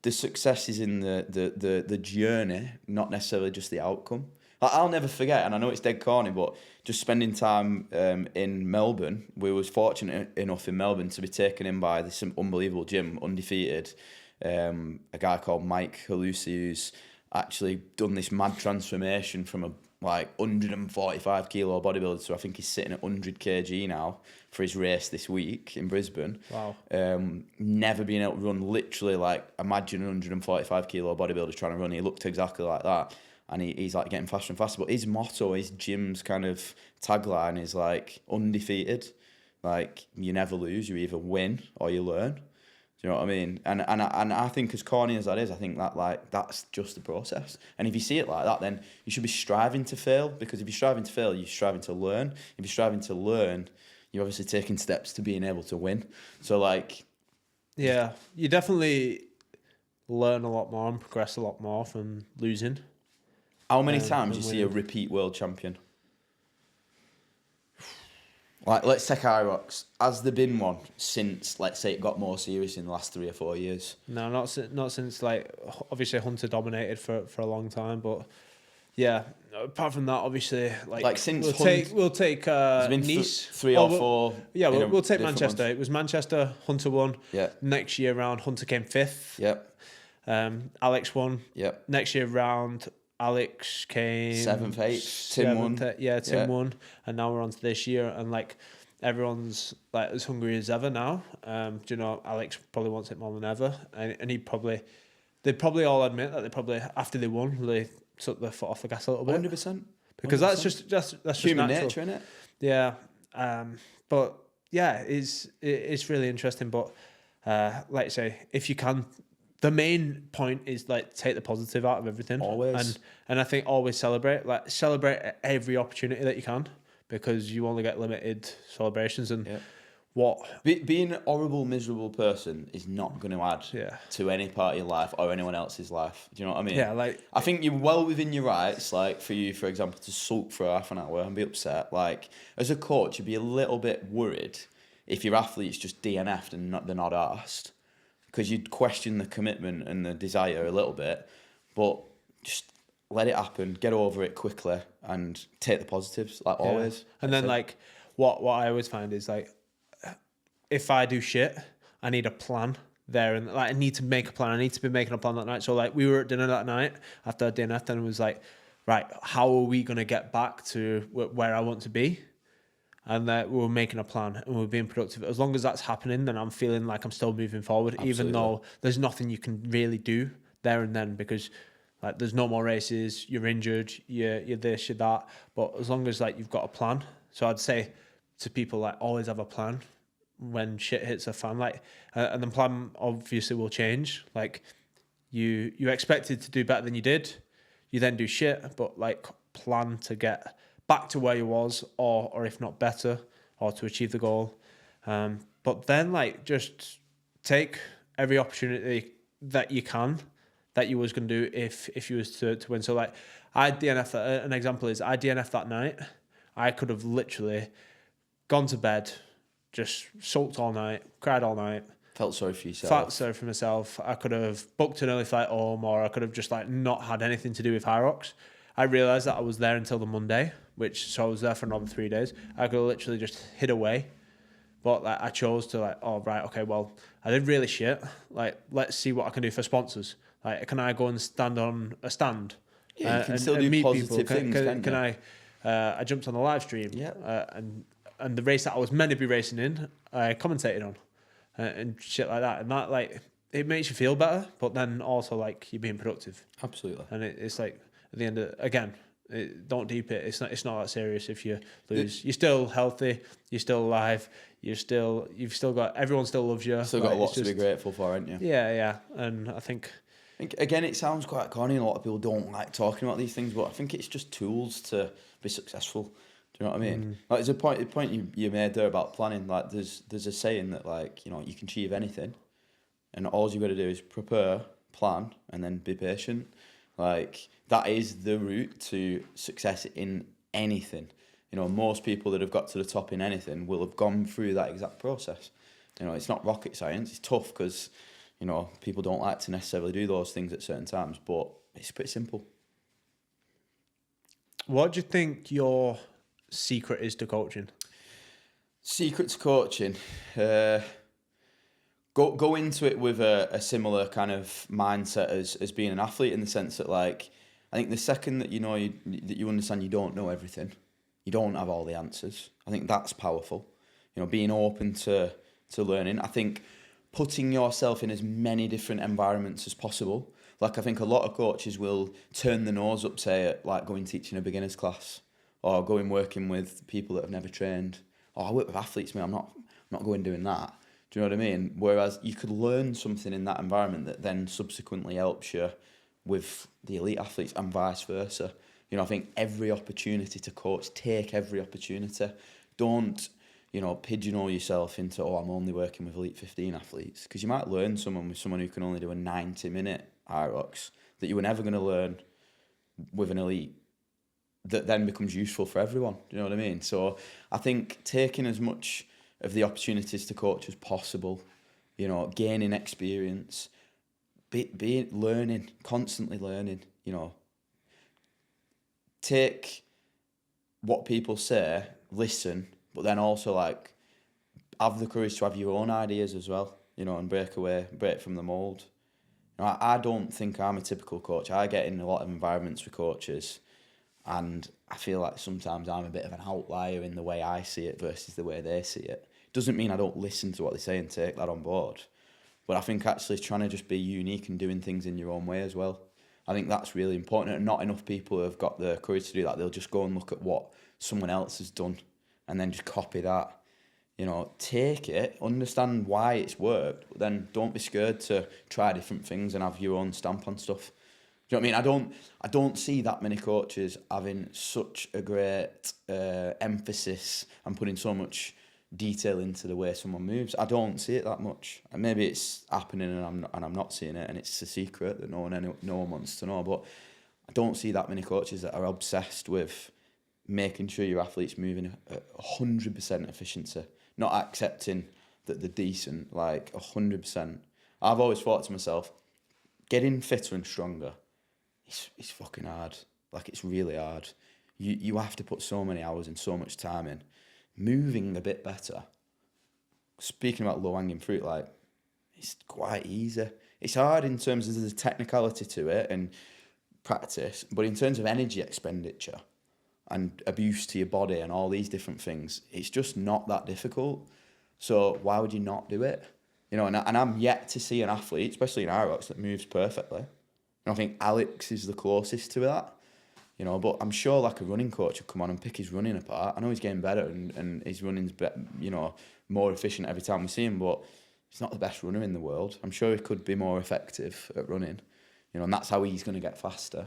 the success is in the journey, not necessarily just the outcome. Like, I'll never forget, and I know it's dead corny, but just spending time in Melbourne, we was fortunate enough in Melbourne to be taken in by this unbelievable gym, undefeated, a guy called Mike Halusi, who's actually done this mad transformation from a 145 kilo bodybuilder, so I think he's sitting at 100 kg now for his race this week in Brisbane. Wow. Never been able to run, literally imagine a 145 kilo bodybuilder trying to run. He looked exactly like that, and he's like getting faster and faster. But his motto, his gym's kind of tagline is like undefeated. Like you never lose, you either win or you learn. Do you know what I mean? And I think as corny as that is, I think that that's just the process. And if you see it like that, then you should be striving to fail, because if you're striving to fail, you're striving to learn. If you're striving to learn, you're obviously taking steps to being able to win. So yeah, you definitely learn a lot more and progress a lot more from losing. How many times do you see a repeat world champion? Like, let's take Irox. Has there been one since, let's say, it got more serious in the last 3 or 4 years? No, not since obviously Hunter dominated for a long time, but yeah. Apart from that, obviously, since we'll take Nice 3 or 4. Yeah, we'll take Manchester. It was Manchester. Hunter won. Yeah. Next year round, Hunter came 5th. Yep. Alex won. Yep. Next year round, Alex came 7th, 8th. Tim won. Tim won, and now we're on to this year, and everyone's as hungry as ever now. Alex probably wants it more than ever, and they'd probably all admit that they probably after they won they took their foot off the gas a little bit. 100%. Because that's just human natural. nature, isn't it? Yeah, but yeah, it's really interesting. But like I say, if you can. The main point is take the positive out of everything. Always. And I think always celebrate. Celebrate every opportunity that you can, because you only get limited celebrations. And being a horrible, miserable person is not going to add to any part of your life or anyone else's life. Do you know what I mean? Yeah, I think you're well within your rights, for you, for example, to sulk for half an hour and be upset. As a coach, you'd be a little bit worried if your athlete's just DNF'd and they're not asked, because you'd question the commitment and the desire a little bit, but just let it happen, get over it quickly, and take the positives, always. And then, what I always find is, if I do shit, I need a plan there, and I need to make a plan. I need to be making a plan that night. So, we were at dinner that night after dinner, and it was right, how are we going to get back to where I want to be? And we were making a plan and we were being productive. As long as that's happening, then I'm feeling like I'm still moving forward. Absolutely. Even though there's nothing you can really do there and then, because there's no more races, you're injured, you're this, you're that. But as long as you've got a plan. So I'd say to people always have a plan when shit hits a fan. And the plan obviously will change. You expected to do better than you did. You then do shit, but plan to get back to where you was, or if not better, or to achieve the goal. But then just take every opportunity that you can, that you was going to do if you was to win. So I DNF, an example is I DNF that night. I could have literally gone to bed, just sulked all night, cried all night. Felt sorry for yourself. Felt sorry for myself. I could have booked an early flight home, or I could have just not had anything to do with Hyrox. I realised that I was there until the Monday. so I was there for another 3 days. I could have literally just hid away. But like, I chose to like, oh, right, okay, well, I did really shit. Like, let's see what I can do for sponsors. Like, can I go and stand on a stand? Yeah, you can still do meet positive people? things, can't Can you? I jumped on the live stream. Yeah. And the race that I was meant to be racing in, I commentated on and shit like that. And that, like, it makes you feel better, but then also, like, you're being productive. Absolutely. And it's like, at the end of, again, don't deep it. It's not that serious if you lose. You're still healthy. You're still alive. You've still got, everyone still loves you. Still got a lot to be grateful for, haven't you? Yeah. And I think again, it sounds quite corny. A lot of people don't like talking about these things, but I think it's just tools to be successful. Do you know what I mean? Like, there's a point you made there about planning. Like, there's a saying that, like, you know, you can achieve anything, and all you got to do is prepare, plan, and then be patient. Like, that is the route to success in anything. You know, most people that have got to the top in anything will have gone through that exact process. You know, it's not rocket science. It's tough because, you know, people don't like to necessarily do those things at certain times, but it's pretty simple. What do you think your secret is to coaching? Secret to coaching, go into it with a similar kind of mindset as being an athlete, in the sense that, like, I think the second that you know that you understand you don't know everything, you don't have all the answers, I think that's powerful. You know, being open to learning. I think putting yourself in as many different environments as possible. Like, I think a lot of coaches will turn the nose up, say, at like going teaching a beginner's class, or going working with people that have never trained. Oh, I work with athletes, man. I'm not going doing that. Do you know what I mean? Whereas you could learn something in that environment that then subsequently helps you with the elite athletes, and vice versa. You know, I think every opportunity to coach, take every opportunity. Don't, you know, pigeonhole yourself into, oh, I'm only working with elite 15 athletes, because you might learn someone who can only do a 90-minute IROX that you were never going to learn with an elite, that then becomes useful for everyone. Do you know what I mean? So I think taking as much of the opportunities to coach as possible, you know, gaining experience, be learning, constantly learning, you know. Take what people say, listen, but then also, like, have the courage to have your own ideas as well, you know, and break from the mould. You know, I don't think I'm a typical coach. I get in a lot of environments with coaches, and I feel like sometimes I'm a bit of an outlier in the way I see it versus the way they see it. Doesn't mean I don't listen to what they say and take that on board. But I think actually trying to just be unique and doing things in your own way as well. I think that's really important, and not enough people have got the courage to do that. They'll just go and look at what someone else has done and then just copy that. You know, take it, understand why it's worked, but then don't be scared to try different things and have your own stamp on stuff. Do you know what I mean? I don't see that many coaches having such a great emphasis and putting so much detail into the way someone moves. I don't see it that much. And maybe it's happening and I'm not seeing it, and it's a secret that no one wants to know. But I don't see that many coaches that are obsessed with making sure your athlete's moving at 100% efficiency, not accepting that they're decent, like 100%. I've always thought to myself, getting fitter and stronger, it's fucking hard. Like, it's really hard. You have to put so many hours and so much time in. Moving a bit better, speaking about low-hanging fruit, like, it's quite easy. It's hard in terms of the technicality to it and practice, but in terms of energy expenditure and abuse to your body and all these different things, it's just not that difficult. So why would you not do it? You know, and I'm yet to see an athlete, especially in IROX, that moves perfectly. And I think Alex is the closest to that. You know, but I'm sure, like, a running coach would come on and pick his running apart. I know he's getting better and his running's you know, more efficient every time we see him, but he's not the best runner in the world. I'm sure he could be more effective at running, you know, and that's how he's going to get faster.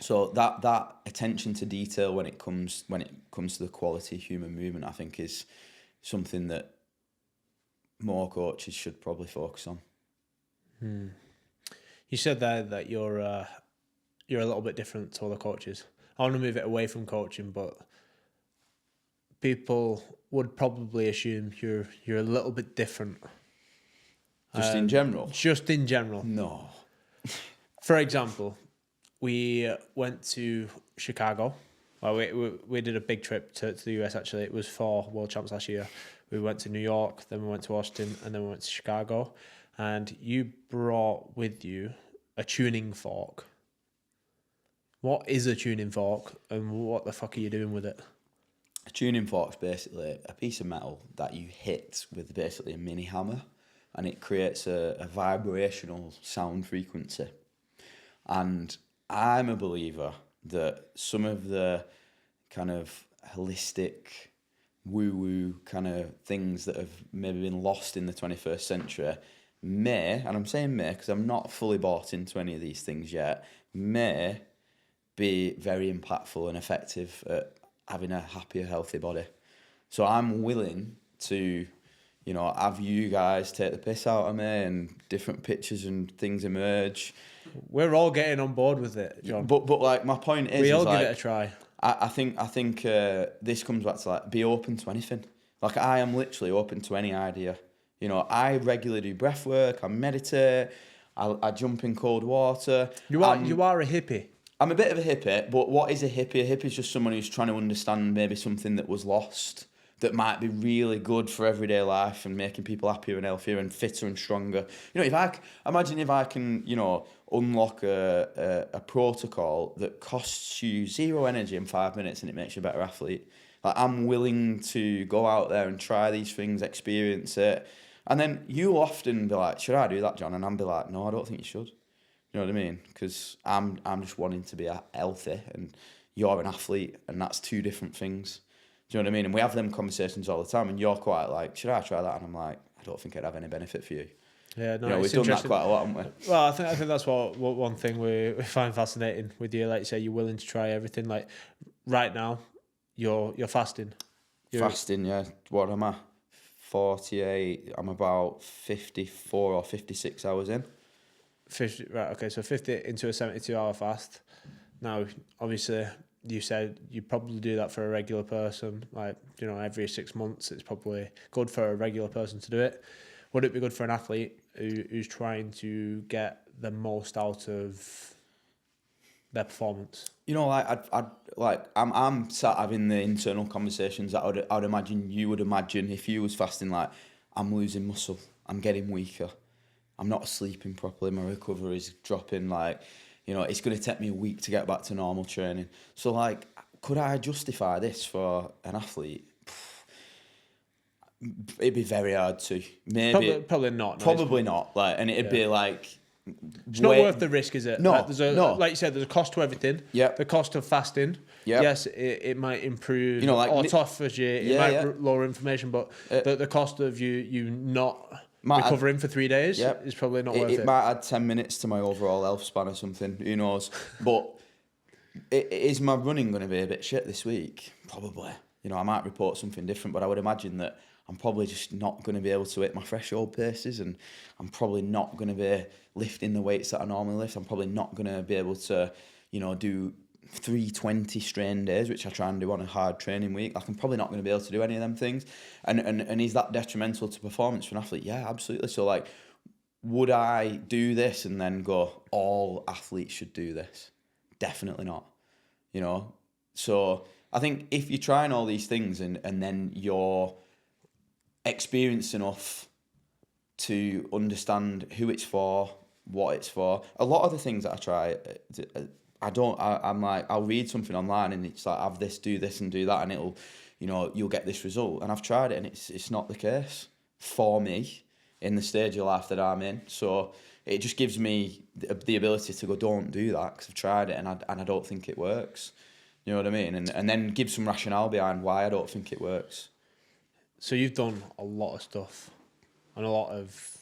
So that attention to detail when it comes to the quality of human movement, I think, is something that more coaches should probably focus on. You said there that you're a little bit different to other coaches. I want to move it away from coaching, but people would probably assume you're a little bit different. Just in general? Just in general. No. For example, we went to Chicago Well, we did a big trip to the US, actually. It was for World Champs last year. We went to New York, then we went to Austin, and then we went to Chicago. And you brought with you a tuning fork. What is a tuning fork, and what the fuck are you doing with it? A tuning fork's basically a piece of metal that you hit with basically a mini hammer, and it creates a vibrational sound frequency. And I'm a believer that some of the kind of holistic, woo-woo kind of things that have maybe been lost in the 21st century may, and I'm saying may because I'm not fully bought into any of these things yet, may be very impactful and effective at having a happier, healthy body. So I'm willing to, you know, have you guys take the piss out of me and different pictures and things emerge. We're all getting on board with it, John. But like my point is, we all give it a try. I think this comes back to like be open to anything. Like I am literally open to any idea. You know, I regularly do breath work. I meditate. I jump in cold water. You are a hippie. I'm a bit of a hippie, but what is a hippie? A hippie is just someone who's trying to understand maybe something that was lost that might be really good for everyday life and making people happier and healthier and fitter and stronger. You know, imagine if I can, you know, unlock a protocol that costs you 0 energy in 5 minutes and it makes you a better athlete. Like I'm willing to go out there and try these things, experience it. And then you'll often be like, should I do that, John? And I'll be like, no, I don't think you should. You know what I mean? Because I'm just wanting to be healthy and you're an athlete and that's two different things. Do you know what I mean? And we have them conversations all the time and you're quite like, should I try that? And I'm like, I don't think it'd have any benefit for you. Yeah, no, you know, we've done that quite a lot, haven't we? Well, I think that's what one thing we find fascinating with you. Like you say, you're willing to try everything. Like right now, you're fasting. Fasting, yeah. What am I? 48. I'm about 54 or 56 hours in. 50, right, okay, so 50 into a 72-hour fast. Now, obviously, you said you probably do that for a regular person, like, you know, every 6 months. It's probably good for a regular person to do it. Would it be good for an athlete who's trying to get the most out of their performance? You know, I'm sat having the internal conversations that I'd imagine you would imagine if you was fasting. Like, I'm losing muscle, I'm getting weaker, I'm not sleeping properly, my recovery is dropping. Like, you know, it's going to take me a week to get back to normal training. So, like, could I justify this for an athlete? It'd be very hard to. Maybe probably not. No, probably not. Like, and it'd be like. It's not worth the risk, is it? No, like no. Like you said, there's a cost to everything. Yeah. The cost of fasting. Yeah. Yes, it might improve, you know, like autophagy. It might lower inflammation, but the cost of you not recovering for 3 days is probably not worth it. It might add 10 minutes to my overall health span or something. Who knows? But is my running going to be a bit shit this week? Probably. You know, I might report something different, but I would imagine that I'm probably just not going to be able to hit my threshold paces, and I'm probably not going to be lifting the weights that I normally lift. I'm probably not going to be able to, you know, do 320 strain days, which I try and do on a hard training week. Like, I'm probably not going to be able to do any of them things. And is that detrimental to performance for an athlete? Yeah, absolutely. So, like, would I do this and then go, all athletes should do this? Definitely not. You know? So I think if you're trying all these things and then you're experienced enough to understand who it's for, what it's for. A lot of the things that I try, I'm like, I'll read something online and it's like, have this, do this and do that, and it'll, you know, you'll get this result. And I've tried it and it's not the case for me in the stage of life that I'm in. So it just gives me the ability to go, don't do that, because I've tried it and I don't think it works. You know what I mean? And then give some rationale behind why I don't think it works. So you've done a lot of stuff and a lot of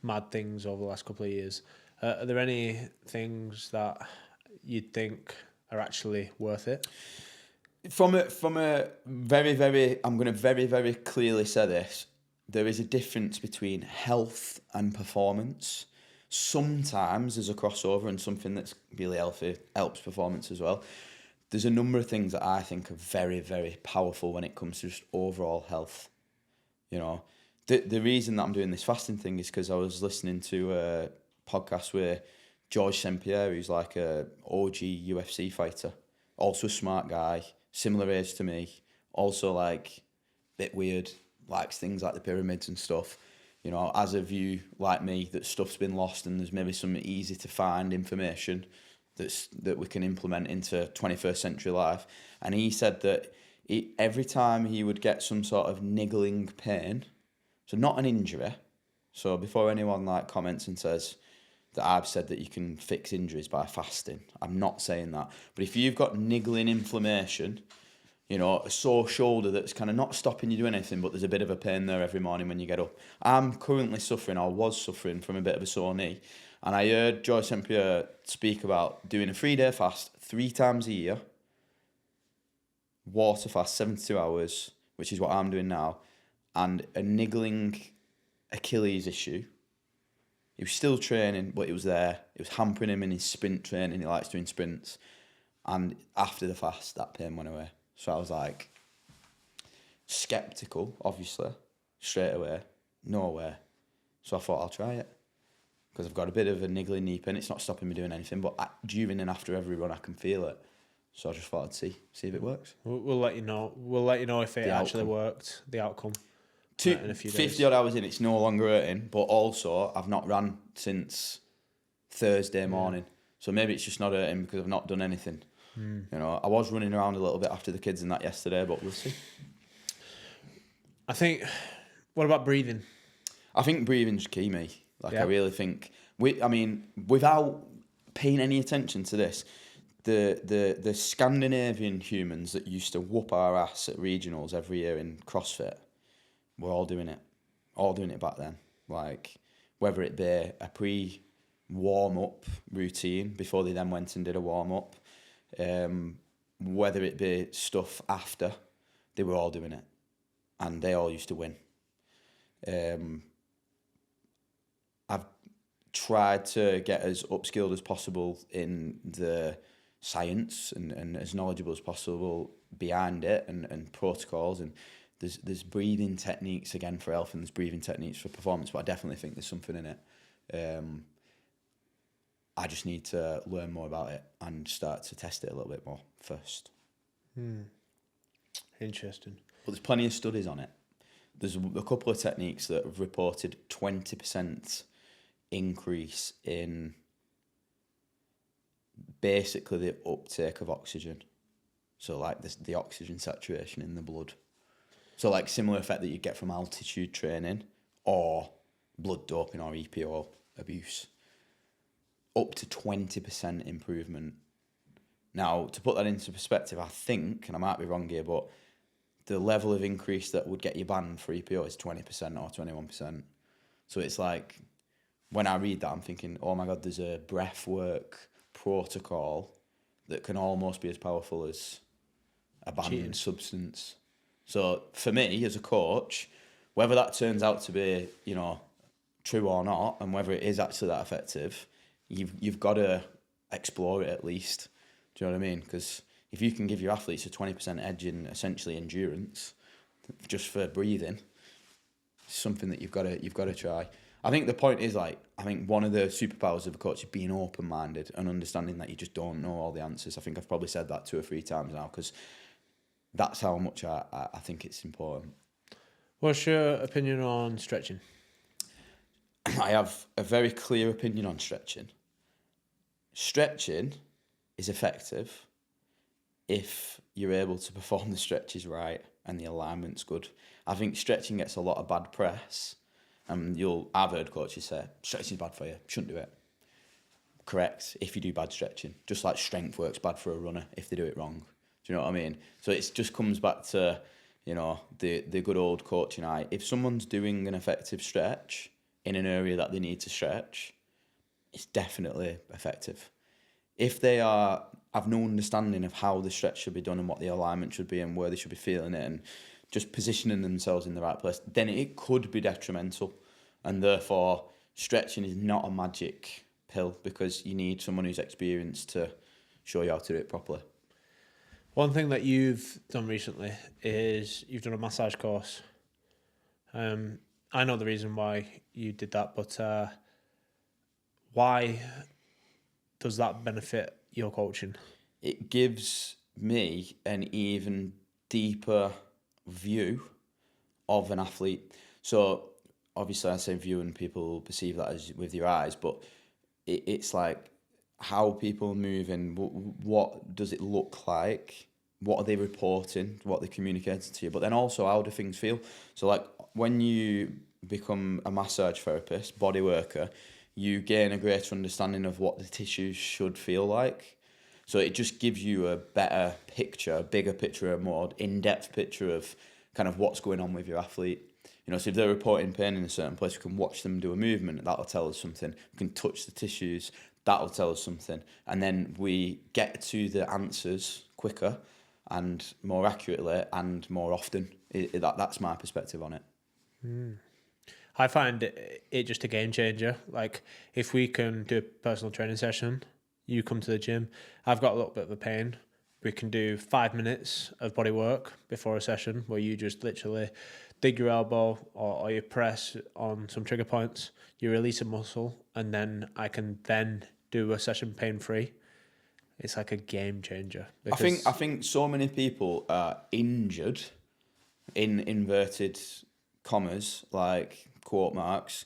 mad things over the last couple of years. Are there any things that you'd think are actually worth it? From a very, very, I'm going to very, very clearly say this. There is a difference between health and performance. Sometimes there's a crossover and something that's really healthy helps performance as well. There's a number of things that I think are very, very powerful when it comes to just overall health. You know, the reason that I'm doing this fasting thing is because I was listening to a podcast with George St. Pierre, who's like a OG UFC fighter. also a smart guy, similar age to me, also like bit weird, likes things like the pyramids and stuff. You know, has a view like me that stuff's been lost and there's maybe some easy to find information that we can implement into 21st century life. And he said that every time he would get some sort of niggling pain, so not an injury. So before anyone like comments and says that I've said that you can fix injuries by fasting, I'm not saying that. But if you've got niggling inflammation, you know, a sore shoulder that's kind of not stopping you doing anything, but there's a bit of a pain there every morning when you get up. I'm currently suffering, or was suffering, from a bit of a sore knee. And I heard George St. Pierre speak about doing a 3-day fast 3 times a year, water fast 72 hours, which is what I'm doing now, and a niggling Achilles issue. He was still training, but it was there. It was hampering him in his sprint training. He likes doing sprints. And after the fast, that pain went away. So I was like, sceptical, obviously, straight away. No way. So I thought I'll try it. Because I've got a bit of a niggling knee pain. It's not stopping me doing anything, but during and after every run, I can feel it. So I just thought I'd see if it works. We'll let you know. We'll let you know if it actually worked, the outcome. In a few days. 50 odd hours in, it's no longer hurting, but also I've not ran since Thursday morning. So maybe it's just not hurting because I've not done anything. You know, I was running around a little bit after the kids and that yesterday, but we'll see. I think, what about breathing? I think breathing's key, me. I really think, without paying any attention to this, the Scandinavian humans that used to whoop our ass at regionals every year in CrossFit, we're all doing it back then. Like, whether it be a pre-warm-up routine before they then went and did a warm-up, whether it be stuff after, they were all doing it. And they all used to win. I've tried to get as upskilled as possible in the science and as knowledgeable as possible behind it and protocols, and there's breathing techniques again for health and there's breathing techniques for performance, but I definitely think there's something in it. I just need to learn more about it and start to test it a little bit more first. Interesting. But there's plenty of studies on it. There's a couple of techniques that have reported 20% increase in basically the uptake of oxygen. So like the oxygen saturation in the blood. So like similar effect that you get from altitude training or blood doping or EPO abuse. Up to 20% improvement. Now, to put that into perspective, I think, and I might be wrong here, but the level of increase that would get you banned for EPO is 20% or 21%. So it's like, when I read that, I'm thinking, oh my God, there's a breath work protocol that can almost be as powerful as a banned substance. So for me, as a coach, whether that turns out to be, you know, true or not, and whether it is actually that effective, you've got to explore it at least. Do you know what I mean? Because if you can give your athletes a 20% edge in essentially endurance, just for breathing, it's something that you've got to try. I think the point is, like, I think one of the superpowers of a coach is being open-minded and understanding that you just don't know all the answers. I think I've probably said that 2 or 3 times now because that's how much I think it's important. What's your opinion on stretching? I have a very clear opinion on stretching. Stretching is effective if you're able to perform the stretches right and the alignment's good. I think stretching gets a lot of bad press, and I've heard coaches say, stretching's bad for you, shouldn't do it. Correct, if you do bad stretching. Just like strength work's bad for a runner if they do it wrong. Do you know what I mean? So it just comes back to, you know, the good old coaching eye. If someone's doing an effective stretch in an area that they need to stretch, it's definitely effective. If they have no understanding of how the stretch should be done and what the alignment should be and where they should be feeling it and just positioning themselves in the right place, then it could be detrimental. And therefore, stretching is not a magic pill because you need someone who's experienced to show you how to do it properly. One thing that you've done recently is you've done a massage course. I know the reason why you did that, but why does that benefit your coaching? It gives me an even deeper view of an athlete. So obviously I say view and people perceive that as with your eyes, but it's like how people move and what does it look like, what are they reporting, what they're communicating to you, but then also how do things feel. So like when you become a massage therapist, body worker, you gain a greater understanding of what the tissues should feel like. So it just gives you a better picture, a bigger picture, a more in-depth picture of kind of what's going on with your athlete. You know, so if they're reporting pain in a certain place, we can watch them do a movement, that'll tell us something. We can touch the tissues, that'll tell us something. And then we get to the answers quicker and more accurately and more often. That's my perspective on it. I find it just a game changer. Like, if we can do a personal training session, you come to the gym, I've got a little bit of a pain. We can do 5 minutes of body work before a session where you just literally dig your elbow or you press on some trigger points, you release a muscle, and then I can then do a session pain-free. It's like a game changer. I think so many people are injured, in inverted commas, like quote marks,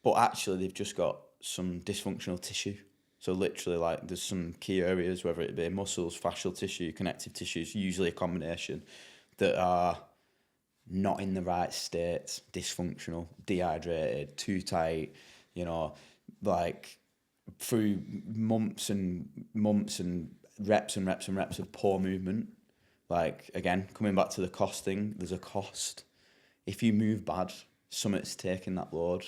but actually they've just got some dysfunctional tissue. So literally, like, there's some key areas, whether it be muscles, fascial tissue, connective tissues, usually a combination, that are not in the right state, dysfunctional, dehydrated, too tight, you know, like through months and reps and reps and reps of poor movement. Like, again, coming back to the cost thing, there's a cost. If you move bad, something's taking that load,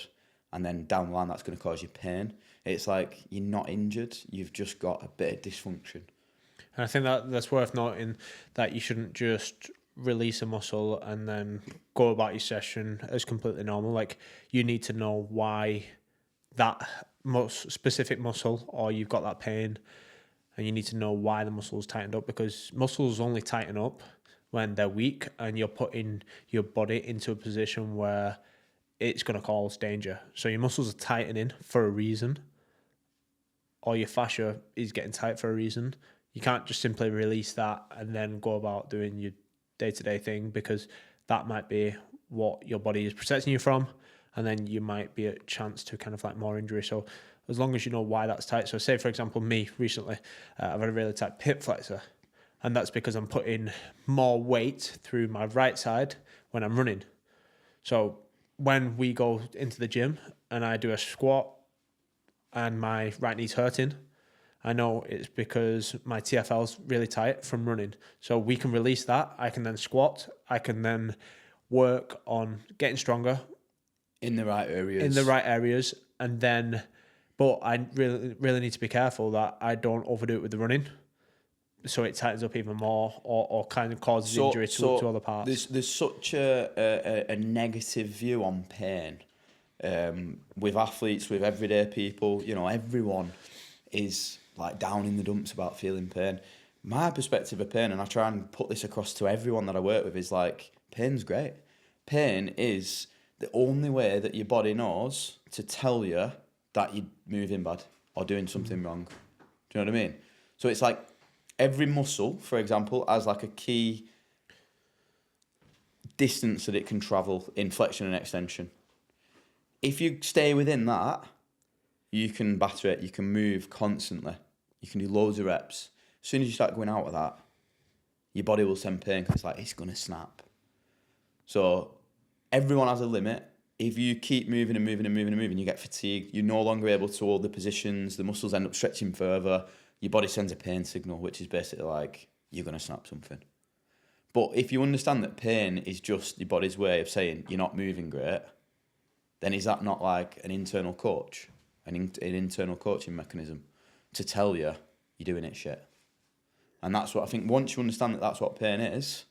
and then down the line that's going to cause you pain. It's like you're not injured, you've just got a bit of dysfunction. And I think that's worth noting, that you shouldn't just release a muscle and then go about your session as completely normal. Like, you need to know why that specific muscle, or you've got that pain, and you need to know why the muscle's tightened up, because muscles only tighten up when they're weak and you're putting your body into a position where it's going to cause danger. So your muscles are tightening for a reason, or your fascia is getting tight for a reason. You can't just simply release that and then go about doing your day-to-day thing, because that might be what your body is protecting you from, and then you might be at chance to kind of like more injury. So as long as you know why that's tight. So say, for example, me recently, I've had a really tight hip flexor, and that's because I'm putting more weight through my right side when I'm running. So when we go into the gym and I do a squat and my right knee's hurting, I know it's because my TFL's really tight from running. So we can release that. I can then squat. I can then work on getting stronger. In the right areas. And then, but I really need to be careful that I don't overdo it with the running, so it tightens up even more, or kind of causes injury to other parts. There's such a negative view on pain with athletes, with everyday people. You know, everyone is like down in the dumps about feeling pain. My perspective of pain, and I try and put this across to everyone that I work with, is like, pain's great. Pain is the only way that your body knows to tell you that you're moving bad or doing something wrong. Do you know what I mean? So it's like every muscle, for example, has like a key distance that it can travel in flexion and extension. If you stay within that, you can batter it, you can move constantly, you can do loads of reps. As soon as you start going out of that, your body will send pain because it's like, it's going to snap. So everyone has a limit. If you keep moving and moving and moving and moving, you get fatigued. You're no longer able to hold the positions. The muscles end up stretching further. Your body sends a pain signal, which is basically like, you're going to snap something. But if you understand that pain is just your body's way of saying you're not moving great, then is that not like an internal coach, an internal coaching mechanism to tell you you're doing it shit? And that's what I think, once you understand that that's what pain is,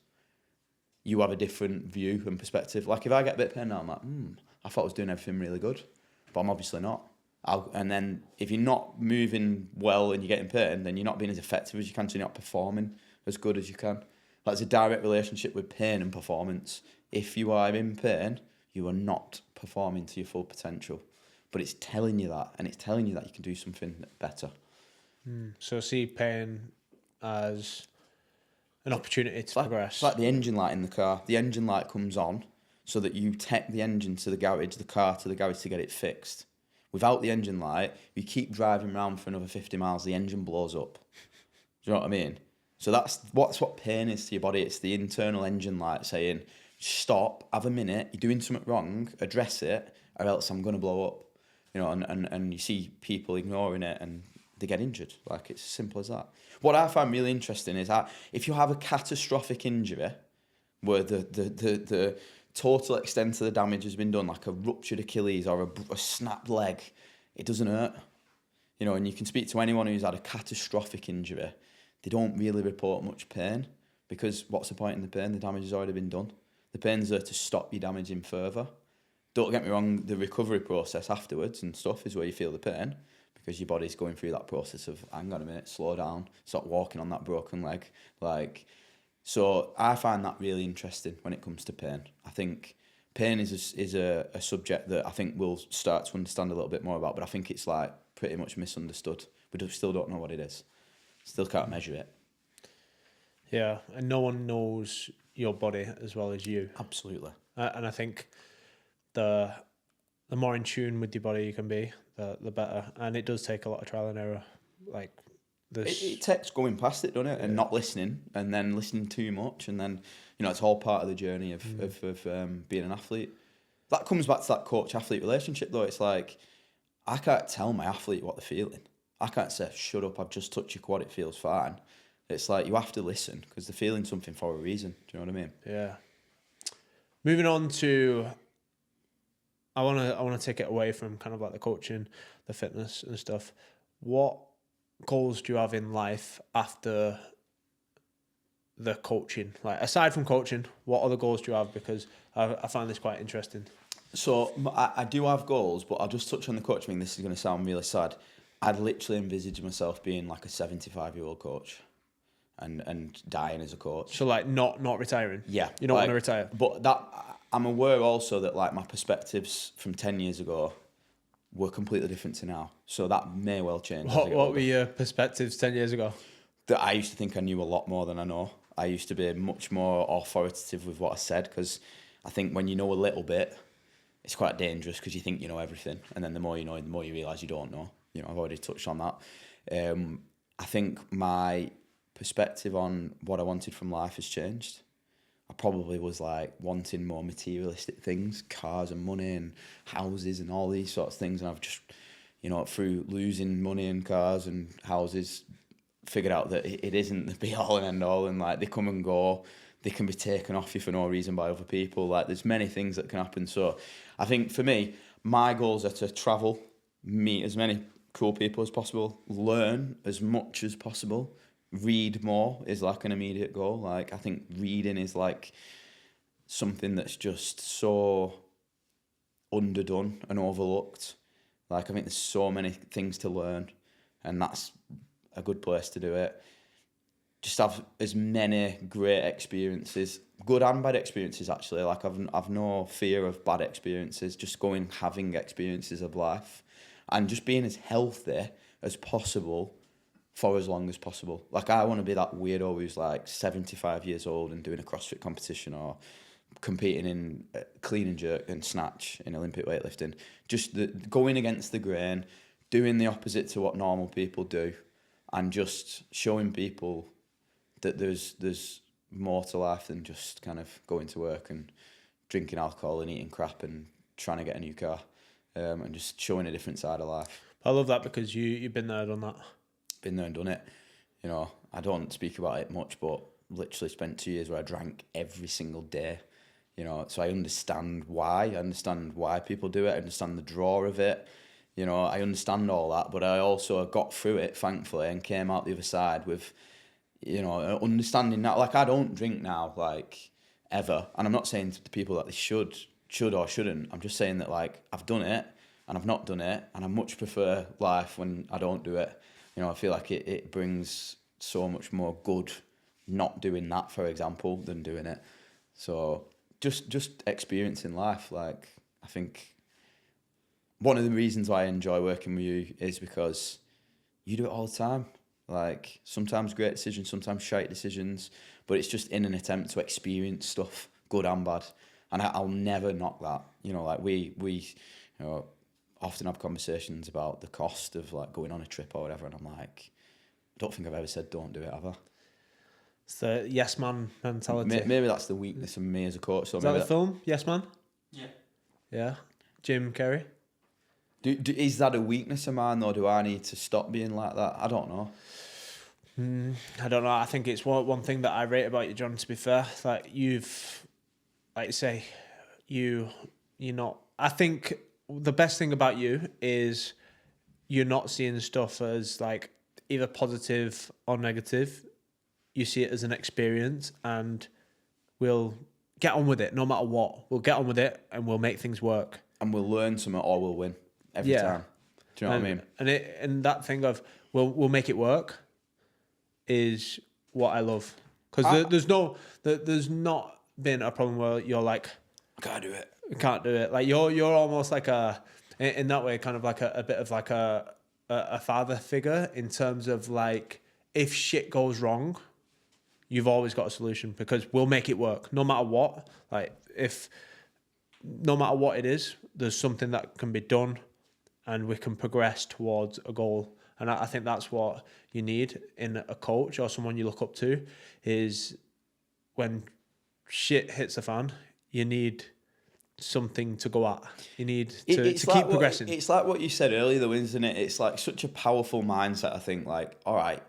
you have a different view and perspective. Like, if I get a bit of pain now, I'm like, I thought I was doing everything really good, but I'm obviously not. And then if you're not moving well and you're getting pain, then you're not being as effective as you can, so you're not performing as good as you can. That's a direct relationship with pain and performance. If you are in pain, you are not performing to your full potential. But it's telling you that, and it's telling you that you can do something better. So see pain as an opportunity to progress. It's like the engine light in the car. The engine light comes on so that you take the engine to the garage, the car to the garage to get it fixed. Without the engine light, you keep driving around for another 50 miles, the engine blows up. Do you know what I mean? So that's what pain is to your body. It's the internal engine light saying, stop, have a minute, you're doing something wrong, address it, or else I'm going to blow up. You know, and you see people ignoring it and they get injured. Like, it's as simple as that. What I find really interesting is that if you have a catastrophic injury where the total extent of the damage has been done, like a ruptured Achilles or a snapped leg, it doesn't hurt. You know, and you can speak to anyone who's had a catastrophic injury, they don't really report much pain, because what's the point in the pain? The damage has already been done. The pain's there to stop you damaging further. Don't get me wrong, the recovery process afterwards and stuff is where you feel the pain, because your body's going through that process of, hang on a minute, slow down, stop walking on that broken leg. Like, so I find that really interesting when it comes to pain. I think pain is a subject that I think we'll start to understand a little bit more about, but I think it's like pretty much misunderstood. We still don't know what it is. Still can't measure it. Yeah, and no one knows your body as well as you. Absolutely. And I think the more in tune with your body you can be, the better. And it does take a lot of trial and error. Like, it takes going past it, doesn't it? And not listening, and then listening too much, and then, you know, it's all part of the journey of being an athlete. That comes back to that coach-athlete relationship, though. It's like, I can't tell my athlete what they're feeling. I can't say, shut up, I've just touched your quad, it feels fine. It's like, you have to listen, because they're feeling something for a reason. Do you know what I mean? Yeah. Moving on to, I want to take it away from kind of like the coaching, the fitness and stuff. What goals do you have in life after the coaching? Like, aside from coaching, what other goals do you have? Because I find this quite interesting. So I do have goals, but I'll just touch on the coaching thing. This is going to sound really sad. I'd literally envisage myself being like a 75-year-old coach and dying as a coach. So, like, not retiring? Yeah. You don't want to retire? But that, I'm aware also that, like, my perspectives from 10 years ago were completely different to now. So that may well change. What were your perspectives 10 years ago? That I used to think I knew a lot more than I know. I used to be much more authoritative with what I said, because I think when you know a little bit, it's quite dangerous, because you think you know everything. And then the more you know, the more you realise you don't know. You know, I've already touched on that. I think my perspective on what I wanted from life has changed. I probably was like wanting more materialistic things, cars and money and houses and all these sorts of things. And I've just, you know, through losing money and cars and houses, figured out that it isn't the be all and end all. And like, they come and go, they can be taken off you for no reason by other people. Like, there's many things that can happen. So I think for me, my goals are to travel, meet as many cool people as possible, learn as much as possible. Read more is like an immediate goal. Like, I think reading is like something that's just so underdone and overlooked. Like, I think there's so many things to learn, and that's a good place to do it. Just have as many great experiences, good and bad experiences, actually. Like, I've no fear of bad experiences, just going, having experiences of life, and just being as healthy as possible for as long as possible. Like, I want to be that weirdo who's like 75 years old and doing a CrossFit competition, or competing in clean and jerk and snatch in Olympic weightlifting. Just going against the grain, doing the opposite to what normal people do, and just showing people that there's more to life than just kind of going to work and drinking alcohol and eating crap and trying to get a new car, and just showing a different side of life. I love that, because you've been there, done that. Been there and done it. You know, I don't speak about it much, but literally spent 2 years where I drank every single day. You know, so I understand why. I understand why people do it. I understand the draw of it. You know, I understand all that, but I also got through it, thankfully, and came out the other side with, you know, understanding that. Like, I don't drink now, like, ever. And I'm not saying to the people that they should or shouldn't. I'm just saying that, like, I've done it and I've not done it, and I much prefer life when I don't do it. You know, I feel like it brings so much more good not doing that, for example, than doing it. So just experiencing life. Like, I think one of the reasons why I enjoy working with you is because you do it all the time. Like, sometimes great decisions, sometimes shite decisions, but it's just in an attempt to experience stuff, good and bad. And I'll never knock that. You know, like we often have conversations about the cost of like going on a trip or whatever, and I'm like, I don't think I've ever said don't do it, have I? It's the yes man mentality. Maybe that's the weakness of me as a coach. So Is that the film? Yes Man? Yeah. Yeah. Jim Carrey? Is that a weakness of mine, or do I need to stop being like that? I don't know. I don't know. I think it's one thing that I rate about you, John, to be fair. Like, you've, like you say, you're not... I think the best thing about you is you're not seeing stuff as, like, either positive or negative. You see it as an experience, and we'll get on with it no matter what. We'll get on with it, and we'll make things work. And we'll learn something, or we'll win every time. Do you know what I mean? And that thing of we'll make it work is what I love, because there's not been a problem where you're like, I can't do it. I can't do it. Like you're almost like in that way, kind of like a bit of like a father figure, in terms of like, if shit goes wrong, you've always got a solution, because we'll make it work no matter what. Like, no matter what it is, there's something that can be done, and we can progress towards a goal. And I think that's what you need in a coach or someone you look up to, is when shit hits the fan, you need something to go at. You need to keep progressing. It's like what you said earlier, though, isn't it? It's like such a powerful mindset, I think. Like, all right,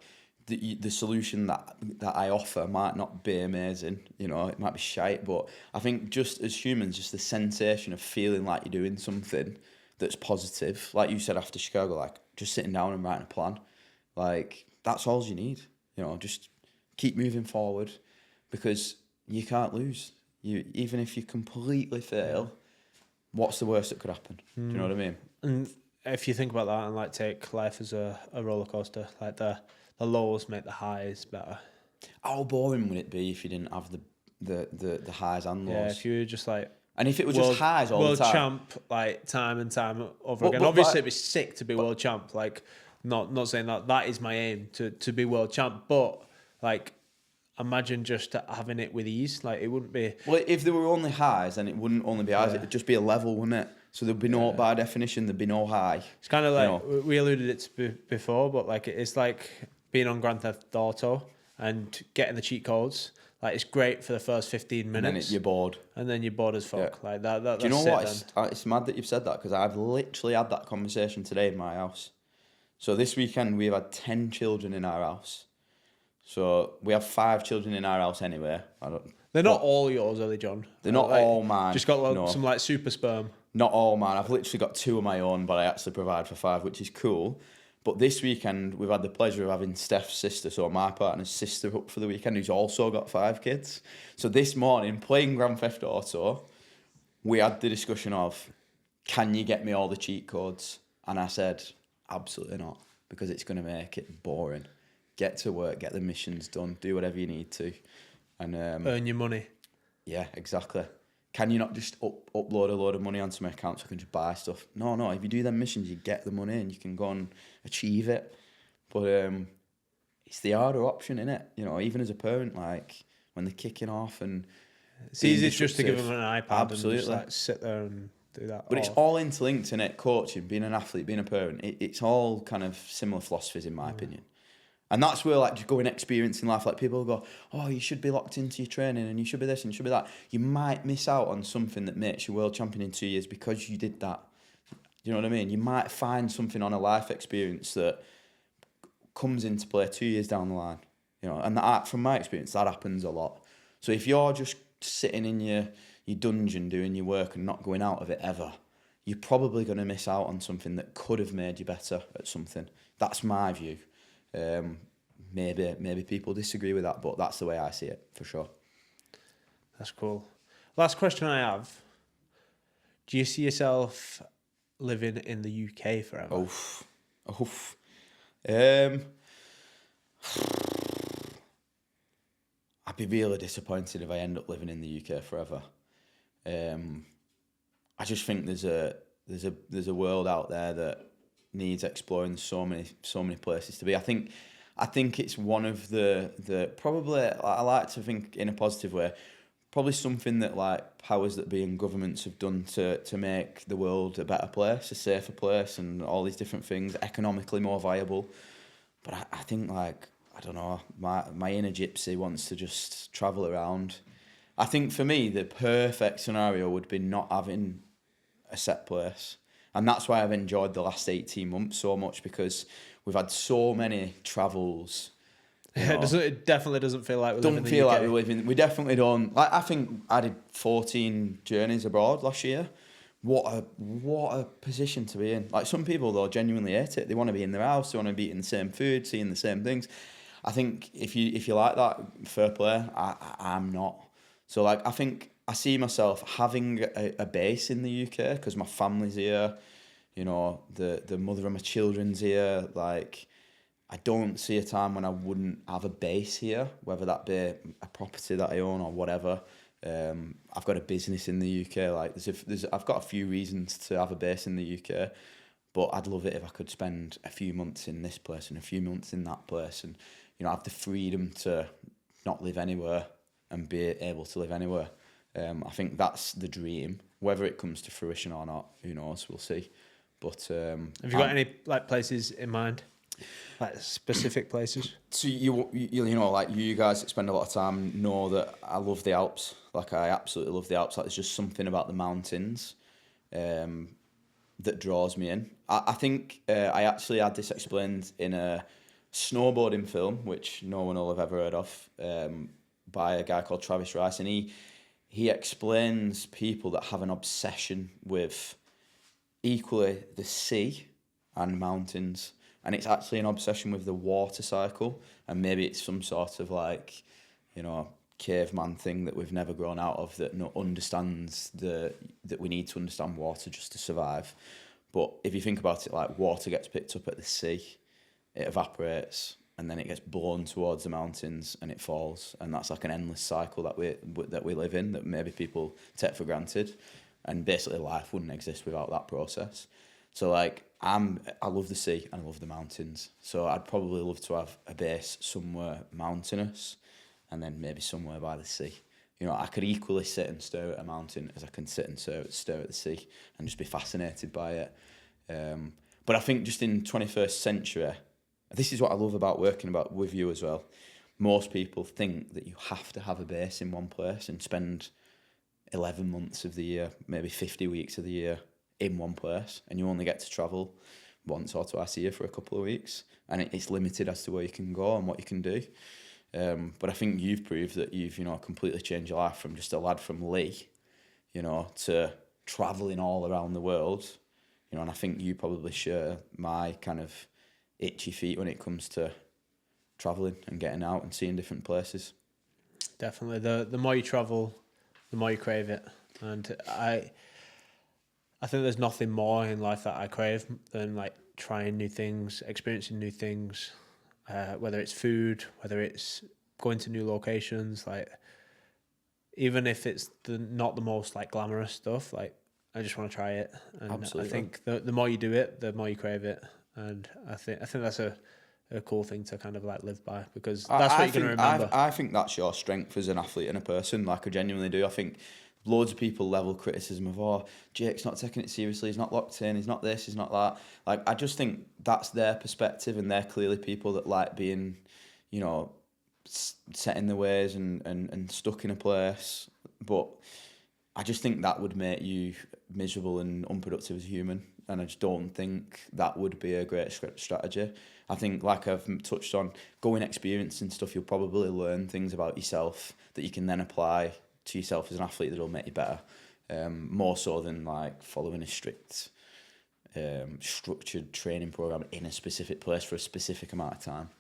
the solution that I offer might not be amazing, you know, it might be shite, but I think just as humans, just the sensation of feeling like you're doing something that's positive, like you said after Chicago, like just sitting down and writing a plan, like that's all you need, you know, just keep moving forward, because you can't lose. Even if you completely fail, what's the worst that could happen? Do you know what I mean? And if you think about that, and like take life as a roller coaster, like the lows make the highs better. How boring would it be if you didn't have the highs and lows? Yeah, if you were just like, and if it was just highs all the time, world champ, like time and time over again. Obviously, it'd be sick to be world champ. Like, not saying that is my aim to be world champ, but like, imagine just having it with ease. Like, it wouldn't be. Well, if there were only highs, then it wouldn't only be highs. Yeah. It'd just be a level, wouldn't it? So there'd be no, by definition, there'd be no high. It's kind of like, we alluded it to before, but like, it's like being on Grand Theft Auto and getting the cheat codes. Like, it's great for the first 15 minutes. And then you're bored. And then you're bored as fuck. Yeah. Like that. Do you know what? It's mad that you've said that, because I've literally had that conversation today in my house. So this weekend we've had 10 children in our house. So we have 5 children in our house anyway. They're not all yours, are they, John? They're not like, all mine. Just got some like super sperm. Not all mine. I've literally got 2 of my own, but I actually provide for 5, which is cool. But this weekend, we've had the pleasure of having Steph's sister, so my partner's sister, up for the weekend, who's also got 5 kids. So this morning, playing Grand Theft Auto, we had the discussion of, can you get me all the cheat codes? And I said, absolutely not, because it's going to make it boring. Get to work, get the missions done, do whatever you need to. And earn your money. Yeah, exactly. Can you not just upload a load of money onto my account so I can just buy stuff? No. If you do them missions, you get the money and you can go and achieve it. But it's the harder option, innit? You know, even as a parent, like when they're kicking off and it's easy just to give them an iPad. Absolutely. And just like sit there and do that. But it's all interlinked, innit? Coaching, being an athlete, being a parent. It's all kind of similar philosophies, in my opinion. And that's where, like, just going experience in life, like, people go, oh, you should be locked into your training and you should be this and you should be that. You might miss out on something that makes you world champion in 2 years because you did that. You know what I mean? You might find something on a life experience that comes into play 2 years down the line. You know, and that, from my experience, that happens a lot. So if you're just sitting in your dungeon doing your work and not going out of it ever, you're probably going to miss out on something that could have made you better at something. That's my view. Maybe people disagree with that, but that's the way I see it, for sure. That's cool. Last question I have. Do you see yourself living in the UK forever? I'd be really disappointed if I end up living in the UK forever. I just think there's a world out there that needs exploring. So many places to be. I think I think it's one of the probably, I like to think in a positive way, probably something that like powers that be and governments have done to make the world a better place, a safer place, and all these different things, economically more viable. But I think like, I don't know, my inner gypsy wants to just travel around. I think for me, the perfect scenario would be not having a set place. And that's why I've enjoyed the last 18 months so much, because we've had so many travels. It definitely doesn't feel like we live in the UK. Don't feel like we live in... We definitely don't... Like, I think I did 14 journeys abroad last year. What a position to be in. Like, some people, though, genuinely hate it. They want to be in their house. They want to be eating the same food, seeing the same things. I think if you like that, fair play. I'm not. So, like, I think I see myself having a base in the UK because my family's here. You know, the mother of my children's here. Like, I don't see a time when I wouldn't have a base here, whether that be a property that I own or whatever. I've got a business in the UK. Like, I've got a few reasons to have a base in the UK, but I'd love it if I could spend a few months in this place and a few months in that place, and have the freedom to not live anywhere and be able to live anywhere. I think that's the dream. Whether it comes to fruition or not, who knows? We'll see. But have you got any like places in mind, like specific places? So you like you guys that spend a lot of time know that I love the Alps. Like, I absolutely love the Alps. Like, there's just something about the mountains that draws me in. I think I actually had this explained in a snowboarding film, which no one will have ever heard of, by a guy called Travis Rice, and he explains people that have an obsession with equally the sea and mountains, and it's actually an obsession with the water cycle, and maybe it's some sort of like, caveman thing that we've never grown out of, that understands that we need to understand water just to survive. But if you think about it, like, water gets picked up at the sea, it evaporates, and then it gets blown towards the mountains and it falls, and that's like an endless cycle that we live in, that maybe people take for granted, and basically life wouldn't exist without that process. So like, I love the sea and I love the mountains, so I'd probably love to have a base somewhere mountainous, and then maybe somewhere by the sea. I could equally sit and stare at a mountain as I can sit and stare at the sea and just be fascinated by it. But I think just in 21st century, this is what I love about working with you as well. Most people think that you have to have a base in one place and spend 11 months of the year, maybe 50 weeks of the year in one place, and you only get to travel once or twice a year for a couple of weeks, and it's limited as to where you can go and what you can do. But I think you've proved that you've completely changed your life from just a lad from Lee, to travelling all around the world, and I think you probably share my kind of itchy feet when it comes to travelling and getting out and seeing different places. Definitely. The more you travel, the more you crave it. And I think there's nothing more in life that I crave than like trying new things, experiencing new things, whether it's food, whether it's going to new locations, like even if it's not the most like glamorous stuff, like I just want to try it. And absolutely. I think the more you do it, the more you crave it. And I think that's a cool thing to kind of like live by, because that's what you're going to remember. I think that's your strength as an athlete and a person. Like, I genuinely do. I think loads of people level criticism of, Jake's not taking it seriously, he's not locked in, he's not this, he's not that. Like, I just think that's their perspective, and they're clearly people that like being, set in their ways and stuck in a place. But I just think that would make you miserable and unproductive as a human. And I just don't think that would be a great strategy. I think, like I've touched on, going experience and stuff, you'll probably learn things about yourself that you can then apply to yourself as an athlete that'll make you better. More so than like following a strict, structured training program in a specific place for a specific amount of time.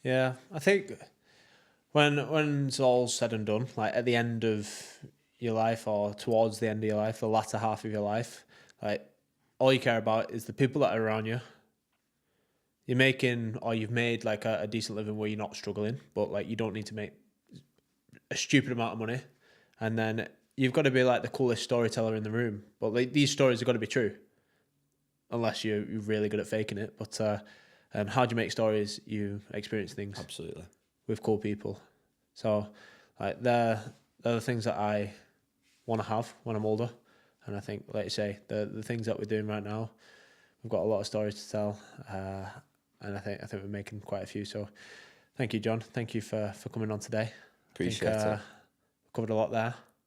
Yeah, I think when it's all said and done, like at the end of your life or towards the end of your life, the latter half of your life, like all you care about is the people that are around you. You've made like a decent living where you're not struggling, but like you don't need to make a stupid amount of money. And then you've got to be like the coolest storyteller in the room. But like these stories have got to be true, unless you're really good at faking it. But how do you make stories? You experience things Absolutely. with cool people. So like they're the things that I want to have when I'm older. And I think, like you say, the things that we're doing right now, we've got a lot of stories to tell, and I think we're making quite a few. So thank you, John. Thank you for coming on today. Appreciate it. Covered a lot there.